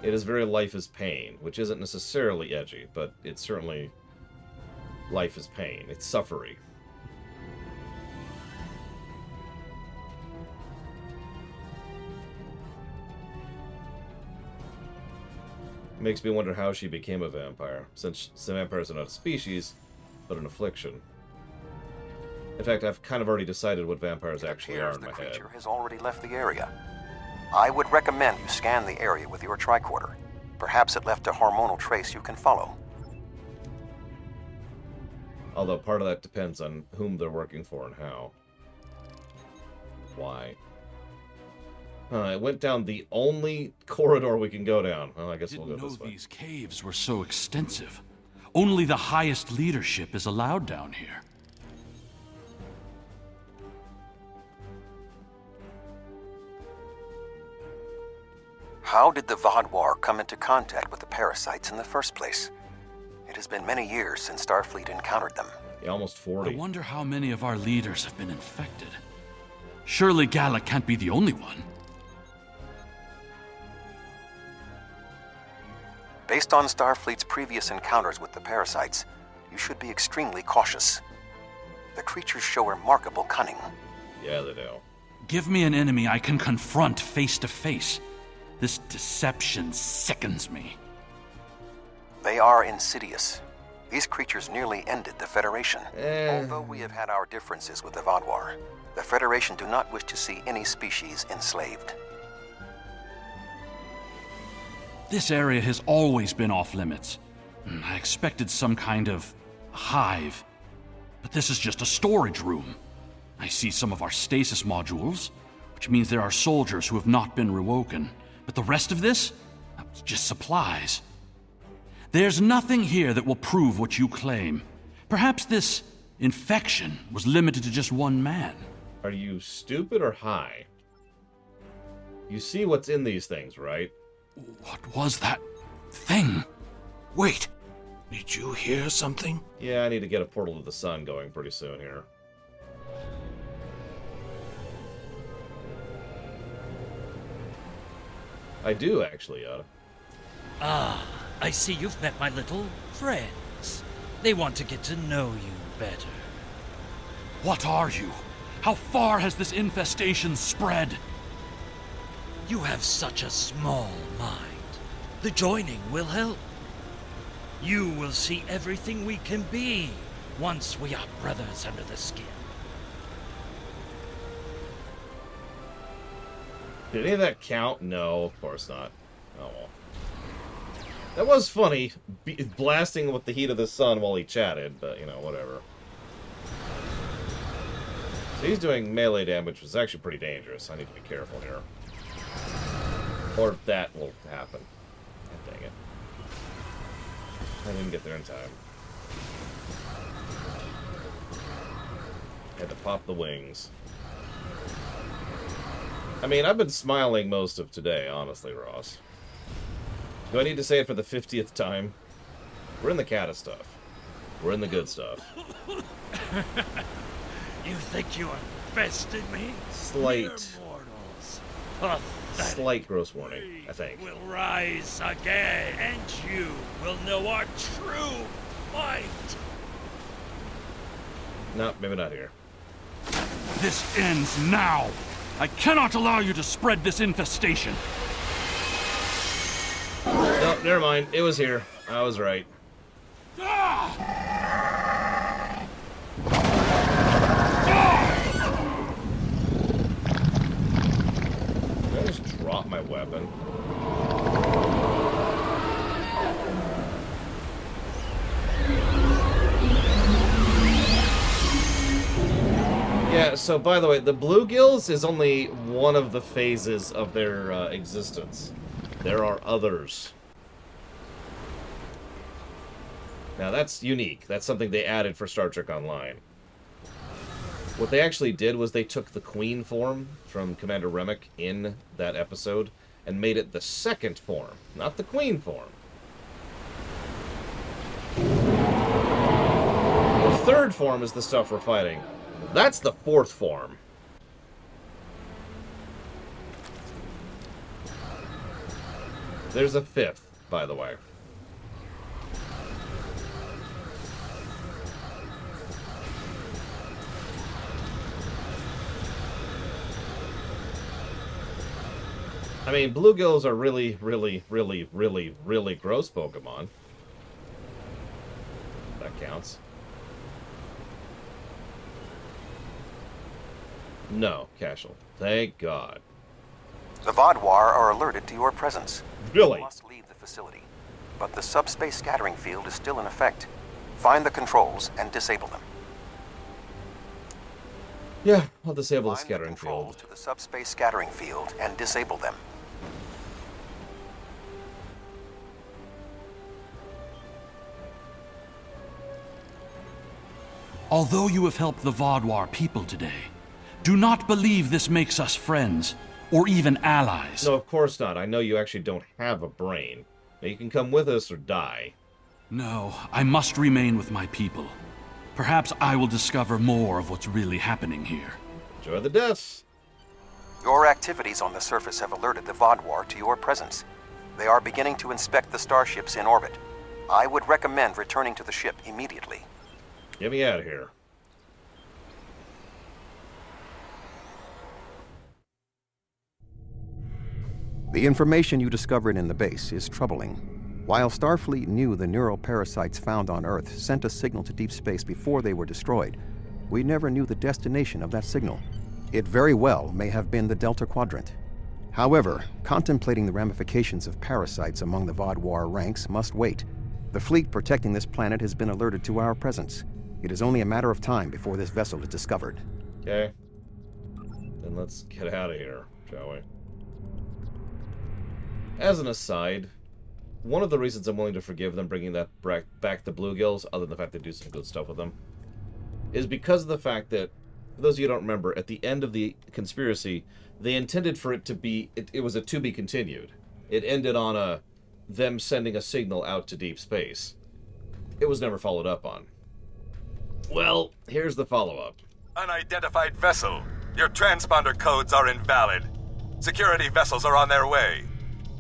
It is very life is pain, which isn't necessarily edgy, but it's certainly life is pain. It's suffery. It makes me wonder how she became a vampire, since vampires are not a species, but an affliction. In fact, I've kind of already decided what vampires actually are in my head. The creature has already left the area. I would recommend you scan the area with your tricorder. Perhaps it left a hormonal trace you can follow. Although part of that depends on whom they're working for and how. Why? It went down the only corridor we can go down. Well, I guess we'll go this way. These caves were so extensive. Only the highest leadership is allowed down here. How did the Vodwar come into contact with the parasites in the first place? It has been many years since Starfleet encountered them. Yeah, almost 40. I wonder how many of our leaders have been infected. Surely Gala can't be the only one. Based on Starfleet's previous encounters with the parasites, you should be extremely cautious. The creatures show remarkable cunning. Yeah, they do. Give me an enemy I can confront face to face. This deception sickens me. They are insidious. These creatures nearly ended the Federation. Although we have had our differences with the Vaadwaur, the Federation do not wish to see any species enslaved. This area has always been off limits. I expected some kind of hive. But this is just a storage room. I see some of our stasis modules, which means there are soldiers who have not been rewoken. But the rest of this? It's just supplies. There's nothing here that will prove what you claim. Perhaps this infection was limited to just one man. Are you stupid or high? You see what's in these things, right? What was that thing? Wait, did you hear something? Yeah, I need to get a portal to the sun going pretty soon here. I do, actually, Ah, I see you've met my little friends. They want to get to know you better. What are you? How far has this infestation spread? You have such a small mind. The joining will help. You will see everything we can be once we are brothers under the skin. Did any of that count? No, of course not. Oh well. That was funny, blasting with the heat of the sun while he chatted, but, you know, whatever. So he's doing melee damage, which is actually pretty dangerous. I need to be careful here. Or that will happen. God dang it. I didn't get there in time. Had to pop the wings. I mean, I've been smiling most of today, honestly, Ross. Do I need to say it for the 50th time? We're in the cata stuff. We're in the good stuff. You think you infested me? Slight. Pathetic. Slight gross warning, I think. Will rise again, and you will know our true might. No, maybe not here. This ends now! I cannot allow you to spread this infestation! No, never mind. It was here. I was right. Did I just drop my weapon? Yeah, so by the way, the bluegills is only one of the phases of their existence. There are others. Now that's unique. That's something they added for Star Trek Online. What they actually did was they took the Queen form from Commander Remick in that episode and made it the second form, not the Queen form. The third form is the stuff we're fighting. That's the fourth form. There's a fifth, by the way. I mean, bluegills are really, really, really, really, really gross Pokemon. That counts. No, Cashel. Thank God. The Vaadwaur are alerted to your presence. Really? You must leave the facility. But the subspace scattering field is still in effect. Find the controls and disable them. Yeah, I'll disable the scattering field. To the subspace scattering field and disable them. Although you have helped the Vaadwaur people today, do not believe this makes us friends, or even allies. No, of course not. I know you actually don't have a brain. Now you can come with us or die. No, I must remain with my people. Perhaps I will discover more of what's really happening here. Enjoy the deaths. Your activities on the surface have alerted the Vodwar to your presence. They are beginning to inspect the starships in orbit. I would recommend returning to the ship immediately. Get me out of here. The information you discovered in the base is troubling. While Starfleet knew the neural parasites found on Earth sent a signal to deep space before they were destroyed, we never knew the destination of that signal. It very well may have been the Delta Quadrant. However, contemplating the ramifications of parasites among the Vodwar ranks must wait. The fleet protecting this planet has been alerted to our presence. It is only a matter of time before this vessel is discovered. Okay. Then let's get out of here, shall we? As an aside, one of the reasons I'm willing to forgive them bringing that back the bluegills, other than the fact they do some good stuff with them, is because of the fact that, for those of you who don't remember, at the end of the conspiracy, they intended for it to be, it was a to be continued. It ended on them sending a signal out to deep space. It was never followed up on. Well, here's the follow-up. Unidentified vessel. Your transponder codes are invalid. Security vessels are on their way.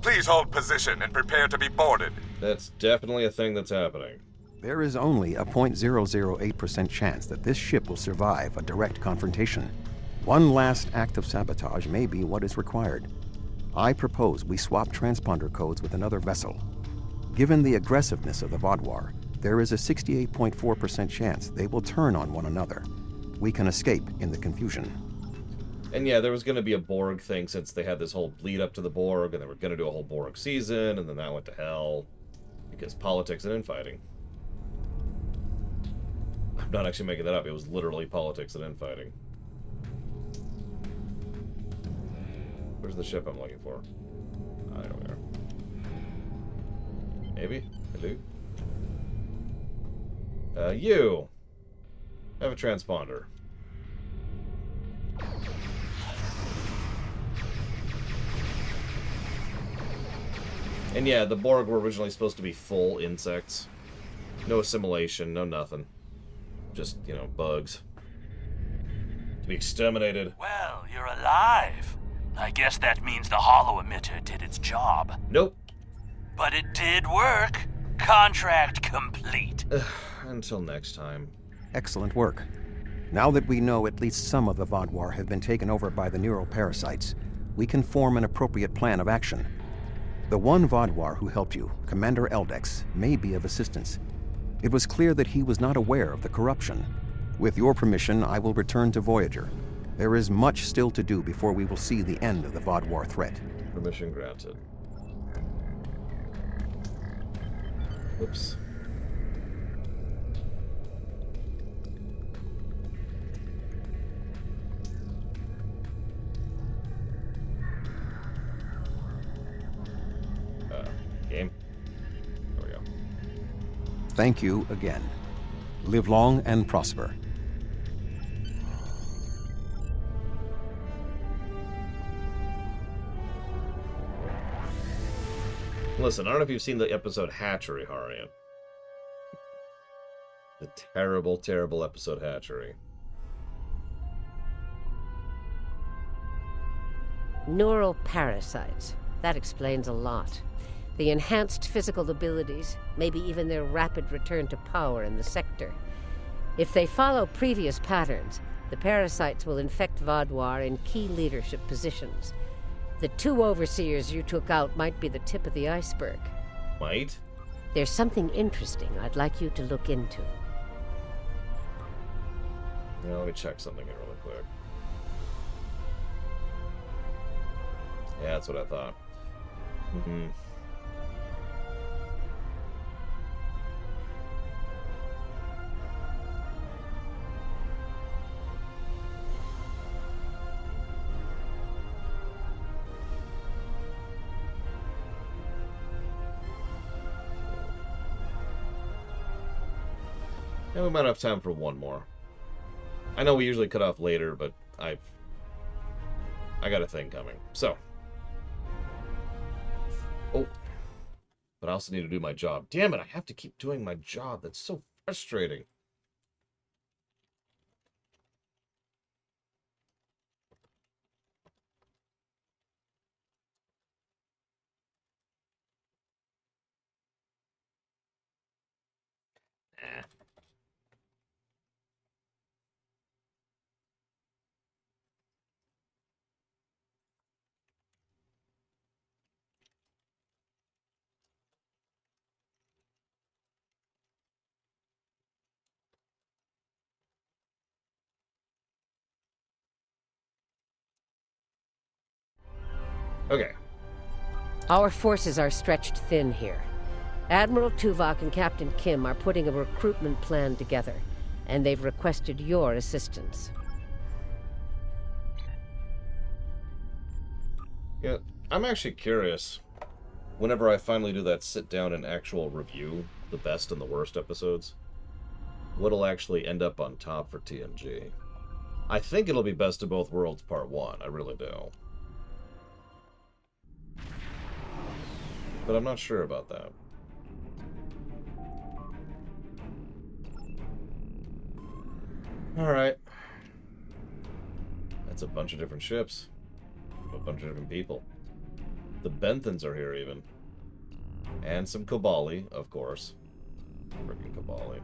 Please hold position and prepare to be boarded. That's definitely a thing that's happening. There is only a 0.008% chance that this ship will survive a direct confrontation. One last act of sabotage may be what is required. I propose we swap transponder codes with another vessel. Given the aggressiveness of the Vodwar, there is a 68.4% chance they will turn on one another. We can escape in the confusion. And yeah, there was going to be a Borg thing since they had this whole lead up to the Borg, and they were going to do a whole Borg season, and then that went to hell because politics and infighting. I'm not actually making that up. It was literally politics and infighting. Where's the ship I'm looking for? I don't know. Maybe? I do. You have a transponder. And yeah, the Borg were originally supposed to be full insects. No assimilation, no nothing. Just, you know, bugs. To be exterminated. Well, you're alive. I guess that means the holo emitter did its job. Nope. But it did work. Contract complete. Until next time. Excellent work. Now that we know at least some of the Vodwar have been taken over by the neural parasites, we can form an appropriate plan of action. The one Vodwar who helped you, Commander Eldex, may be of assistance. It was clear that he was not aware of the corruption. With your permission, I will return to Voyager. There is much still to do before we will see the end of the Vodwar threat. Permission granted. Whoops. Game. There we go. Thank you again. Live long and prosper. Listen, I don't know if you've seen the episode Hatchery, Harian. The terrible, terrible episode Hatchery. Neural parasites. That explains a lot. The enhanced physical abilities, maybe even their rapid return to power in the sector. If they follow previous patterns, the parasites will infect Vodwar in key leadership positions. The 2 overseers you took out might be the tip of the iceberg. Might? There's something interesting I'd like you to look into. Now, let me check something here really quick. Yeah, that's what I thought. Mm-hmm. Yeah, we might have time for one more. I know we usually cut off later, but I got a thing coming. So. Oh. But I also need to do my job. Damn it, I have to keep doing my job. That's so frustrating. Okay. Our forces are stretched thin here. Admiral Tuvok and Captain Kim are putting a recruitment plan together, and they've requested your assistance. Yeah, I'm actually curious. Whenever I finally do that sit down and actual review, the best and the worst episodes, what'll actually end up on top for TNG? I think it'll be Best of Both Worlds Part 1, I really do. But I'm not sure about that. Alright. That's a bunch of different ships. A bunch of different people. The Benthans are here, even. And some Kobali, of course. Freaking Kobali.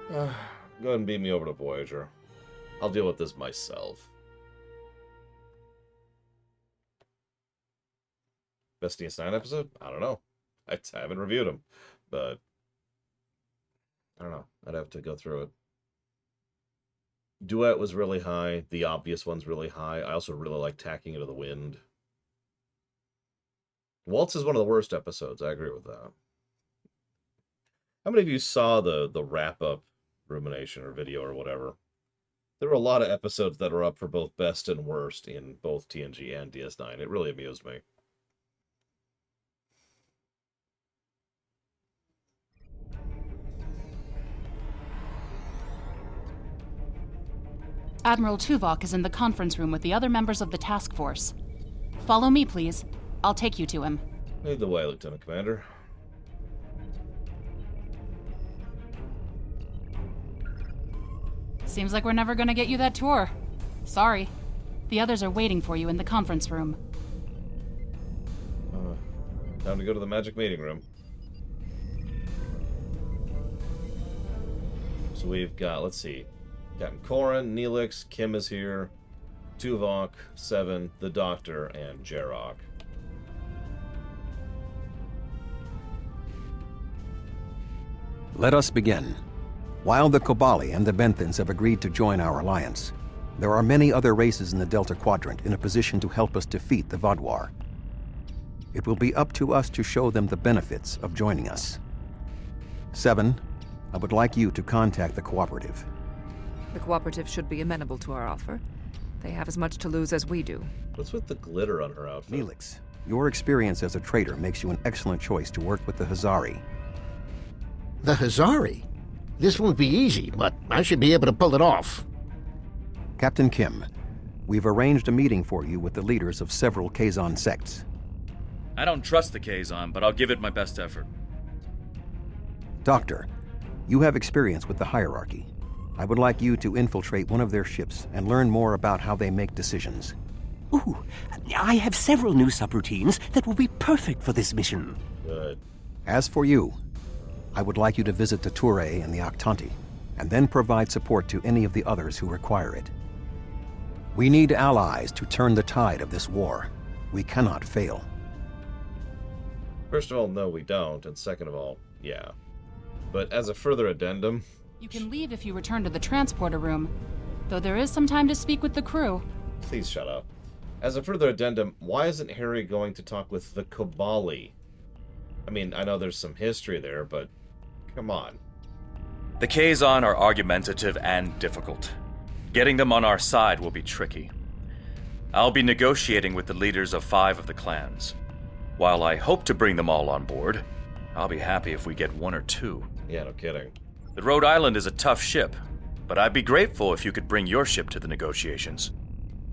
Go ahead and beam me over to Voyager. I'll deal with this myself. Best DS9 episode? I don't know. I haven't reviewed them. But I don't know. I'd have to go through it. Duet was really high. The obvious one's really high. I also really like Tacking Into the Wind. Waltz is one of the worst episodes. I agree with that. How many of you saw the wrap-up rumination or video or whatever? There were a lot of episodes that were up for both best and worst in both TNG and DS9. It really amused me. Admiral Tuvok is in the conference room with the other members of the task force. Follow me, please. I'll take you to him. Lead the way, Lieutenant Commander. Seems like we're never gonna get you that tour. Sorry. The others are waiting for you in the conference room. Time to go to the magic meeting room. So we've got, let's see, Captain Corrin, Neelix, Kim is here, Tuvok, Seven, the Doctor, and Jarok. Let us begin. While the Kobali and the Benthans have agreed to join our alliance, there are many other races in the Delta Quadrant in a position to help us defeat the Vaadwaur. It will be up to us to show them the benefits of joining us. Seven, I would like you to contact the Cooperative. The Cooperative should be amenable to our offer. They have as much to lose as we do. What's with the glitter on her outfit? Neelix, your experience as a trader makes you an excellent choice to work with the Hazari. The Hazari? This won't be easy, but I should be able to pull it off. Captain Kim, we've arranged a meeting for you with the leaders of several Kazon sects. I don't trust the Kazon, but I'll give it my best effort. Doctor, you have experience with the hierarchy. I would like you to infiltrate one of their ships and learn more about how they make decisions. Ooh, I have several new subroutines that will be perfect for this mission. Good. As for you, I would like you to visit the Touré and the Octanti, and then provide support to any of the others who require it. We need allies to turn the tide of this war. We cannot fail. First of all, no, we don't. And second of all, yeah. But as a further addendum... You can leave if you return to the transporter room, though there is some time to speak with the crew. Please shut up. As a further addendum, why isn't Harry going to talk with the Kobali? I mean, I know there's some history there, but come on. The Kazon are argumentative and difficult. Getting them on our side will be tricky. I'll be negotiating with the leaders of 5 of the clans. While I hope to bring them all on board, I'll be happy if we get 1 or 2. Yeah, no kidding. The Rhode Island is a tough ship, but I'd be grateful if you could bring your ship to the negotiations.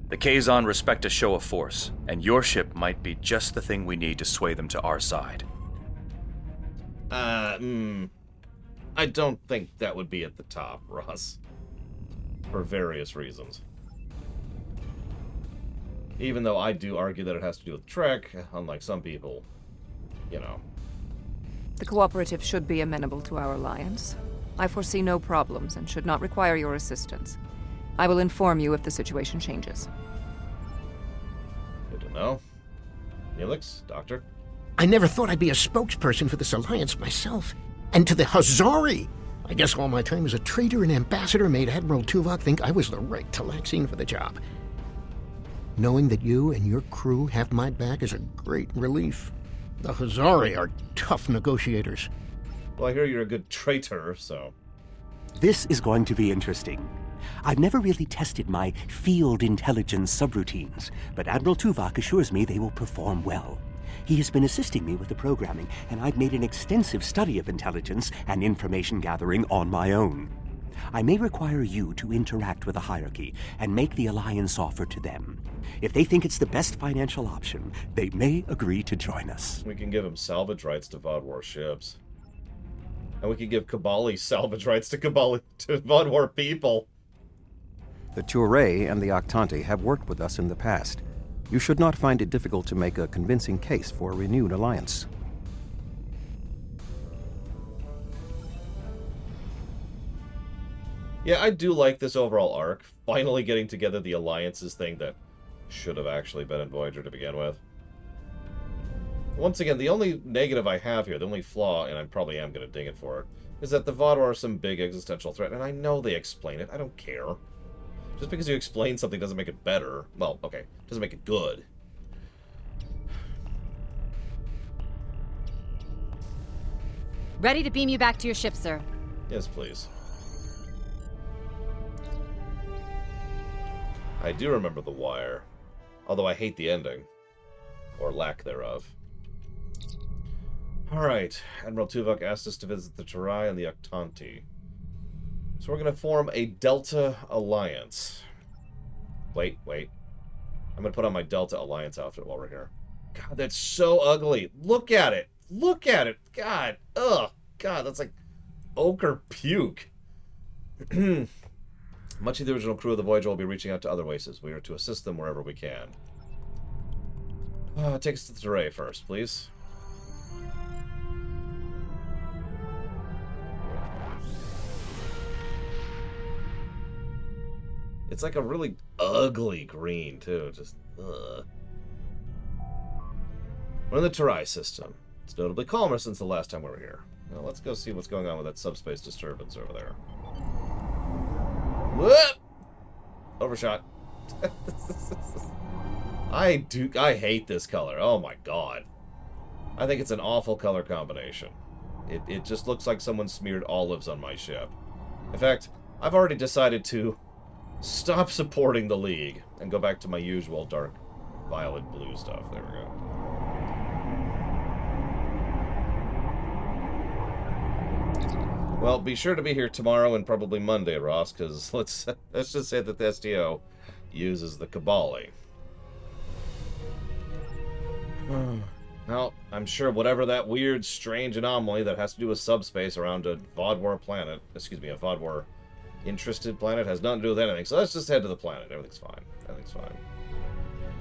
The Kazon respect a show of force, and your ship might be just the thing we need to sway them to our side. I don't think that would be at the top, Ross. For various reasons. Even though I do argue that it has to do with Trek, unlike some people, you know. The Cooperative should be amenable to our alliance. I foresee no problems and should not require your assistance. I will inform you if the situation changes. Good to know. Neelix, Doctor? I never thought I'd be a spokesperson for this alliance myself. And to the Hazari! I guess all my time as a traitor and ambassador made Admiral Tuvok think I was the right Talaxian for the job. Knowing that you and your crew have my back is a great relief. The Hazari are tough negotiators. Well, I hear you're a good traitor, so... This is going to be interesting. I've never really tested my field intelligence subroutines, but Admiral Tuvok assures me they will perform well. He has been assisting me with the programming, and I've made an extensive study of intelligence and information gathering on my own. I may require you to interact with the hierarchy and make the alliance offer to them. If they think it's the best financial option, they may agree to join us. We can give them salvage rights to Voth War ships. And we can give Cabali salvage rights to Voth War people. The Touré and the Octanti have worked with us in the past. You should not find it difficult to make a convincing case for a renewed alliance. Yeah, I do like this overall arc. Finally getting together the alliances thing that should have actually been in Voyager to begin with. Once again, the only negative I have here, the only flaw, and I probably am going to ding it for it, is that the Voth are some big existential threat, and I know they explain it. I don't care. Just because you explain something doesn't make it better. Well, okay, doesn't make it good. Ready to beam you back to your ship, sir. Yes, please. I do remember The Wire, although I hate the ending, or lack thereof. Alright, Admiral Tuvok asked us to visit the Touré and the Octanti. So we're going to form a Delta Alliance. Wait. I'm going to put on my Delta Alliance outfit while we're here. God, that's so ugly. Look at it. Look at it. God. Ugh. God, that's like ochre puke. Much of the original crew of the Voyager will be reaching out to other races. We are to assist them wherever we can. Take us to the Touré first, please. It's like a really ugly green, too. Just, ugh. We're in the Touré system. It's notably calmer since the last time we were here. Now, let's go see what's going on with that subspace disturbance over there. Whoop! Overshot. I hate this color. Oh my god. I think it's an awful color combination. It just looks like someone smeared olives on my ship. In fact, I've already decided to stop supporting the League and go back to my usual dark violet blue stuff. There we go. Well, be sure to be here tomorrow and probably Monday, Ross, because let's just say that the STO uses the Cabali. Well, I'm sure whatever that weird, strange anomaly that has to do with subspace around a Voth War planet, excuse me, a Voth War interested planet has nothing to do with anything. So let's just head to the planet. Everything's fine. Everything's fine.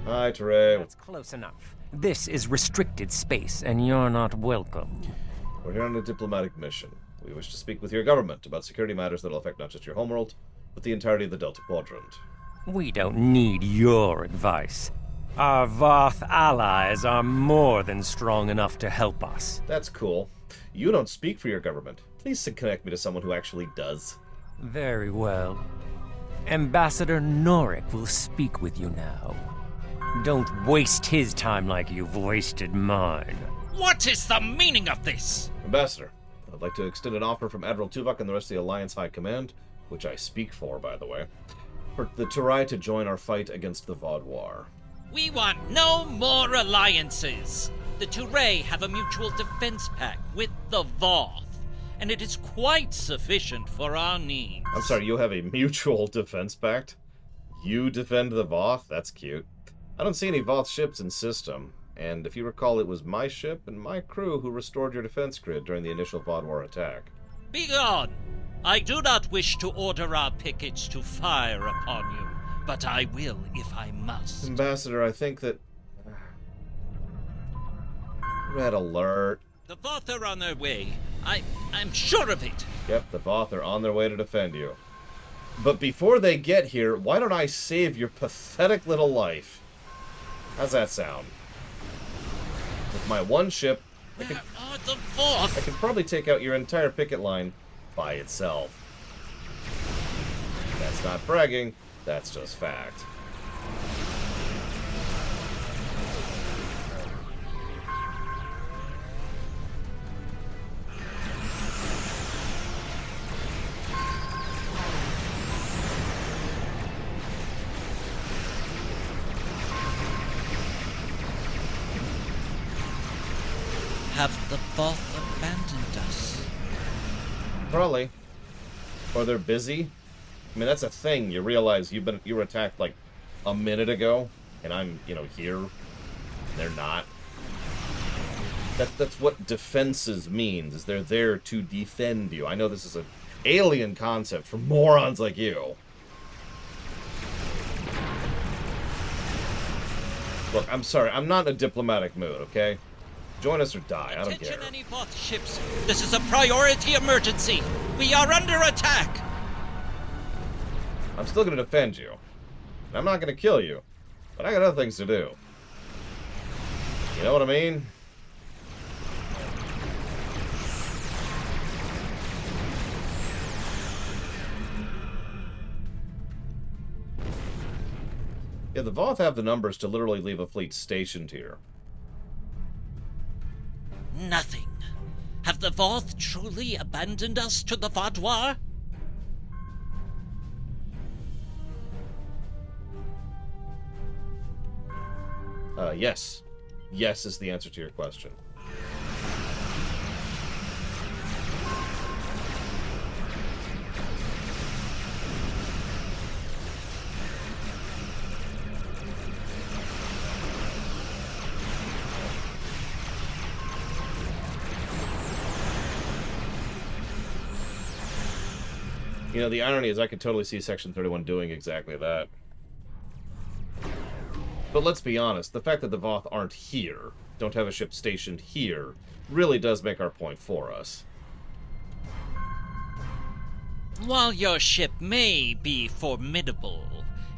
Hi, Touré. That's close enough. This is restricted space, and you're not welcome. We're here on a diplomatic mission. We wish to speak with your government about security matters that will affect not just your homeworld, but the entirety of the Delta Quadrant. We don't need your advice. Our Voth allies are more than strong enough to help us. That's cool. You don't speak for your government. Please connect me to someone who actually does. Very well. Ambassador Norik will speak with you now. Don't waste his time like you've wasted mine. What is the meaning of this? Ambassador, I'd like to extend an offer from Admiral Tuvok and the rest of the Alliance High Command, which I speak for, by the way, for the Touré to join our fight against the Voth War. We want no more alliances. The Touré have a mutual defense pact with the Voth, and it is quite sufficient for our needs. I'm sorry, you have a mutual defense pact? You defend the Voth? That's cute. I don't see any Voth ships in system, and if you recall, it was my ship and my crew who restored your defense grid during the initial Voth War attack. Begone! I do not wish to order our pickets to fire upon you, but I will if I must. Ambassador, I think that... Red alert. The Voth are on their way. I'm sure of it. Yep, the Voth are on their way to defend you. But before they get here, why don't I save your pathetic little life? How's that sound? With my one ship, I could probably take out your entire picket line by itself. That's not bragging, that's just fact. Have the Voth abandoned us? Probably. Or they're busy. I mean, that's a thing. You realize you were attacked like a minute ago, and I'm, here. They're not. That's what defenses means, is they're there to defend you. I know this is an alien concept for morons like you. Look, I'm sorry. I'm not in a diplomatic mood, okay? Join us or die. I don't care. Attention any Voth ships. This is a priority emergency. We are under attack. I'm still going to defend you. And I'm not going to kill you. But I got other things to do. You know what I mean? Yeah, the Voth have the numbers to literally leave a fleet stationed here. Nothing. Have the Voth truly abandoned us to the Bajor? Yes. Yes is the answer to your question. You know, the irony is I could totally see Section 31 doing exactly that. But let's be honest, the fact that the Voth aren't here, don't have a ship stationed here, really does make our point for us. While your ship may be formidable,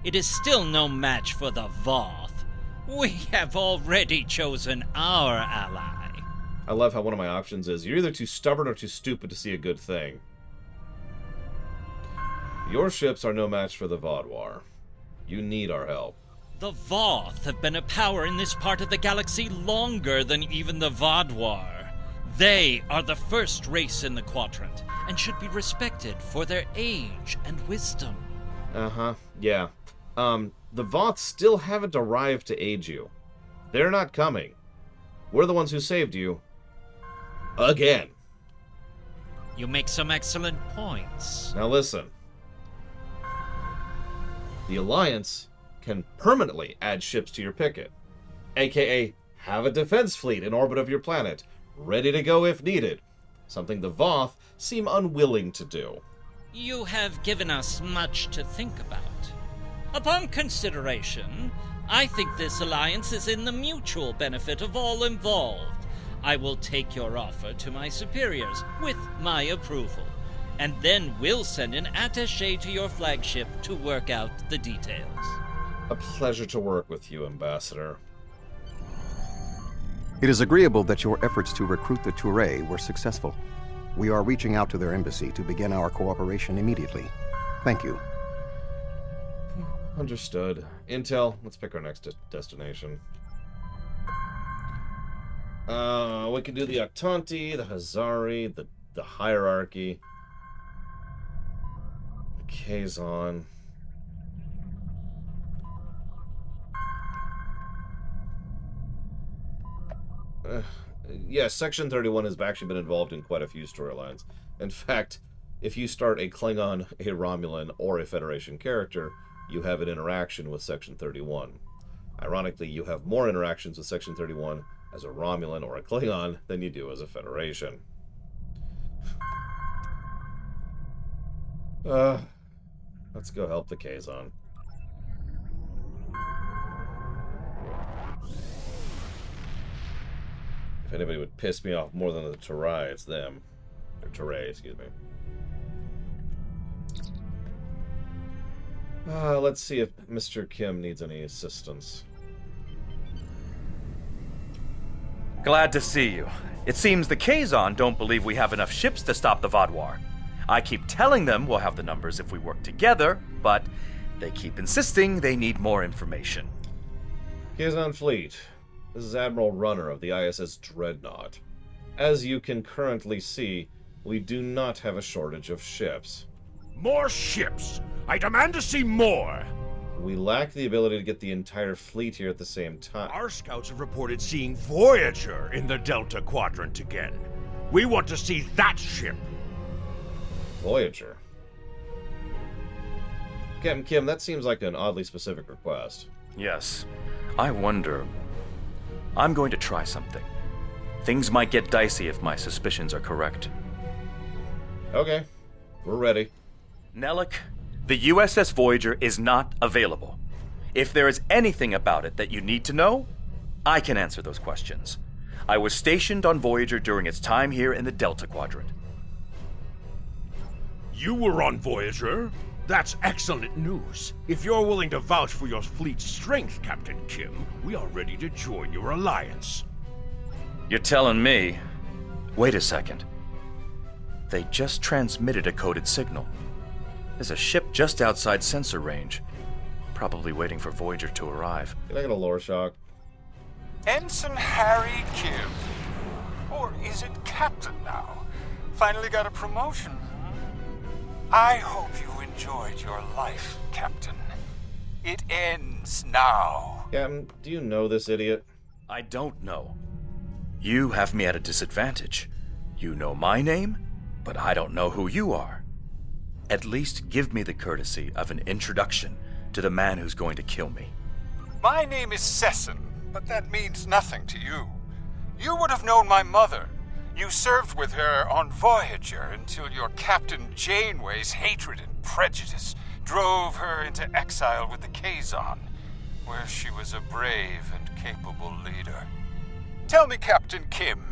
it is still no match for the Voth. We have already chosen our ally. I love how one of my options is, you're either too stubborn or too stupid to see a good thing. Your ships are no match for the Bajor. You need our help. The Voth have been a power in this part of the galaxy longer than even the Bajor. They are the first race in the Quadrant, and should be respected for their age and wisdom. Uh-huh, yeah. The Voth still haven't arrived to aid you. They're not coming. We're the ones who saved you. Again. You make some excellent points. Now listen. The Alliance can permanently add ships to your picket, aka have a defense fleet in orbit of your planet, ready to go if needed, something the Voth seem unwilling to do. You have given us much to think about. Upon consideration, I think this alliance is in the mutual benefit of all involved. I will take your offer to my superiors with my approval, and then we'll send an attaché to your flagship to work out the details. A pleasure to work with you, Ambassador. It is agreeable that your efforts to recruit the Touré were successful. We are reaching out to their embassy to begin our cooperation immediately. Thank you. Understood. Intel, let's pick our next destination. We can do the Octanti, the Hazari, the Hierarchy, the Kazon. Yes, Section 31 has actually been involved in quite a few storylines. In fact, if you start a Klingon, a Romulan, or a Federation character, you have an interaction with Section 31. Ironically, you have more interactions with Section 31 as a Romulan or a Klingon than you do as a Federation. Let's go help the Kazon. If If anybody would piss me off more than the Terai, it's them. Or Terai, excuse me. Let's see if Mr. Kim needs any assistance. Glad to see you. It seems the Kazon don't believe we have enough ships to stop the Vodwar. I keep telling them we'll have the numbers if we work together, but they keep insisting they need more information. Kazon Fleet. This is Admiral Runner of the ISS Dreadnought. As you can currently see, we do not have a shortage of ships. More ships! I demand to see more! We lack the ability to get the entire fleet here at the same time. Our scouts have reported seeing Voyager in the Delta Quadrant again. We want to see that ship. Voyager? Captain Kim, that seems like an oddly specific request. Yes. I wonder... I'm going to try something. Things might get dicey if my suspicions are correct. Okay. We're ready. Nellic, the USS Voyager is not available. If there is anything about it that you need to know, I can answer those questions. I was stationed on Voyager during its time here in the Delta Quadrant. You were on Voyager? That's excellent news. If you're willing to vouch for your fleet's strength, Captain Kim, we are ready to join your alliance. You're telling me... Wait a second. They just transmitted a coded signal. There's a ship just outside sensor range. Probably waiting for Voyager to arrive. Can I get a lore shock? Ensign Harry Kim. Or is it Captain now? Finally got a promotion. I hope you enjoyed your life, Captain. It ends now. Captain, do you know this idiot? I don't know. You have me at a disadvantage. You know my name, but I don't know who you are. At least give me the courtesy of an introduction to the man who's going to kill me. My name is Sesson, but that means nothing to you. You would have known my mother. You served with her on Voyager until your Captain Janeway's hatred and prejudice drove her into exile with the Kazon, where she was a brave and capable leader. Tell me, Captain Kim,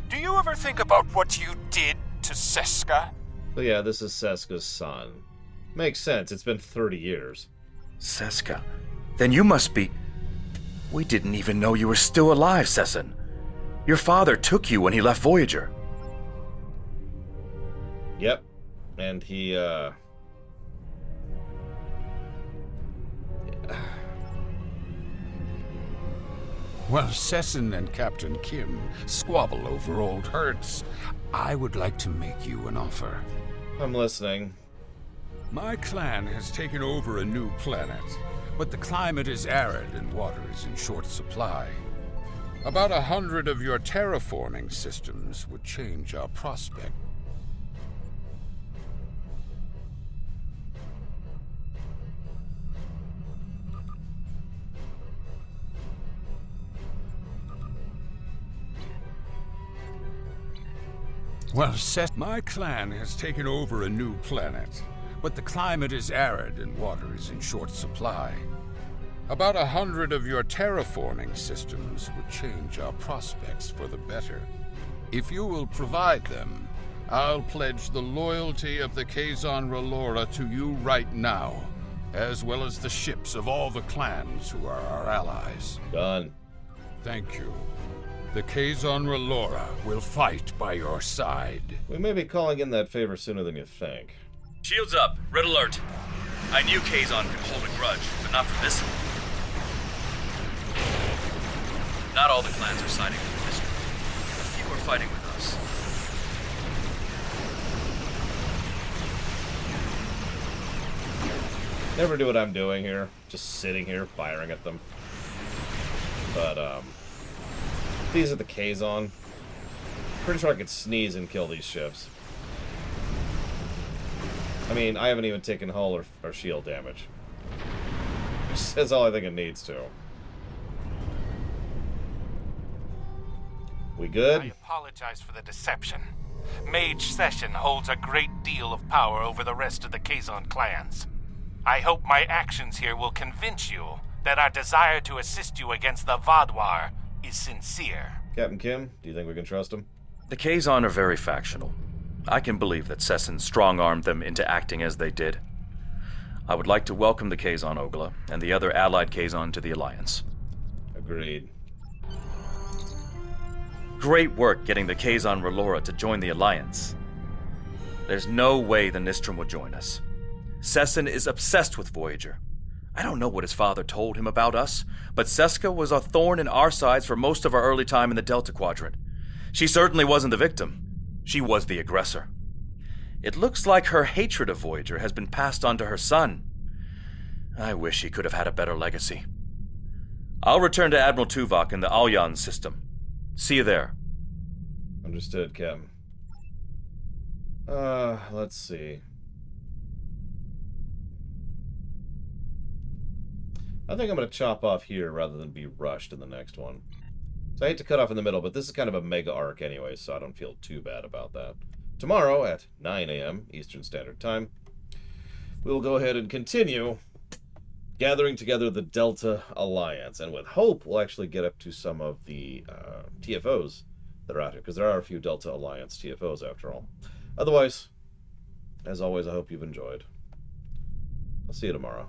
do you ever think about what you did to Seska? Oh yeah, this is Seska's son. Makes sense, it's been 30 years. Seska? Then you must be... We didn't even know you were still alive, Sesson. Your father took you when he left Voyager. Yep. And he, While Sesson and Captain Kim squabble over old hurts, I would like to make you an offer. I'm listening. My clan has taken over a new planet, but the climate is arid and water is in short supply. About 100 of your terraforming systems would change our prospect. Well, my clan has taken over a new planet, but the climate is arid and water is in short supply. About 100 of your terraforming systems would change our prospects for the better. If you will provide them, I'll pledge the loyalty of the Kazon Relora to you right now, as well as the ships of all the clans who are our allies. Done. Thank you. The Kazon Relora will fight by your side. We may be calling in that favor sooner than you think. Shields up. Red alert. I knew Kazon could hold a grudge, but not for this one. Not all the clans are siding with this. A few are fighting with us. Never do what I'm doing here. Just sitting here, firing at them. But, these are the Kazon. Pretty sure I could sneeze and kill these ships. I mean, I haven't even taken hull or shield damage. That's all I think it needs to. We good? I apologize for the deception. Mage Session holds a great deal of power over the rest of the Kazon clans. I hope my actions here will convince you that our desire to assist you against the Vodwar is sincere. Captain Kim, do you think we can trust him? The Kazon are very factional. I can believe that Sesson strong-armed them into acting as they did. I would like to welcome the Kazon Ogla and the other allied Kazon to the Alliance. Agreed. Great work getting the Kazon Relora to join the Alliance. There's no way the Nistrum will join us. Sesson is obsessed with Voyager. I don't know what his father told him about us, but Seska was a thorn in our sides for most of our early time in the Delta Quadrant. She certainly wasn't the victim. She was the aggressor. It looks like her hatred of Voyager has been passed on to her son. I wish he could have had a better legacy. I'll return to Admiral Tuvok in the Alyan system. See you there. Understood, Captain. Let's see. I think I'm going to chop off here rather than be rushed in the next one. So I hate to cut off in the middle, but this is kind of a mega arc anyway, so I don't feel too bad about that. Tomorrow at 9 a.m. Eastern Standard Time, we'll go ahead and continue gathering together the Delta Alliance. And with hope, we'll actually get up to some of the TFOs that are out here, because there are a few Delta Alliance TFOs after all. Otherwise, as always, I hope you've enjoyed. I'll see you tomorrow.